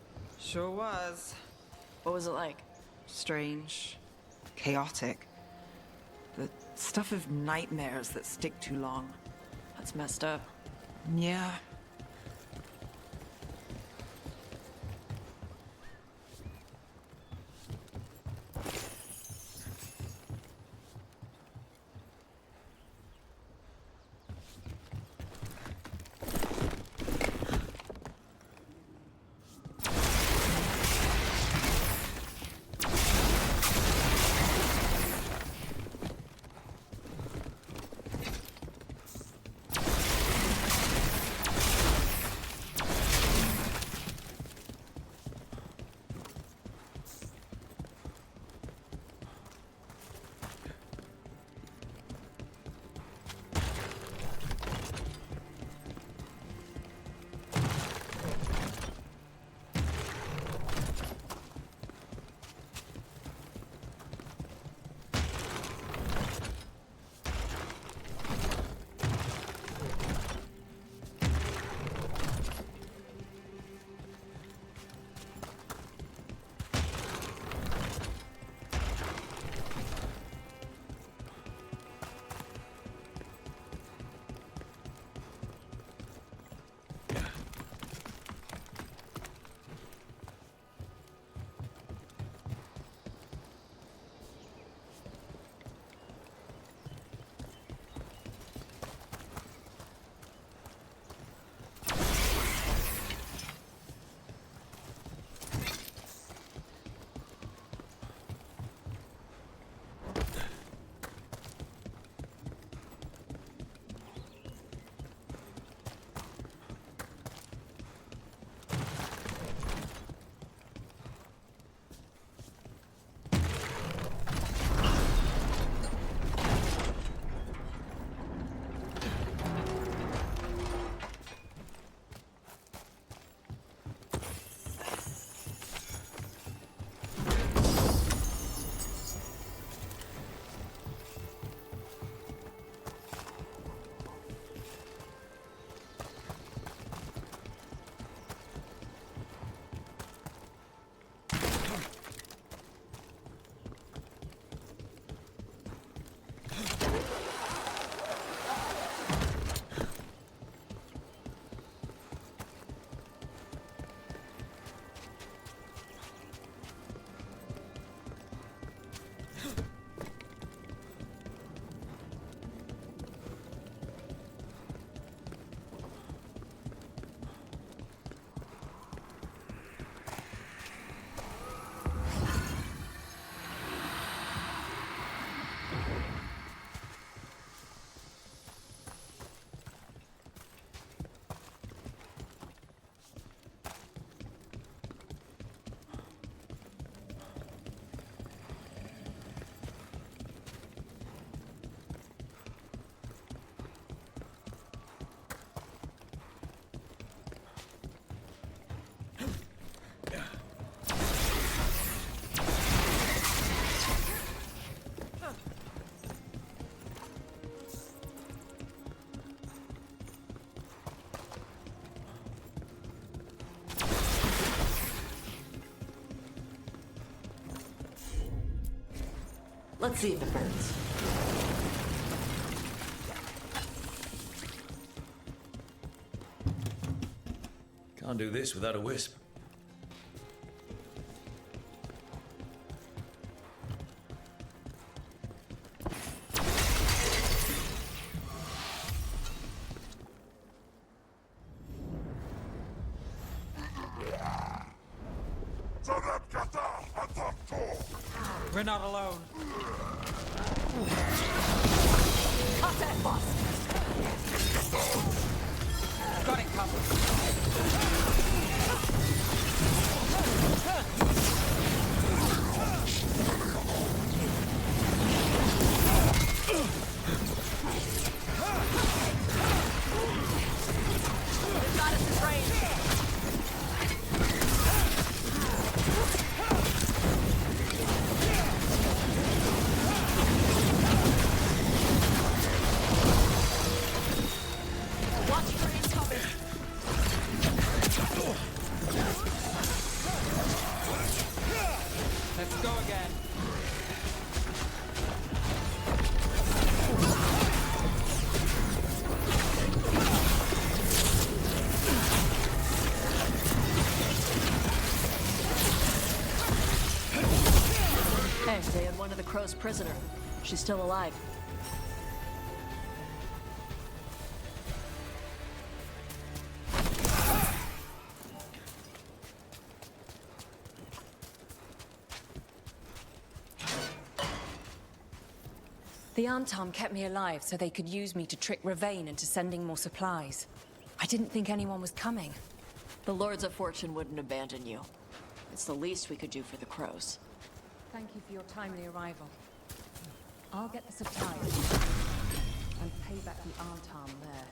Speaker 20: Sure was.
Speaker 17: What was it like?
Speaker 20: Strange. Chaotic. The stuff of nightmares that stick too long.
Speaker 17: That's messed up.
Speaker 20: Yeah.
Speaker 17: Let's see if it burns.
Speaker 3: Can't do this without a wisp.
Speaker 20: We're not alone.
Speaker 17: Cut that boss!
Speaker 20: Got it covered.
Speaker 17: We've got us in range. lost prisoner. She's still alive.
Speaker 5: The Antom kept me alive so they could use me to trick Ravain into sending more supplies. I didn't think anyone was coming.
Speaker 17: The Lords of Fortune wouldn't abandon you. It's the least we could do for the crows.
Speaker 5: Thank you for your timely arrival. I'll get the supplies and pay back the Antom there.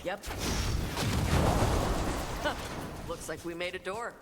Speaker 17: Yep. Looks like we made a door.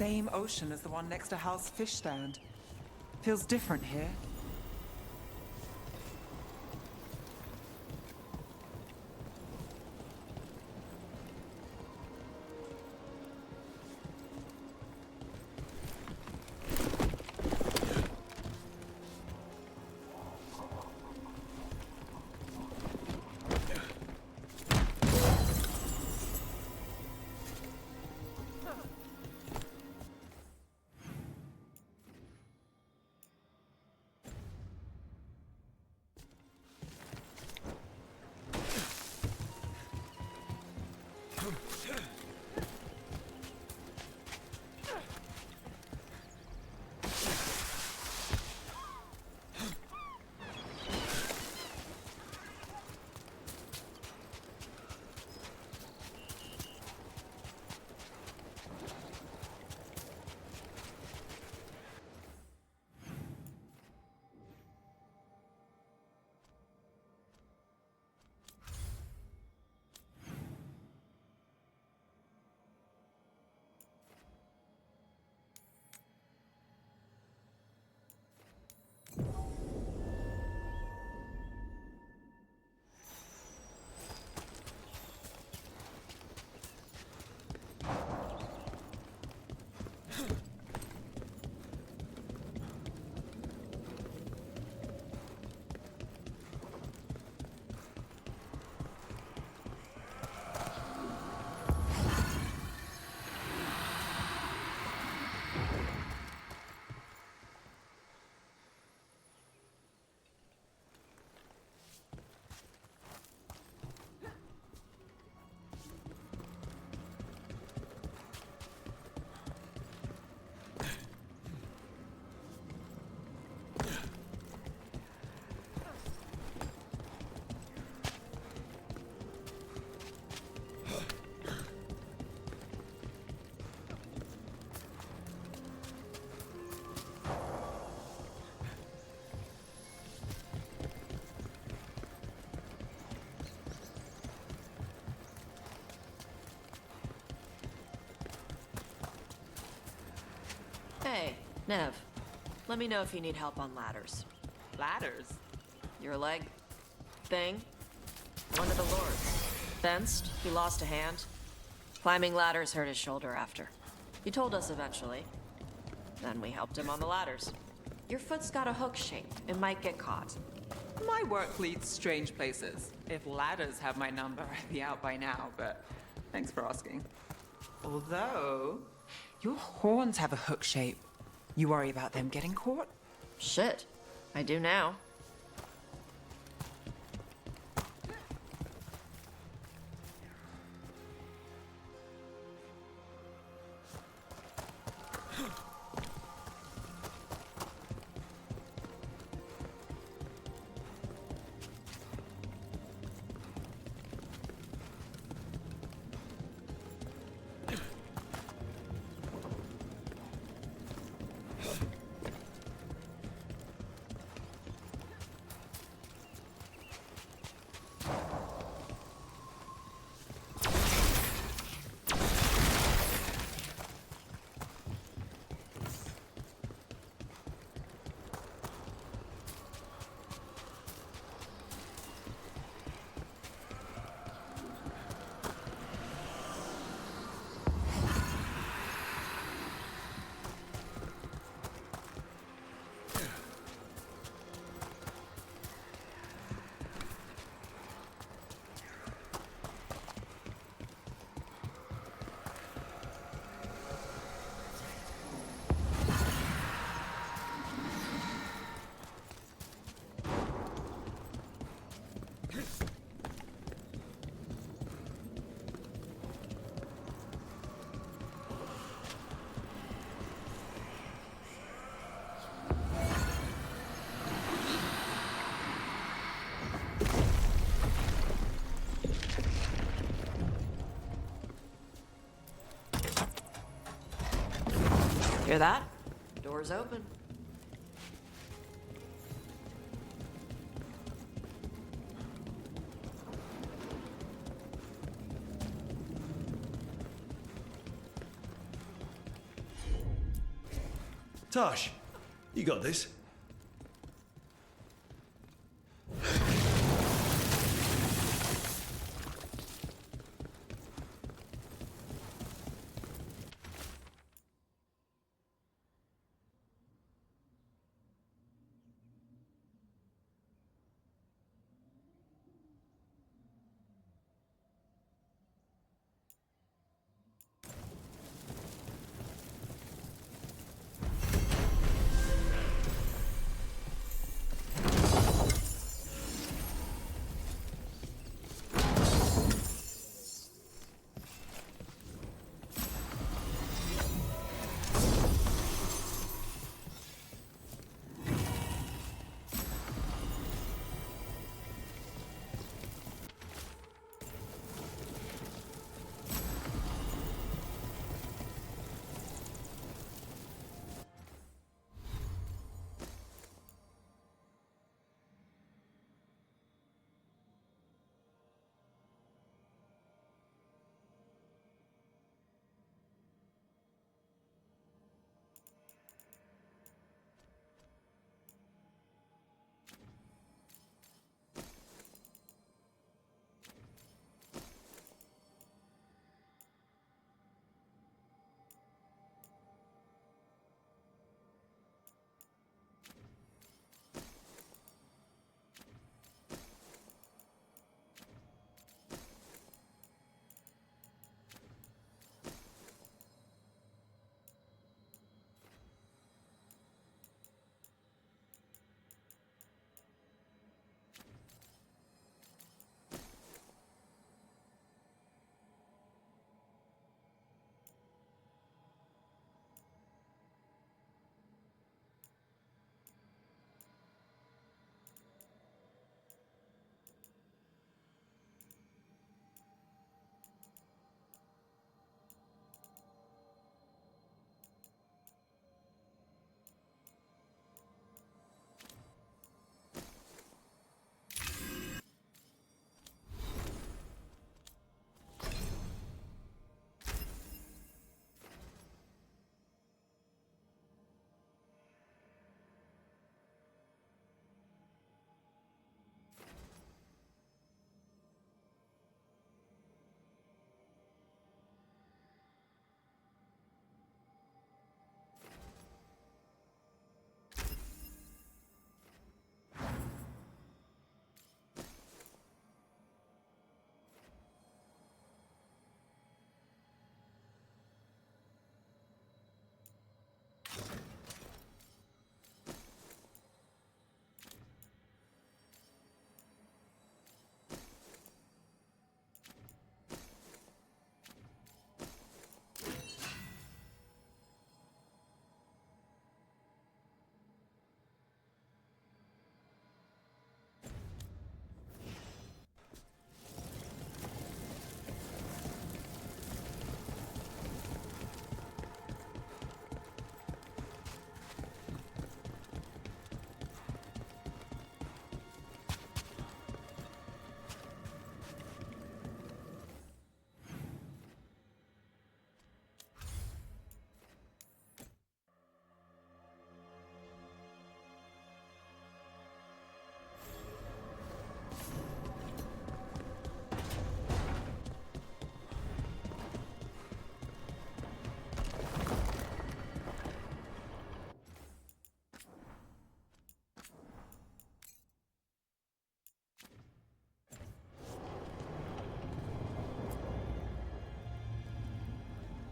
Speaker 20: Same ocean as the one next to Hal's fish stand. Feels different here.
Speaker 17: Nev, let me know if you need help on ladders.
Speaker 20: Ladders?
Speaker 17: Your leg thing? One of the lords. Fenced, he lost a hand. Climbing ladders hurt his shoulder after. He told us eventually. Then we helped him on the ladders. Your foot's got a hook shape. It might get caught.
Speaker 20: My work leads strange places. If ladders have my number, I'd be out by now, but thanks for asking. Although, your horns have a hook shape. You worry about them getting caught?
Speaker 17: Shit. I do now. Hear that? Door's open.
Speaker 3: Tosh, you got this.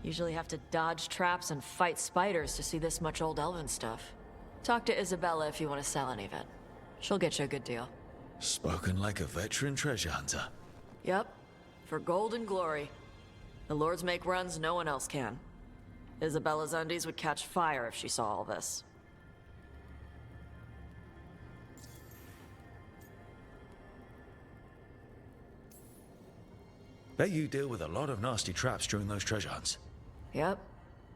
Speaker 17: Usually have to dodge traps and fight spiders to see this much old elven stuff. Talk to Isabella if you want to sell any of it. She'll get you a good deal.
Speaker 3: Spoken like a veteran treasure hunter.
Speaker 17: Yep. For gold and glory. The lords make runs no one else can. Isabella's undies would catch fire if she saw all this.
Speaker 3: Bet you deal with a lot of nasty traps during those treasure hunts.
Speaker 17: Yep.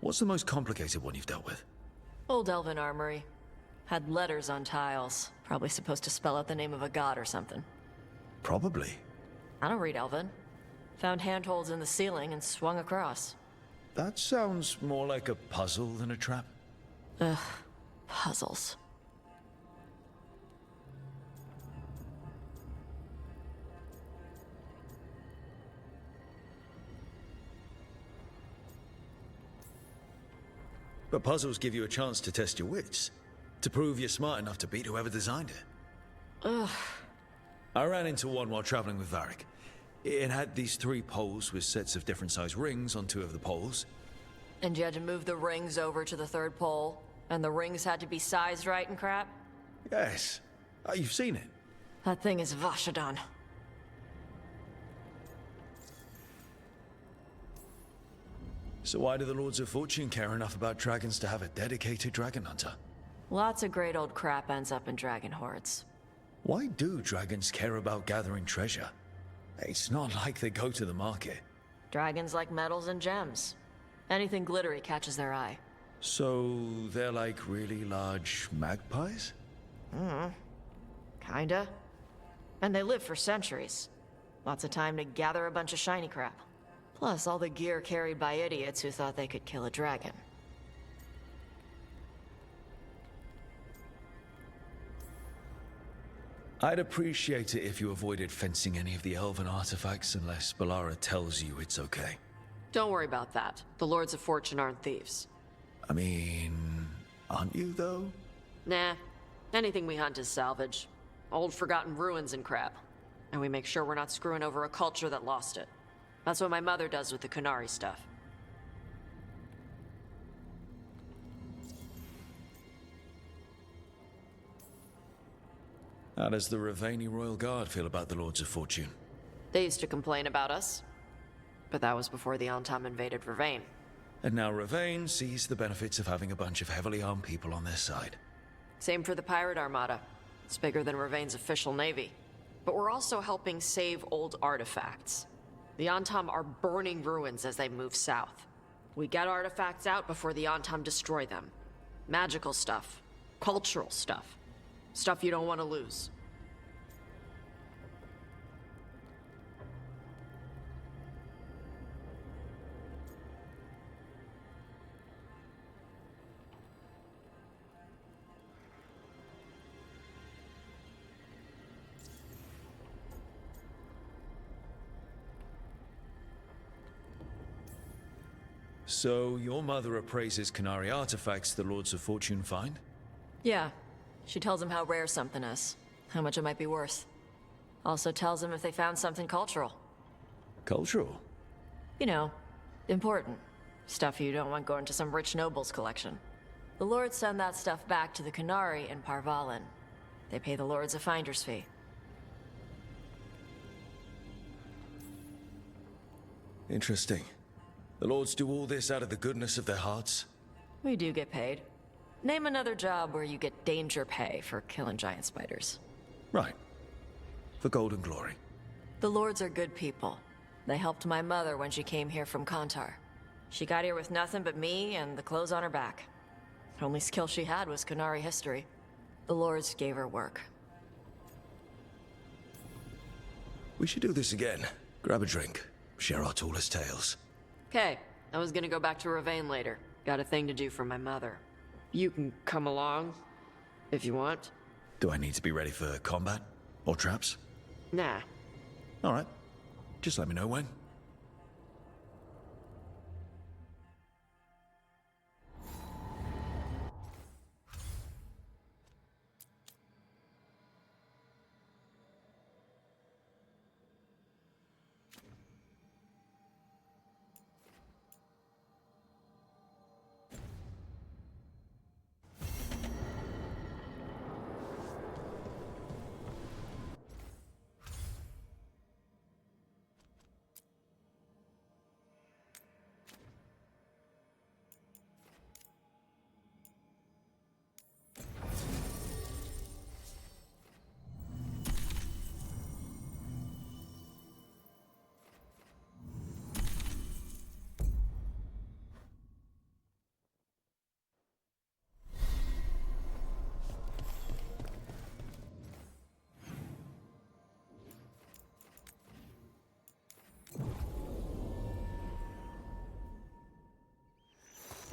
Speaker 3: What's the most complicated one you've dealt with?
Speaker 17: Old elven armory. Had letters on tiles. Probably supposed to spell out the name of a god or something.
Speaker 3: Probably.
Speaker 17: I don't read elven. Found handholds in the ceiling and swung across.
Speaker 3: That sounds more like a puzzle than a trap.
Speaker 17: Ugh. Puzzles.
Speaker 3: But puzzles give you a chance to test your wits. To prove you're smart enough to beat whoever designed it.
Speaker 17: Ugh.
Speaker 3: I ran into one while traveling with Varric. It had these 3 poles with sets of different size rings on 2 of the poles.
Speaker 17: And you had to move the rings over to the 3rd pole? And the rings had to be sized right and crap?
Speaker 3: Yes. You've seen it.
Speaker 17: That thing is Vashadon.
Speaker 3: So why do the Lords of Fortune care enough about dragons to have a dedicated dragon hunter?
Speaker 17: Lots of great old crap ends up in dragon hordes.
Speaker 3: Why do dragons care about gathering treasure? It's not like they go to the market.
Speaker 17: Dragons like metals and gems. Anything glittery catches their eye.
Speaker 3: So they're like really large magpies?
Speaker 17: Kinda. And they live for centuries. Lots of time to gather a bunch of shiny crap. Plus all the gear carried by idiots who thought they could kill a dragon.
Speaker 3: I'd appreciate it if you avoided fencing any of the elven artifacts unless Balara tells you it's okay.
Speaker 17: Don't worry about that. The Lords of Fortune aren't thieves.
Speaker 3: I mean, aren't you though?
Speaker 17: Nah. Anything we hunt is salvage. Old forgotten ruins and crap. And we make sure we're not screwing over a culture that lost it. That's what my mother does with the Kunari stuff.
Speaker 3: How does the Ravani Royal Guard feel about the Lords of Fortune?
Speaker 17: They used to complain about us. But that was before the Antam invaded Ravane.
Speaker 3: And now Ravane sees the benefits of having a bunch of heavily armed people on their side.
Speaker 17: Same for the Pirate Armada. It's bigger than Ravane's official navy. But we're also helping save old artifacts. The Antam are burning ruins as they move south. We get artifacts out before the Antam destroy them. Magical stuff. Cultural stuff. Stuff you don't want to lose.
Speaker 3: So, your mother appraises Kunari artifacts the Lords of Fortune find?
Speaker 17: Yeah. She tells them how rare something is. How much it might be worth. Also tells them if they found something cultural.
Speaker 3: Cultural?
Speaker 17: You know, important. Stuff you don't want going to some rich noble's collection. The Lords send that stuff back to the Kunari in Parvalin. They pay the Lords a finder's fee.
Speaker 3: Interesting. The Lords do all this out of the goodness of their hearts?
Speaker 17: We do get paid. Name another job where you get danger pay for killing giant spiders.
Speaker 3: Right. For gold and glory.
Speaker 17: The Lords are good people. They helped my mother when she came here from Kontar. She got here with nothing but me and the clothes on her back. The only skill she had was Kunari history. The Lords gave her work.
Speaker 3: We should do this again. Grab a drink. Share our tallest tales.
Speaker 17: Okay, I was gonna go back to Ravane later. Got a thing to do for my mother. You can come along, if you want.
Speaker 3: Do I need to be ready for combat? Or traps?
Speaker 17: Nah.
Speaker 3: Alright. Just let me know when.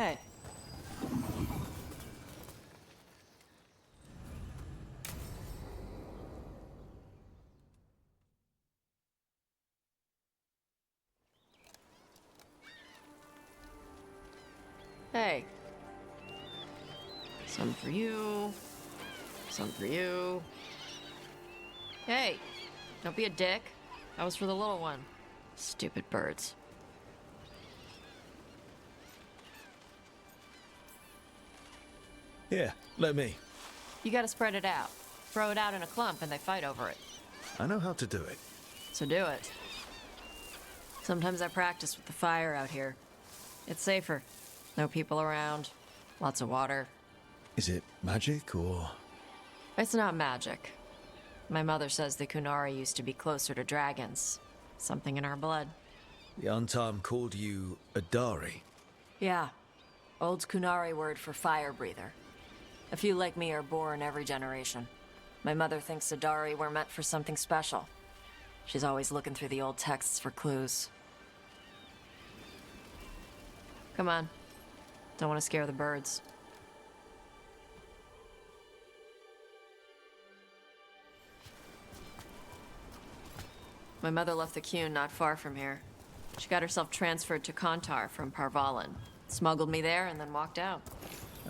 Speaker 17: Hey. Hey. Some for you. Some for you. Hey, don't be a dick. That was for the little one. Stupid birds.
Speaker 3: Here, let me.
Speaker 17: You gotta spread it out. Throw it out in a clump and they fight over it.
Speaker 3: I know how to do it.
Speaker 17: So do it. Sometimes I practice with the fire out here. It's safer. No people around. Lots of water.
Speaker 3: Is it magic or...?
Speaker 17: It's not magic. My mother says the Kunari used to be closer to dragons. Something in our blood.
Speaker 3: The Untarm called you a Dari.
Speaker 17: Yeah. Old Kunari word for fire breather. A few like me are born every generation. My mother thinks Adari were meant for something special. She's always looking through the old texts for clues. Come on. Don't want to scare the birds. My mother left the Qun not far from here. She got herself transferred to Kontar from Parvalan. Smuggled me there and then walked out.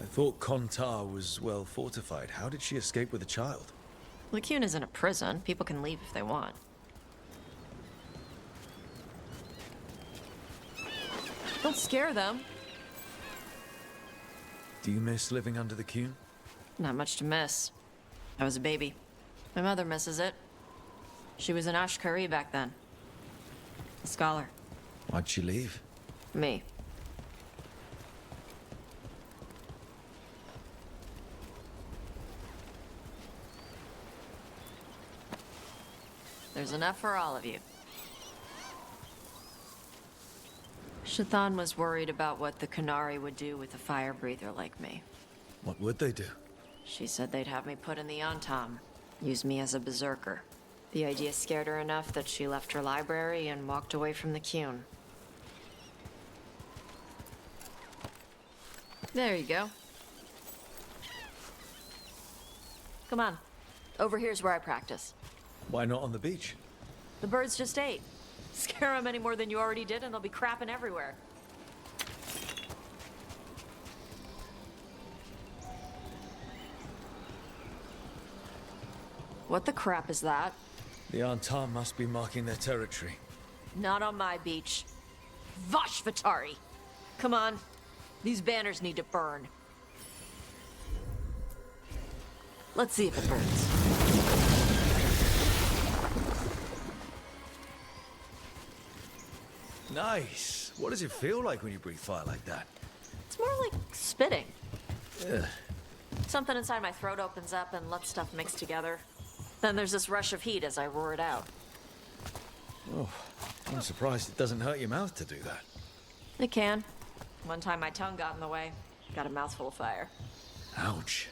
Speaker 3: I thought Kontar was well fortified. How did she escape with a child?
Speaker 17: The Qun isn't a prison. People can leave if they want. Don't scare them.
Speaker 3: Do you miss living under the Qun?
Speaker 17: Not much to miss. I was a baby. My mother misses it. She was an Ashkari back then. A scholar.
Speaker 3: Why'd she leave?
Speaker 17: Me. There's enough for all of you. Shathan was worried about what the Kunari would do with a fire breather like me.
Speaker 3: What would they do?
Speaker 17: She said they'd have me put in the Antam, use me as a berserker. The idea scared her enough that she left her library and walked away from the Qun. There you go. Come on. Over here's where I practice.
Speaker 3: Why not on the beach?
Speaker 17: The birds just ate. Scare them any more than you already did and they'll be crapping everywhere. What the crap is that?
Speaker 3: The Antam must be marking their territory.
Speaker 17: Not on my beach. Vosh Vatari! Come on. These banners need to burn. Let's see if it burns.
Speaker 3: Nice. What does it feel like when you breathe fire like that?
Speaker 17: It's more like spitting.
Speaker 3: Ugh.
Speaker 17: Something inside my throat opens up and lets stuff mix together. Then there's this rush of heat as I roar it out.
Speaker 3: Oh, I'm surprised it doesn't hurt your mouth to do that.
Speaker 17: It can. One time my tongue got in the way. Got a mouthful of fire.
Speaker 3: Ouch.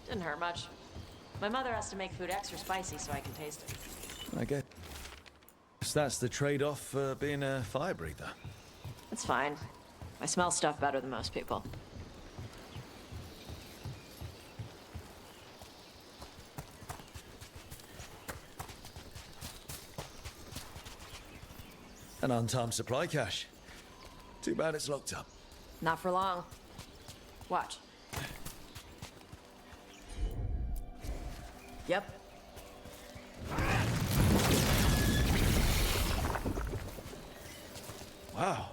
Speaker 17: Didn't hurt much. My mother has to make food extra spicy so I can taste it.
Speaker 3: I guess that's the trade-off for being a fire breather.
Speaker 17: It's fine. I smell stuff better than most people.
Speaker 3: An untimed supply cache. Too bad it's locked up.
Speaker 17: Not for long. Watch. Yep.
Speaker 3: Wow.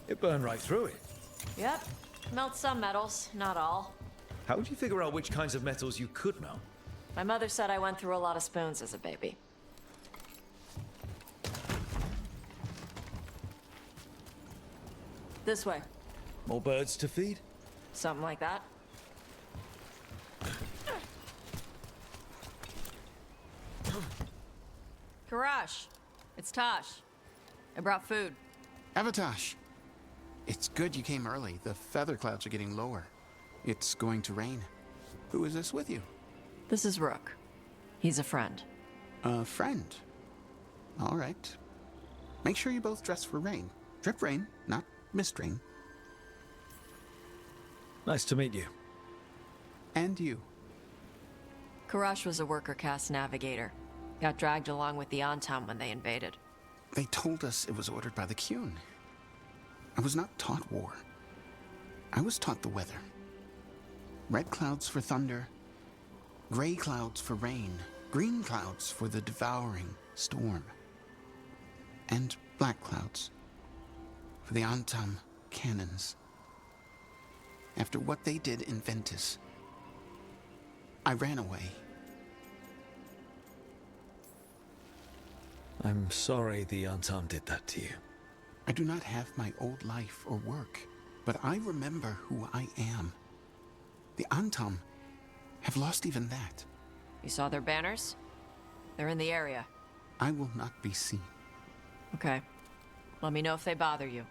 Speaker 3: It burned right through it.
Speaker 17: Yep. Melt some metals, not all.
Speaker 3: How would you figure out which kinds of metals you could melt?
Speaker 17: My mother said I went through a lot of spoons as a baby. This way.
Speaker 3: More birds to feed?
Speaker 17: Something like that. Karash, it's Tosh. I brought food.
Speaker 21: Avatosh, it's good you came early. The feather clouds are getting lower. It's going to rain. Who is this with you?
Speaker 17: This is Rook. He's a friend.
Speaker 21: A friend? All right. Make sure you both dress for rain. Drip rain, not mist rain.
Speaker 3: Nice to meet you.
Speaker 21: And you.
Speaker 17: Karash was a worker caste navigator. Got dragged along with the Antam when they invaded.
Speaker 21: They told us it was ordered by the Qun. I was not taught war. I was taught the weather. Red clouds for thunder, gray clouds for rain, green clouds for the devouring storm, and black clouds for the Antam cannons. After what they did in Ventus, I ran away.
Speaker 3: I'm sorry the Antam did that to you.
Speaker 21: I do not have my old life or work, but I remember who I am. The Antam have lost even that.
Speaker 17: You saw their banners? They're in the area.
Speaker 21: I will not be seen.
Speaker 17: Okay. Let me know if they bother you.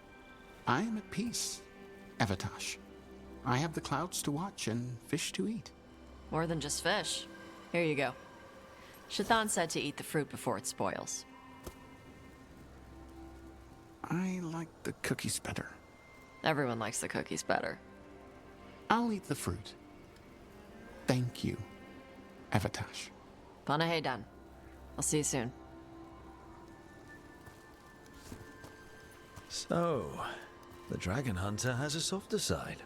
Speaker 21: I am at peace, Evatash. I have the clouds to watch and fish to eat.
Speaker 17: More than just fish. Here you go. Shathan said to eat the fruit before it spoils.
Speaker 21: I like the cookies better.
Speaker 17: Everyone likes the cookies better.
Speaker 21: I'll eat the fruit. Thank you, Evatash.
Speaker 17: Panaheydan. I'll see you soon.
Speaker 3: So, the Dragon Hunter has a softer side.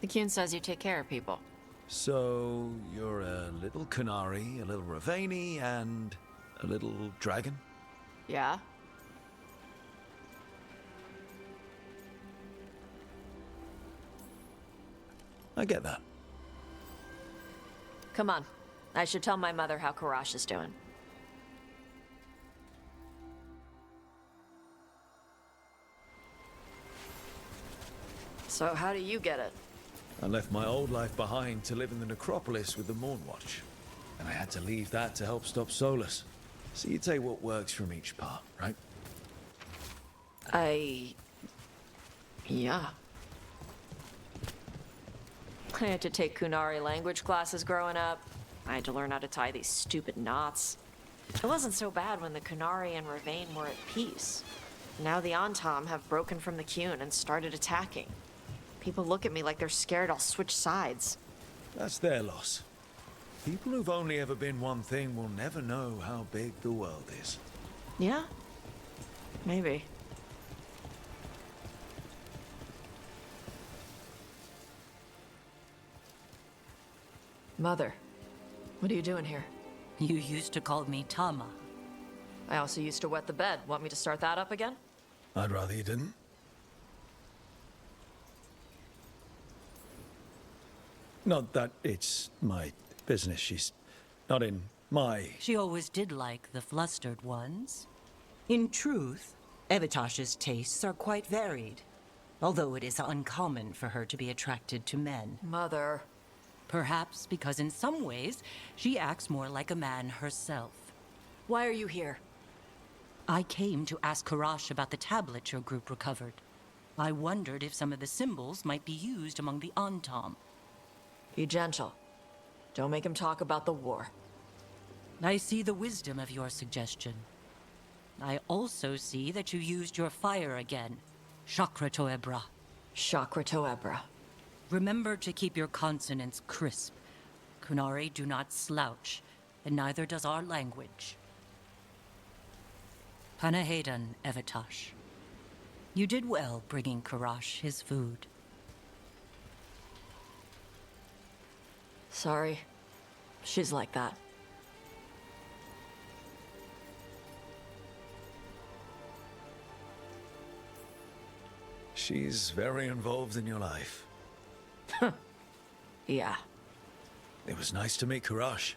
Speaker 17: The Qun says you take care of people.
Speaker 3: So, you're a little Kunari, a little Ravani, and a little dragon?
Speaker 17: Yeah?
Speaker 3: I get that.
Speaker 17: Come on. I should tell my mother how Karash is doing. So how do you get it?
Speaker 3: I left my old life behind to live in the necropolis with the Mournwatch. And I had to leave that to help stop Solus. So you take what works from each part, right?
Speaker 17: Yeah. I had to take Kunari language classes growing up. I had to learn how to tie these stupid knots. It wasn't so bad when the Kunari and Ravain were at peace. Now the Antam have broken from the Qun and started attacking. People look at me like they're scared I'll switch sides.
Speaker 3: That's their loss. People who've only ever been one thing will never know how big the world is.
Speaker 17: Yeah? Maybe. Mother, what are you doing here?
Speaker 19: You used to call me Tama.
Speaker 17: I also used to wet the bed. Want me to start that up again?
Speaker 3: I'd rather you didn't. Not that it's my business. She's not in my...
Speaker 19: She always did like the flustered ones. In truth, Evitash's tastes are quite varied, although it is uncommon for her to be attracted to men.
Speaker 17: Mother.
Speaker 19: Perhaps because in some ways, she acts more like a man herself.
Speaker 17: Why are you here?
Speaker 19: I came to ask Karash about the tablet your group recovered. I wondered if some of the symbols might be used among the Antam.
Speaker 17: Be gentle. Don't make him talk about the war.
Speaker 19: I see the wisdom of your suggestion. I also see that you used your fire again. Chakra Toebra.
Speaker 17: Chakra Toebra.
Speaker 19: Remember to keep your consonants crisp. Kunari do not slouch, and neither does our language. Panaheydan, Evitash. You did well bringing Karash his food.
Speaker 17: Sorry. She's like that.
Speaker 3: She's very involved in your life.
Speaker 17: Yeah.
Speaker 3: It was nice to meet Karash.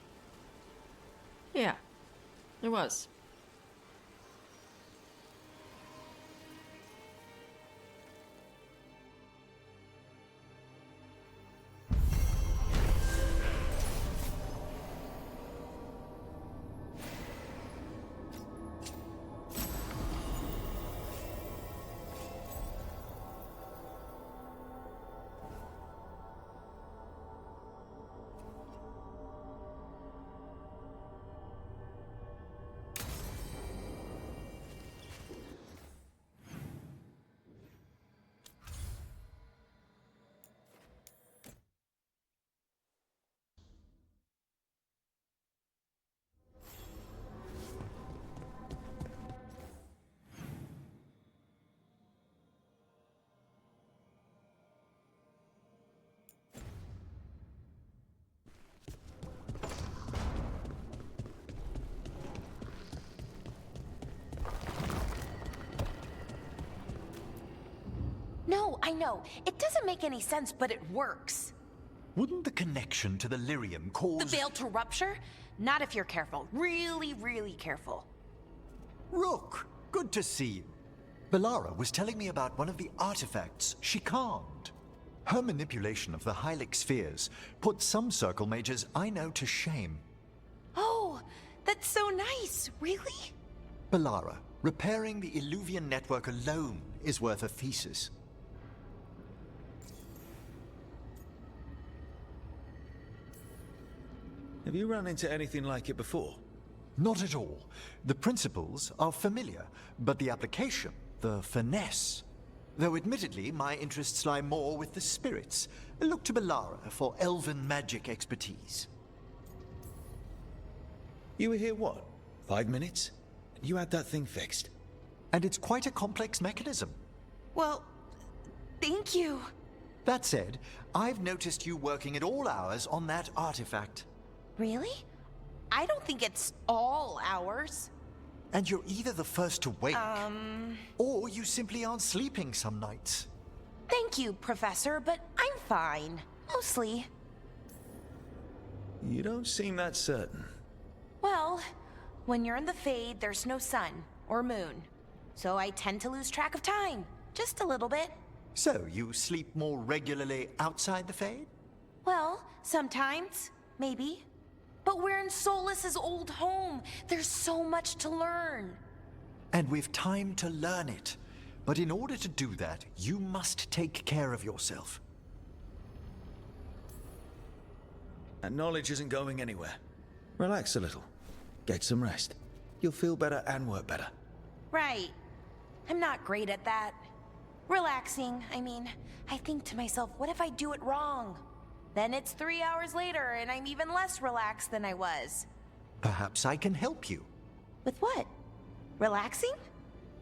Speaker 17: Yeah. It was.
Speaker 5: I know. It doesn't make any sense, but it works.
Speaker 8: Wouldn't the connection to the lyrium cause...
Speaker 5: The veil to rupture? Not if you're careful. Really, really careful.
Speaker 8: Rook, good to see you. Bellara was telling me about one of the artifacts she calmed. Her manipulation of the Hylic spheres put some circle mages I know to shame.
Speaker 5: Oh, that's so nice. Really?
Speaker 8: Bellara, repairing the Illuvian network alone is worth a thesis.
Speaker 3: Have you run into anything like it before?
Speaker 8: Not at all. The principles are familiar, but the application, the finesse. Though admittedly, my interests lie more with the spirits. Look to Bellara for elven magic expertise.
Speaker 3: You were here, what, 5 minutes? You had that thing fixed.
Speaker 8: And it's quite a complex mechanism.
Speaker 5: Well, thank you.
Speaker 8: That said, I've noticed you working at all hours on that artifact.
Speaker 5: Really? I don't think it's all hours.
Speaker 8: And you're either the first to wake, or you simply aren't sleeping some nights.
Speaker 5: Thank you, Professor, but I'm fine. Mostly.
Speaker 3: You don't seem that certain.
Speaker 5: Well, when you're in the Fade, there's no sun or moon. So I tend to lose track of time. Just a little bit.
Speaker 8: So, you sleep more regularly outside the Fade?
Speaker 5: Well, sometimes. Maybe. But we're in Solus's old home. There's so much to learn.
Speaker 8: And we've time to learn it. But in order to do that, you must take care of yourself.
Speaker 3: And knowledge isn't going anywhere. Relax a little. Get some rest. You'll feel better and work better.
Speaker 5: Right. I'm not great at that. Relaxing, I mean. I think to myself, what if I do it wrong? Then it's 3 hours later, and I'm even less relaxed than I was.
Speaker 8: Perhaps I can help you.
Speaker 5: With what? Relaxing?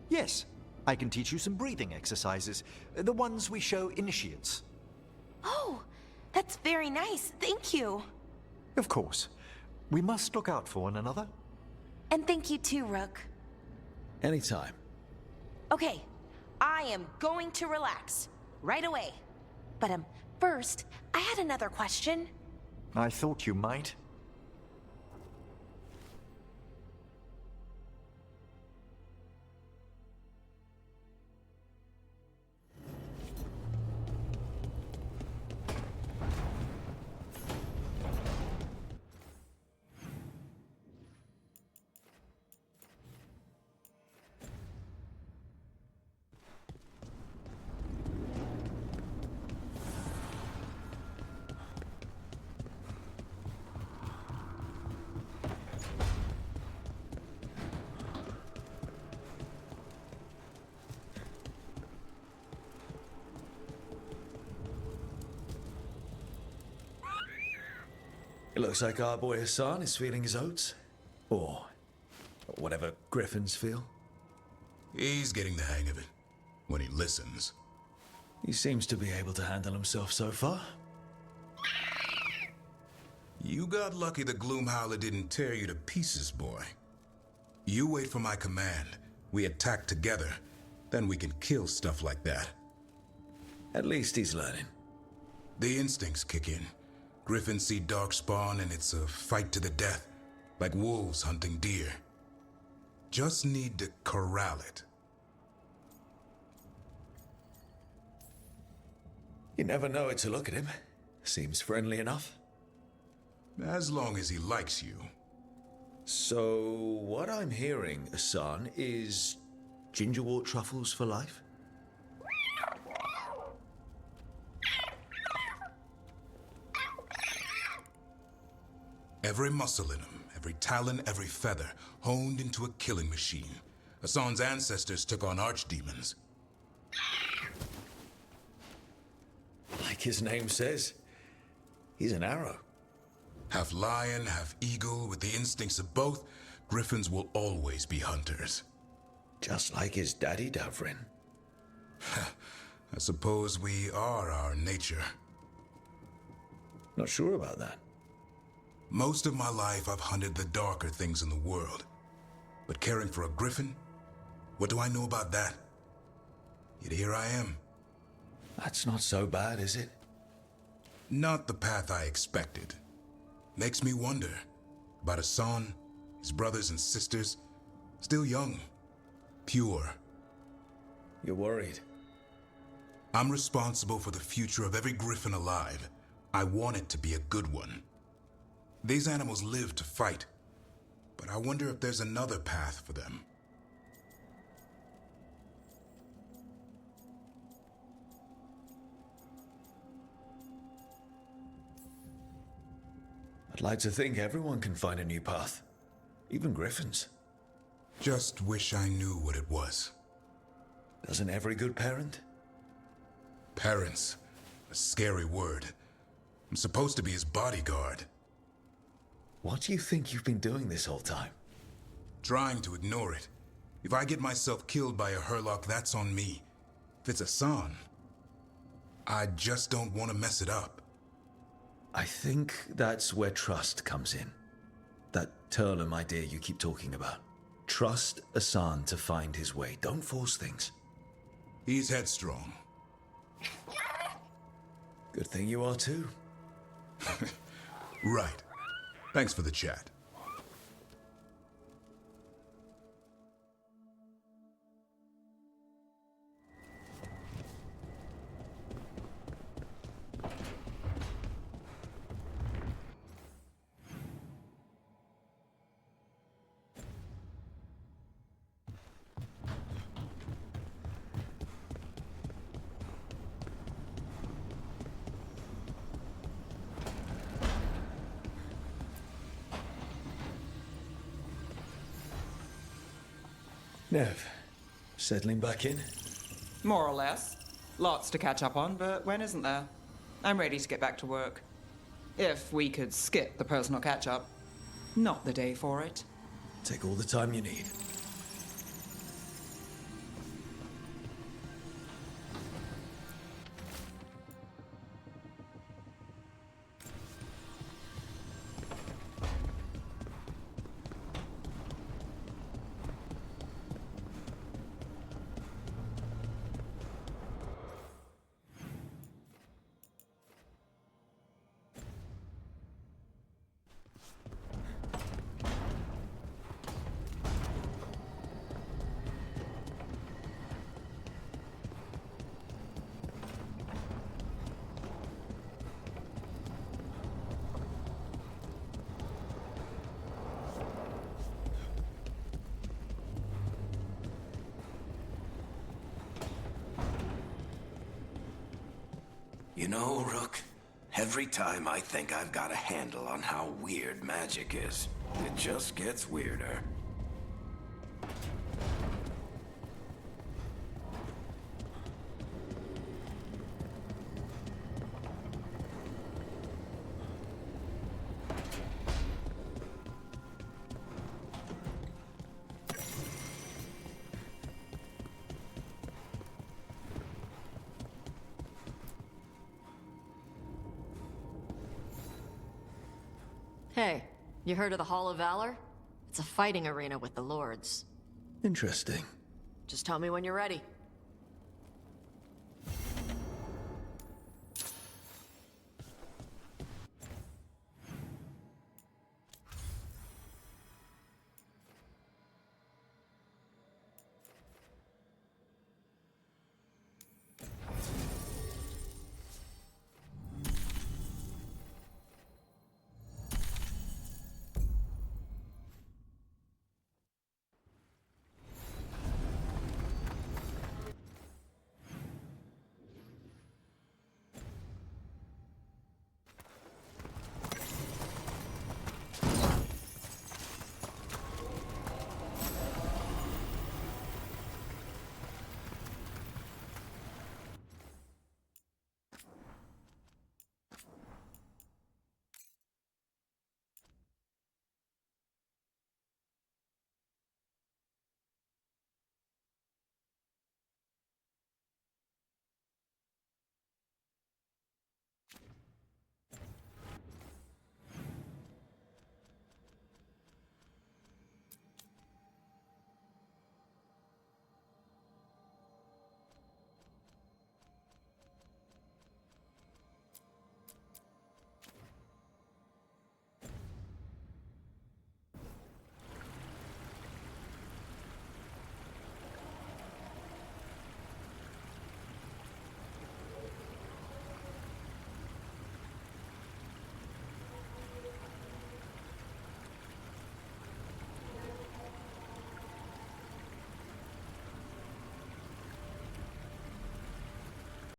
Speaker 8: Yes. I can teach you some breathing exercises. The ones we show initiates.
Speaker 5: Oh, that's very nice. Thank you.
Speaker 8: Of course. We must look out for one another.
Speaker 5: And thank you too, Rook.
Speaker 3: Anytime.
Speaker 5: Okay, I am going to relax. Right away. But, first, I had another question.
Speaker 8: I thought you might.
Speaker 3: It looks like our boy Hassan is feeling his oats. Or whatever griffins feel.
Speaker 11: He's getting the hang of it. When he listens.
Speaker 3: He seems to be able to handle himself so far.
Speaker 11: You got lucky the Gloomhowler didn't tear you to pieces, boy. You wait for my command. We attack together. Then we can kill stuff like that.
Speaker 3: At least he's learning.
Speaker 11: The instincts kick in. Griffins see darkspawn and it's a fight to the death. Like wolves hunting deer. Just need to corral it.
Speaker 3: You never know it to look at him. Seems friendly enough.
Speaker 11: As long as he likes you.
Speaker 3: So, what I'm hearing, Hassan, is gingerwort truffles for life?
Speaker 11: Every muscle in him, every talon, every feather, honed into a killing machine. Hassan's ancestors took on archdemons.
Speaker 3: Like his name says, he's an arrow.
Speaker 11: Half lion, half eagle, with the instincts of both, griffins will always be hunters.
Speaker 3: Just like his daddy, Davrin.
Speaker 11: I suppose we are our nature.
Speaker 3: Not sure about that.
Speaker 11: Most of my life I've hunted the darker things in the world. But caring for a griffin? What do I know about that? Yet here I am.
Speaker 3: That's not so bad, is it?
Speaker 11: Not the path I expected. Makes me wonder about Hassan, his brothers and sisters, still young, pure.
Speaker 3: You're worried?
Speaker 11: I'm responsible for the future of every griffin alive. I want it to be a good one. These animals live to fight, but I wonder if there's another path for them.
Speaker 3: I'd like to think everyone can find a new path. Even griffins.
Speaker 11: Just wish I knew what it was.
Speaker 3: Doesn't every good parent?
Speaker 11: Parents. A scary word. I'm supposed to be his bodyguard.
Speaker 3: What do you think you've been doing this whole time?
Speaker 11: Trying to ignore it. If I get myself killed by a Hurlock, that's on me. If it's Hassan, I just don't want to mess it up.
Speaker 3: I think that's where trust comes in. That Turlum idea you keep talking about. Trust Hassan to find his way. Don't force things.
Speaker 11: He's headstrong.
Speaker 3: Good thing you are too.
Speaker 11: Right. Thanks for the chat.
Speaker 3: Nev, settling back in?
Speaker 20: More or less. Lots to catch up on, but when isn't there? I'm ready to get back to work. If we could skip the personal catch-up. Not the day for it.
Speaker 3: Take all the time you need.
Speaker 12: You know, Rook, every time I think I've got a handle on how weird magic is, it just gets weirder.
Speaker 17: Hey, you heard of the Hall of Valor? It's a fighting arena with the Lords.
Speaker 3: Interesting.
Speaker 17: Just tell me when you're ready.